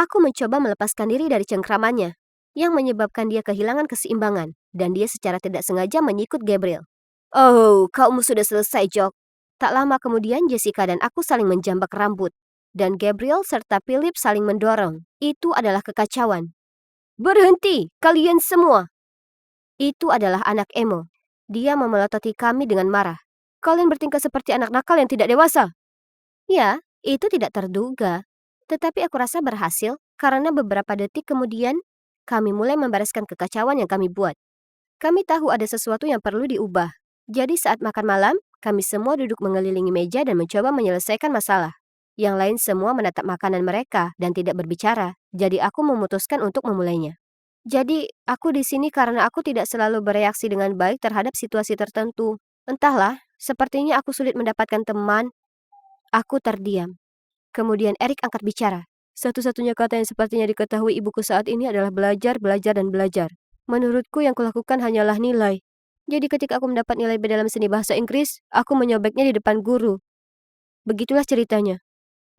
Aku mencoba melepaskan diri dari cengkramannya, yang menyebabkan dia kehilangan keseimbangan, dan dia secara tidak sengaja menyikut Gabriel. Oh, kamu sudah selesai, Jock. Tak lama kemudian Jessica dan aku saling menjambak rambut, dan Gabriel serta Philip saling mendorong. Itu adalah kekacauan. Berhenti, kalian semua! Itu adalah anak emo. Dia memelototi kami dengan marah. Kalian bertingkah seperti anak nakal yang tidak dewasa. Ya, itu tidak terduga. Tetapi aku rasa berhasil karena beberapa detik kemudian kami mulai membereskan kekacauan yang kami buat. Kami tahu ada sesuatu yang perlu diubah. Jadi saat makan malam, kami semua duduk mengelilingi meja dan mencoba menyelesaikan masalah. Yang lain semua menatap makanan mereka dan tidak berbicara. Jadi aku memutuskan untuk memulainya. Jadi, aku di sini karena aku tidak selalu bereaksi dengan baik terhadap situasi tertentu. Entahlah, sepertinya aku sulit mendapatkan teman. Aku terdiam. Kemudian Erik angkat bicara. Satu-satunya kata yang sepertinya diketahui ibuku saat ini adalah belajar, belajar, dan belajar. Menurutku yang kulakukan hanyalah nilai. Jadi ketika aku mendapat nilai B dalam seni bahasa Inggris, aku menyobeknya di depan guru. Begitulah ceritanya.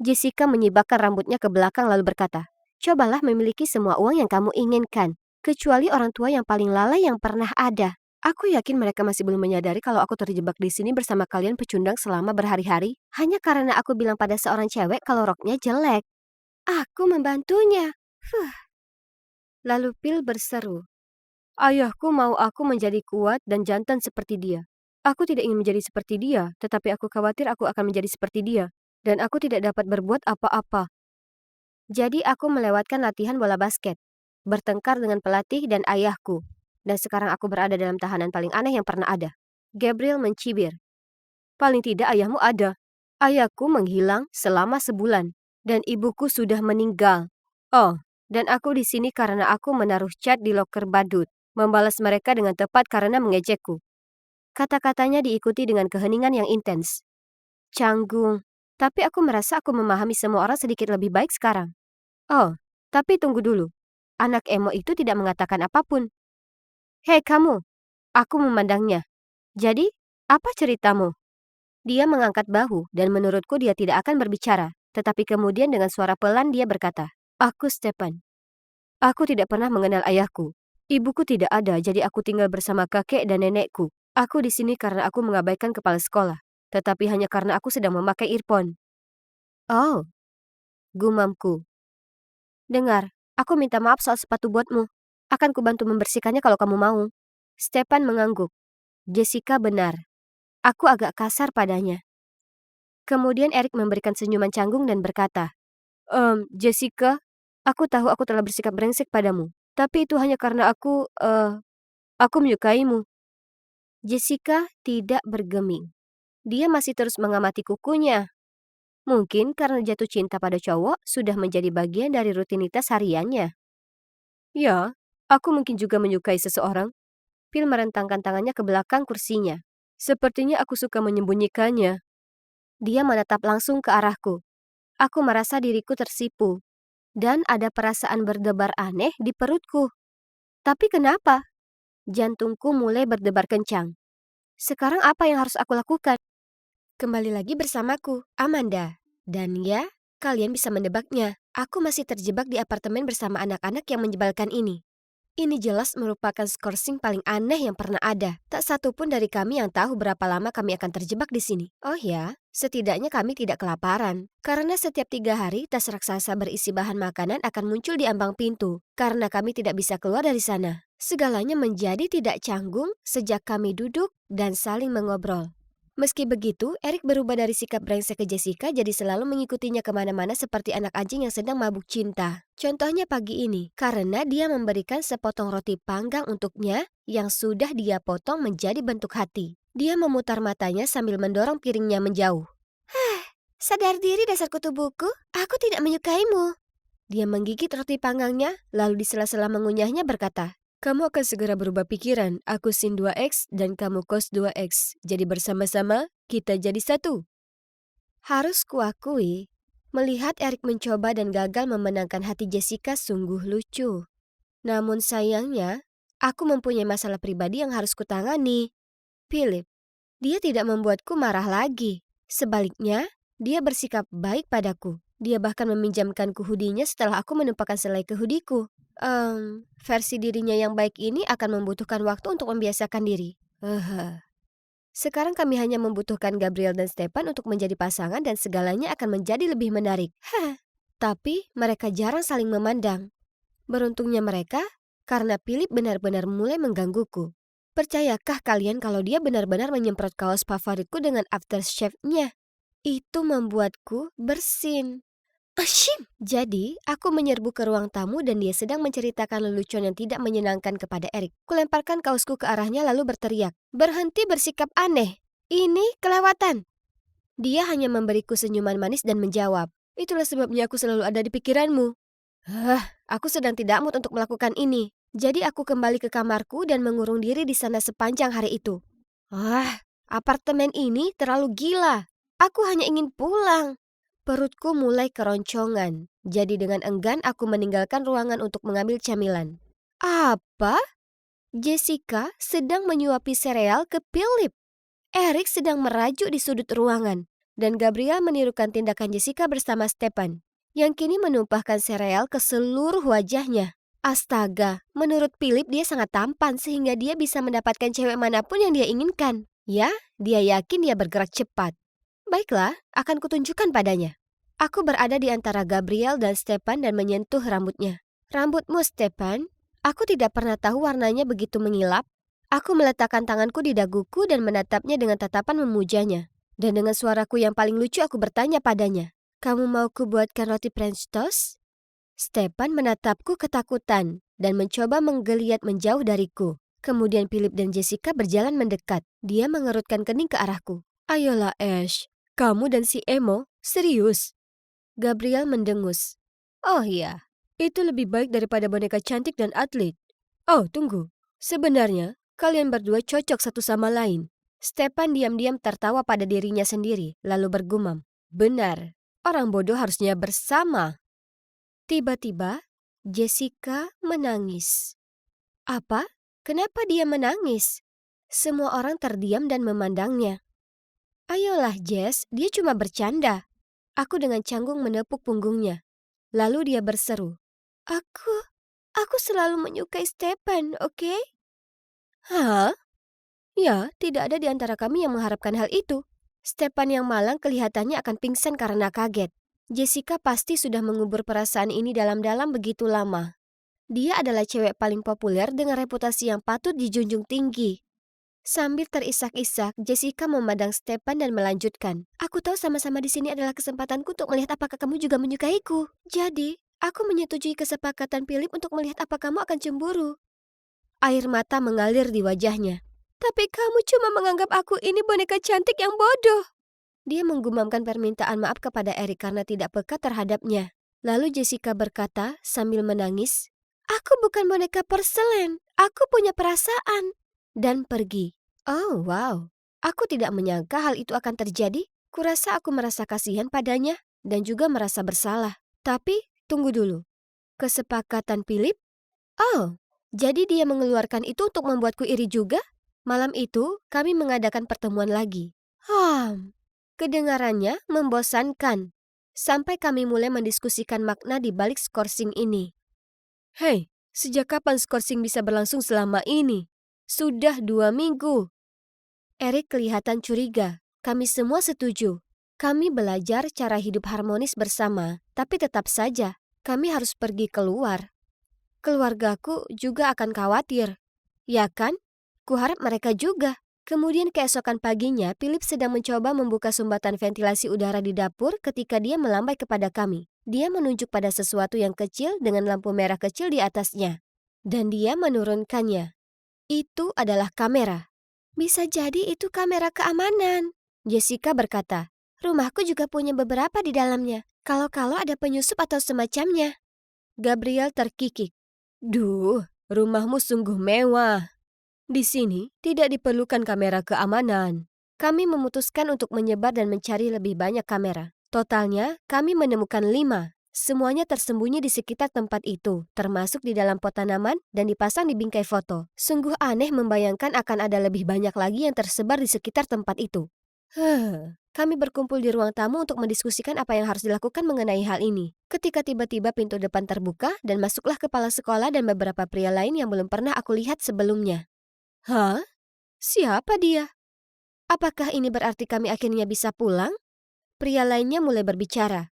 Jessica menyibakkan rambutnya ke belakang lalu berkata, cobalah memiliki semua uang yang kamu inginkan, kecuali orang tua yang paling lalai yang pernah ada. Aku yakin mereka masih belum menyadari kalau aku terjebak di sini bersama kalian pecundang selama berhari-hari, hanya karena aku bilang pada seorang cewek kalau roknya jelek. Aku membantunya. Lalu Phil berseru, ayahku mau aku menjadi kuat dan jantan seperti dia. Aku tidak ingin menjadi seperti dia, tetapi aku khawatir aku akan menjadi seperti dia. Dan aku tidak dapat berbuat apa-apa. Jadi aku melewatkan latihan bola basket, bertengkar dengan pelatih dan ayahku. Dan sekarang aku berada dalam tahanan paling aneh yang pernah ada. Gabriel mencibir. Paling tidak ayahmu ada. Ayahku menghilang selama sebulan. Dan ibuku sudah meninggal. Oh, dan aku di sini karena aku menaruh cat di loker badut. Membalas mereka dengan tepat karena mengejekku. Kata-katanya diikuti dengan keheningan yang intens. Canggung. Tapi aku merasa aku memahami semua orang sedikit lebih baik sekarang. Oh, tapi tunggu dulu. Anak emo itu tidak mengatakan apapun. Hei kamu, aku memandangnya. Jadi, apa ceritamu? Dia mengangkat bahu dan menurutku dia tidak akan berbicara. Tetapi kemudian dengan suara pelan dia berkata, aku Stephen. Aku tidak pernah mengenal ayahku. Ibuku tidak ada, jadi aku tinggal bersama kakek dan nenekku. Aku di sini karena aku mengabaikan kepala sekolah. Tetapi hanya karena aku sedang memakai earphone. Oh, gumamku. Dengar, aku minta maaf soal sepatu buatmu. Akan kubantu membersihkannya kalau kamu mau. Stephen mengangguk. Jessica benar. Aku agak kasar padanya. Kemudian Erik memberikan senyuman canggung dan berkata, Jessica, aku tahu aku telah bersikap brengsek padamu. Tapi itu hanya karena aku menyukaimu. Jessica tidak bergeming. Dia masih terus mengamati kukunya. Mungkin karena jatuh cinta pada cowok sudah menjadi bagian dari rutinitas hariannya. Ya, aku mungkin juga menyukai seseorang. Phil merentangkan tangannya ke belakang kursinya. Sepertinya aku suka menyembunyikannya. Dia menatap langsung ke arahku. Aku merasa diriku tersipu. Dan ada perasaan berdebar aneh di perutku. Tapi kenapa? Jantungku mulai berdebar kencang. Sekarang apa yang harus aku lakukan? Kembali lagi bersamaku, Amanda. Dan ya, kalian bisa mendebaknya. Aku masih terjebak di apartemen bersama anak-anak yang menyebalkan ini. Ini jelas merupakan skorsing paling aneh yang pernah ada. Tak satu pun dari kami yang tahu berapa lama kami akan terjebak di sini. Oh ya, setidaknya kami tidak kelaparan. Karena setiap 3 hari, tas raksasa berisi bahan makanan akan muncul di ambang pintu. Karena kami tidak bisa keluar dari sana. Segalanya menjadi tidak canggung sejak kami duduk dan saling mengobrol. Meski begitu, Erik berubah dari sikap brengsek ke Jessica jadi selalu mengikutinya kemana-mana seperti anak anjing yang sedang mabuk cinta. Contohnya pagi ini, karena dia memberikan sepotong roti panggang untuknya yang sudah dia potong menjadi bentuk hati. Dia memutar matanya sambil mendorong piringnya menjauh. Sadar diri dasar kutu buku, aku tidak menyukaimu. Dia menggigit roti panggangnya, lalu di sela-sela mengunyahnya berkata, kamu akan segera berubah pikiran, aku sin 2X dan kamu cos 2X. Jadi bersama-sama, kita jadi satu. Harus kuakui, melihat Erik mencoba dan gagal memenangkan hati Jessica sungguh lucu. Namun sayangnya, aku mempunyai masalah pribadi yang harus kutangani. Philip, dia tidak membuatku marah lagi. Sebaliknya, dia bersikap baik padaku. Dia bahkan meminjamkanku hoodie-nya setelah aku menumpahkan selai ke hoodie-ku. Versi dirinya yang baik ini akan membutuhkan waktu untuk membiasakan diri. Sekarang kami hanya membutuhkan Gabriel dan Stephen untuk menjadi pasangan dan segalanya akan menjadi lebih menarik. Tapi mereka jarang saling memandang. Beruntungnya mereka, karena Philip benar-benar mulai menggangguku. Percayakah kalian kalau dia benar-benar menyemprot kaos favoritku dengan aftershave-nya? Itu membuatku bersin. Asyik! Jadi, aku menyerbu ke ruang tamu dan dia sedang menceritakan lelucon yang tidak menyenangkan kepada Erik. Kulemparkan kaosku ke arahnya lalu berteriak, "Berhenti bersikap aneh! Ini kelewatan!" Dia hanya memberiku senyuman manis dan menjawab, "Itulah sebabnya aku selalu ada di pikiranmu." Aku sedang tidak mood untuk melakukan ini. Jadi aku kembali ke kamarku dan mengurung diri di sana sepanjang hari itu. Apartemen ini terlalu gila. Aku hanya ingin pulang. Perutku mulai keroncongan. Jadi dengan enggan aku meninggalkan ruangan untuk mengambil camilan. Apa? Jessica sedang menyuapi sereal ke Philip. Eric sedang merajuk di sudut ruangan. Dan Gabriel menirukan tindakan Jessica bersama Stephen, yang kini menumpahkan sereal ke seluruh wajahnya. Astaga, menurut Philip dia sangat tampan sehingga dia bisa mendapatkan cewek manapun yang dia inginkan. Ya, dia yakin dia bergerak cepat. Baiklah, akan kutunjukkan padanya. Aku berada di antara Gabriel dan Stephen dan menyentuh rambutnya. Rambutmu, Stephen? Aku tidak pernah tahu warnanya begitu mengilap. Aku meletakkan tanganku di daguku dan menatapnya dengan tatapan memujanya. Dan dengan suaraku yang paling lucu aku bertanya padanya, "Kamu mau kubuatkan roti French toast?" Stephen menatapku ketakutan dan mencoba menggeliat menjauh dariku. Kemudian Philip dan Jessica berjalan mendekat. Dia mengerutkan kening ke arahku. "Ayolah Ash, kamu dan si Emo, serius?" Gabriel mendengus. "Oh iya, itu lebih baik daripada boneka cantik dan atlet. Oh, tunggu. Sebenarnya, kalian berdua cocok satu sama lain." Stephen diam-diam tertawa pada dirinya sendiri, lalu bergumam, "Benar, orang bodoh harusnya bersama." Tiba-tiba, Jessica menangis. Apa? Kenapa dia menangis? Semua orang terdiam dan memandangnya. "Ayolah Jess, dia cuma bercanda." Aku dengan canggung menepuk punggungnya. Lalu dia berseru, Aku selalu menyukai Stephen, oke?" Hah? Ya, tidak ada di antara kami yang mengharapkan hal itu. Stephen yang malang kelihatannya akan pingsan karena kaget. Jessica pasti sudah mengubur perasaan ini dalam-dalam begitu lama. Dia adalah cewek paling populer dengan reputasi yang patut dijunjung tinggi. Sambil terisak-isak, Jessica memandang Stephen dan melanjutkan, "Aku tahu sama-sama di sini adalah kesempatanku untuk melihat apakah kamu juga menyukaiku. Jadi, aku menyetujui kesepakatan Philip untuk melihat apa kamu akan cemburu." Air mata mengalir di wajahnya. "Tapi kamu cuma menganggap aku ini boneka cantik yang bodoh." Dia menggumamkan permintaan maaf kepada Eric karena tidak peka terhadapnya. Lalu Jessica berkata sambil menangis, "Aku bukan boneka porselen, aku punya perasaan." Dan pergi. Oh wow, aku tidak menyangka hal itu akan terjadi. Kurasa aku merasa kasihan padanya dan juga merasa bersalah. Tapi tunggu dulu, kesepakatan Philip? Oh, jadi dia mengeluarkan itu untuk membuatku iri juga? Malam itu, kami mengadakan pertemuan lagi. Kedengarannya membosankan. Sampai kami mulai mendiskusikan makna di balik skorsing ini. Hei, sejak kapan skorsing bisa berlangsung selama ini? Sudah 2 minggu. Eric kelihatan curiga. Kami semua setuju. Kami belajar cara hidup harmonis bersama, tapi tetap saja, kami harus pergi keluar. Keluargaku juga akan khawatir. Ya kan? Kuharap mereka juga. Kemudian keesokan paginya, Philip sedang mencoba membuka sumbatan ventilasi udara di dapur ketika dia melambai kepada kami. Dia menunjuk pada sesuatu yang kecil dengan lampu merah kecil di atasnya. Dan dia menurunkannya. Itu adalah kamera. "Bisa jadi itu kamera keamanan," Jessica berkata. "Rumahku juga punya beberapa di dalamnya. Kalau-kalau ada penyusup atau semacamnya." Gabriel terkikik. "Duh, rumahmu sungguh mewah. Di sini tidak diperlukan kamera keamanan." Kami memutuskan untuk menyebar dan mencari lebih banyak kamera. Totalnya, kami menemukan 5. Semuanya tersembunyi di sekitar tempat itu, termasuk di dalam pot tanaman dan dipasang di bingkai foto. Sungguh aneh membayangkan akan ada lebih banyak lagi yang tersebar di sekitar tempat itu. Kami berkumpul di ruang tamu untuk mendiskusikan apa yang harus dilakukan mengenai hal ini. Ketika tiba-tiba pintu depan terbuka dan masuklah kepala sekolah dan beberapa pria lain yang belum pernah aku lihat sebelumnya. Hah? Siapa dia? Apakah ini berarti kami akhirnya bisa pulang? Pria lainnya mulai berbicara.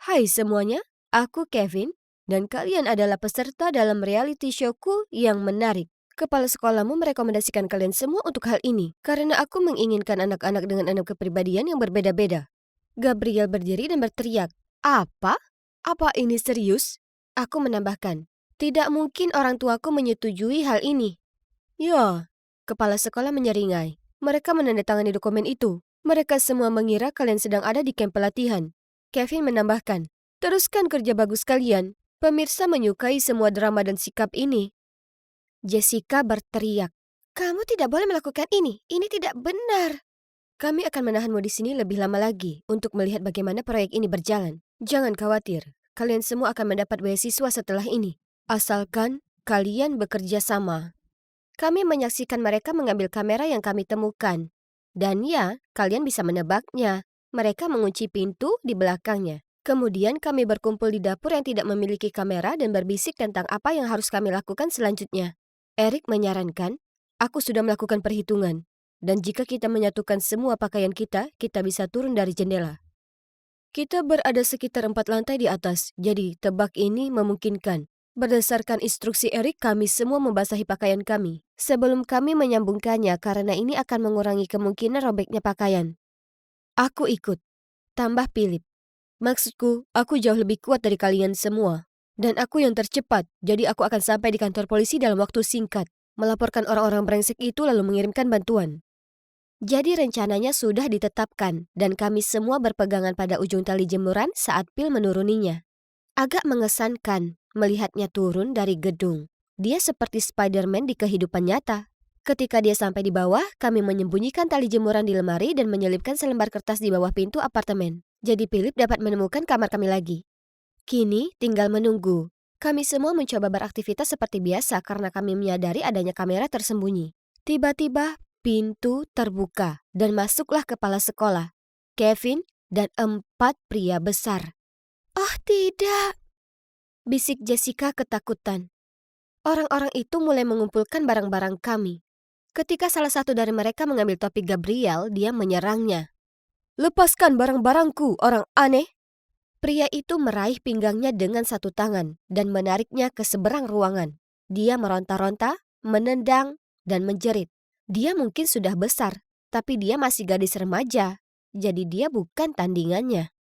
"Hai semuanya, aku Kevin, dan kalian adalah peserta dalam reality showku yang menarik. Kepala sekolahmu merekomendasikan kalian semua untuk hal ini karena aku menginginkan anak-anak dengan enam kepribadian yang berbeda-beda. Gabriel berdiri dan berteriak. Apa? Apa ini serius? Aku menambahkan. Tidak mungkin orang tuaku menyetujui hal ini. Ya, kepala sekolah menyeringai. Mereka menandatangani dokumen itu. Mereka semua mengira kalian sedang ada di kamp pelatihan. Kevin menambahkan. Teruskan kerja bagus kalian. Pemirsa menyukai semua drama dan sikap ini. Jessica berteriak. Kamu tidak boleh melakukan ini. Ini tidak benar. Kami akan menahanmu di sini lebih lama lagi untuk melihat bagaimana proyek ini berjalan. Jangan khawatir. Kalian semua akan mendapat beasiswa setelah ini. Asalkan kalian bekerja sama. Kami menyaksikan mereka mengambil kamera yang kami temukan. Dan ya, kalian bisa menebaknya. Mereka mengunci pintu di belakangnya. Kemudian kami berkumpul di dapur yang tidak memiliki kamera dan berbisik tentang apa yang harus kami lakukan selanjutnya. Eric menyarankan, aku sudah melakukan perhitungan. Dan jika kita menyatukan semua pakaian kita bisa turun dari jendela. Kita berada sekitar 4 lantai di atas, jadi tebak ini memungkinkan. Berdasarkan instruksi Eric, kami semua membasahi pakaian kami sebelum kami menyambungkannya karena ini akan mengurangi kemungkinan robeknya pakaian. Aku ikut, tambah Philip. Maksudku, aku jauh lebih kuat dari kalian semua. Dan aku yang tercepat, jadi aku akan sampai di kantor polisi dalam waktu singkat, melaporkan orang-orang brengsek itu lalu mengirimkan bantuan. Jadi rencananya sudah ditetapkan dan kami semua berpegangan pada ujung tali jemuran saat Phil menuruninya. Agak mengesankan melihatnya turun dari gedung. Dia seperti Spider-Man di kehidupan nyata. Ketika dia sampai di bawah, kami menyembunyikan tali jemuran di lemari dan menyelipkan selembar kertas di bawah pintu apartemen. Jadi Philip dapat menemukan kamar kami lagi. Kini tinggal menunggu. Kami semua mencoba beraktivitas seperti biasa karena kami menyadari adanya kamera tersembunyi. Tiba-tiba pintu terbuka dan masuklah kepala sekolah, Kevin, dan 4 pria besar. Oh tidak, bisik Jessica ketakutan. Orang-orang itu mulai mengumpulkan barang-barang kami. Ketika salah satu dari mereka mengambil topi Gabriel, dia menyerangnya. Lepaskan barang-barangku, orang aneh. Pria itu meraih pinggangnya dengan satu tangan dan menariknya ke seberang ruangan. Dia meronta-ronta, menendang, dan menjerit. Dia mungkin sudah besar, tapi dia masih gadis remaja, jadi dia bukan tandingannya.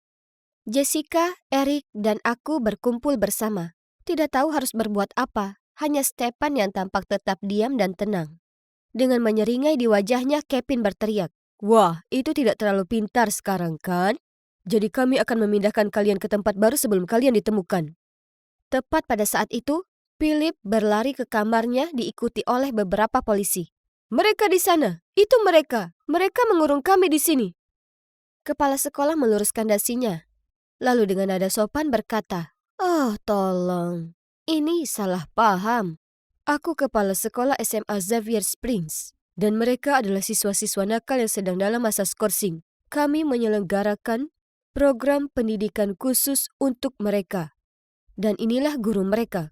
Jessica, Eric, dan aku berkumpul bersama. Tidak tahu harus berbuat apa, hanya Stefan yang tampak tetap diam dan tenang. Dengan menyeringai di wajahnya, Kevin berteriak, "Wah, itu tidak terlalu pintar sekarang kan? Jadi kami akan memindahkan kalian ke tempat baru sebelum kalian ditemukan." Tepat pada saat itu, Philip berlari ke kamarnya diikuti oleh beberapa polisi. "Mereka di sana, itu mereka. Mereka mengurung kami di sini." Kepala sekolah meluruskan dasinya. Lalu dengan nada sopan berkata, "Oh, tolong. Ini salah paham. Aku kepala sekolah SMA Xavier Springs. Dan mereka adalah siswa-siswa nakal yang sedang dalam masa skorsing. Kami menyelenggarakan program pendidikan khusus untuk mereka. Dan inilah guru mereka."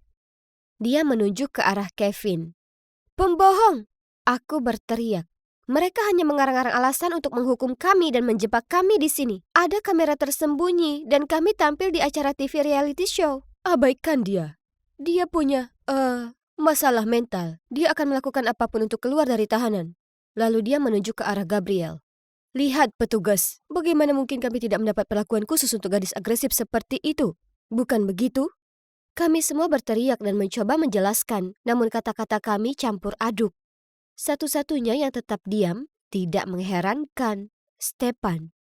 Dia menunjuk ke arah Kevin. "Pembohong!" Aku berteriak. "Mereka hanya mengarang-arang alasan untuk menghukum kami dan menjebak kami di sini. Ada kamera tersembunyi dan kami tampil di acara TV reality show." Abaikan dia. Dia punya, masalah mental. Dia akan melakukan apapun untuk keluar dari tahanan. Lalu dia menunjuk ke arah Gabriel. "Lihat petugas, bagaimana mungkin kami tidak mendapat perlakuan khusus untuk gadis agresif seperti itu? Bukan begitu?" Kami semua berteriak dan mencoba menjelaskan, namun kata-kata kami campur aduk. Satu-satunya yang tetap diam, tidak mengherankan, Stefan.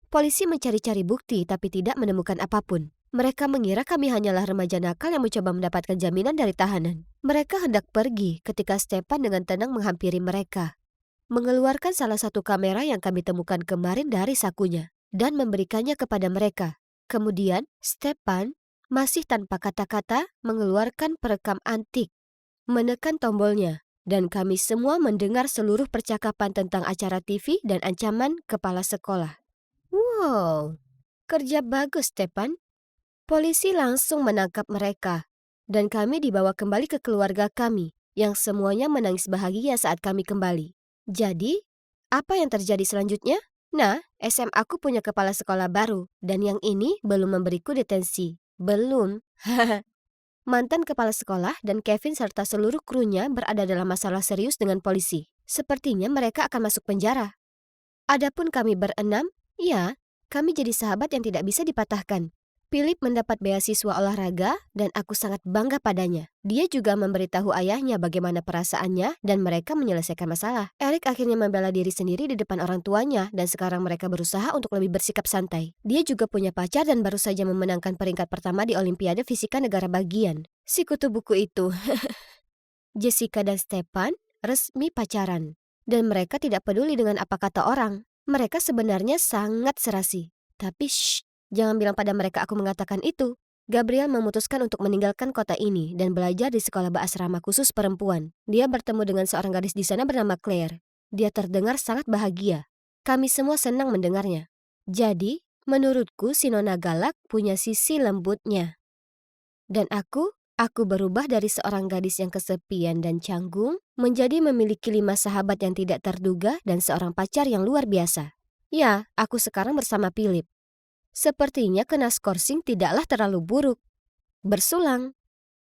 Polisi mencari-cari bukti tapi tidak menemukan apapun. Mereka mengira kami hanyalah remaja nakal yang mencoba mendapatkan jaminan dari tahanan. Mereka hendak pergi ketika Stefan dengan tenang menghampiri mereka, mengeluarkan salah satu kamera yang kami temukan kemarin dari sakunya, dan memberikannya kepada mereka. Kemudian, Stefan, masih tanpa kata-kata, mengeluarkan perekam antik, menekan tombolnya. Dan kami semua mendengar seluruh percakapan tentang acara TV dan ancaman kepala sekolah. Wow, kerja bagus, Stefan. Polisi langsung menangkap mereka, dan kami dibawa kembali ke keluarga kami, yang semuanya menangis bahagia saat kami kembali. Jadi, apa yang terjadi selanjutnya? Nah, SMA aku punya kepala sekolah baru, dan yang ini belum memberiku detensi. Belum. Mantan kepala sekolah dan Kevin serta seluruh krunya berada dalam masalah serius dengan polisi. Sepertinya mereka akan masuk penjara. Adapun kami berenam, ya, kami jadi sahabat yang tidak bisa dipatahkan. Philip mendapat beasiswa olahraga dan aku sangat bangga padanya. Dia juga memberitahu ayahnya bagaimana perasaannya dan mereka menyelesaikan masalah. Eric akhirnya membela diri sendiri di depan orang tuanya dan sekarang mereka berusaha untuk lebih bersikap santai. Dia juga punya pacar dan baru saja memenangkan peringkat pertama di Olimpiade Fisika Negara Bagian. Si kutu buku itu. Jessica dan Stefan resmi pacaran. Dan mereka tidak peduli dengan apa kata orang. Mereka sebenarnya sangat serasi. Tapi shh. Jangan bilang pada mereka aku mengatakan itu. Gabriel memutuskan untuk meninggalkan kota ini dan belajar di sekolah berasrama khusus perempuan. Dia bertemu dengan seorang gadis di sana bernama Claire. Dia terdengar sangat bahagia. Kami semua senang mendengarnya. Jadi, menurutku si Nona Galak punya sisi lembutnya. Dan aku berubah dari seorang gadis yang kesepian dan canggung menjadi memiliki 5 sahabat yang tidak terduga dan seorang pacar yang luar biasa. Ya, aku sekarang bersama Philip. Sepertinya kena skorsing tidaklah terlalu buruk. Bersulang.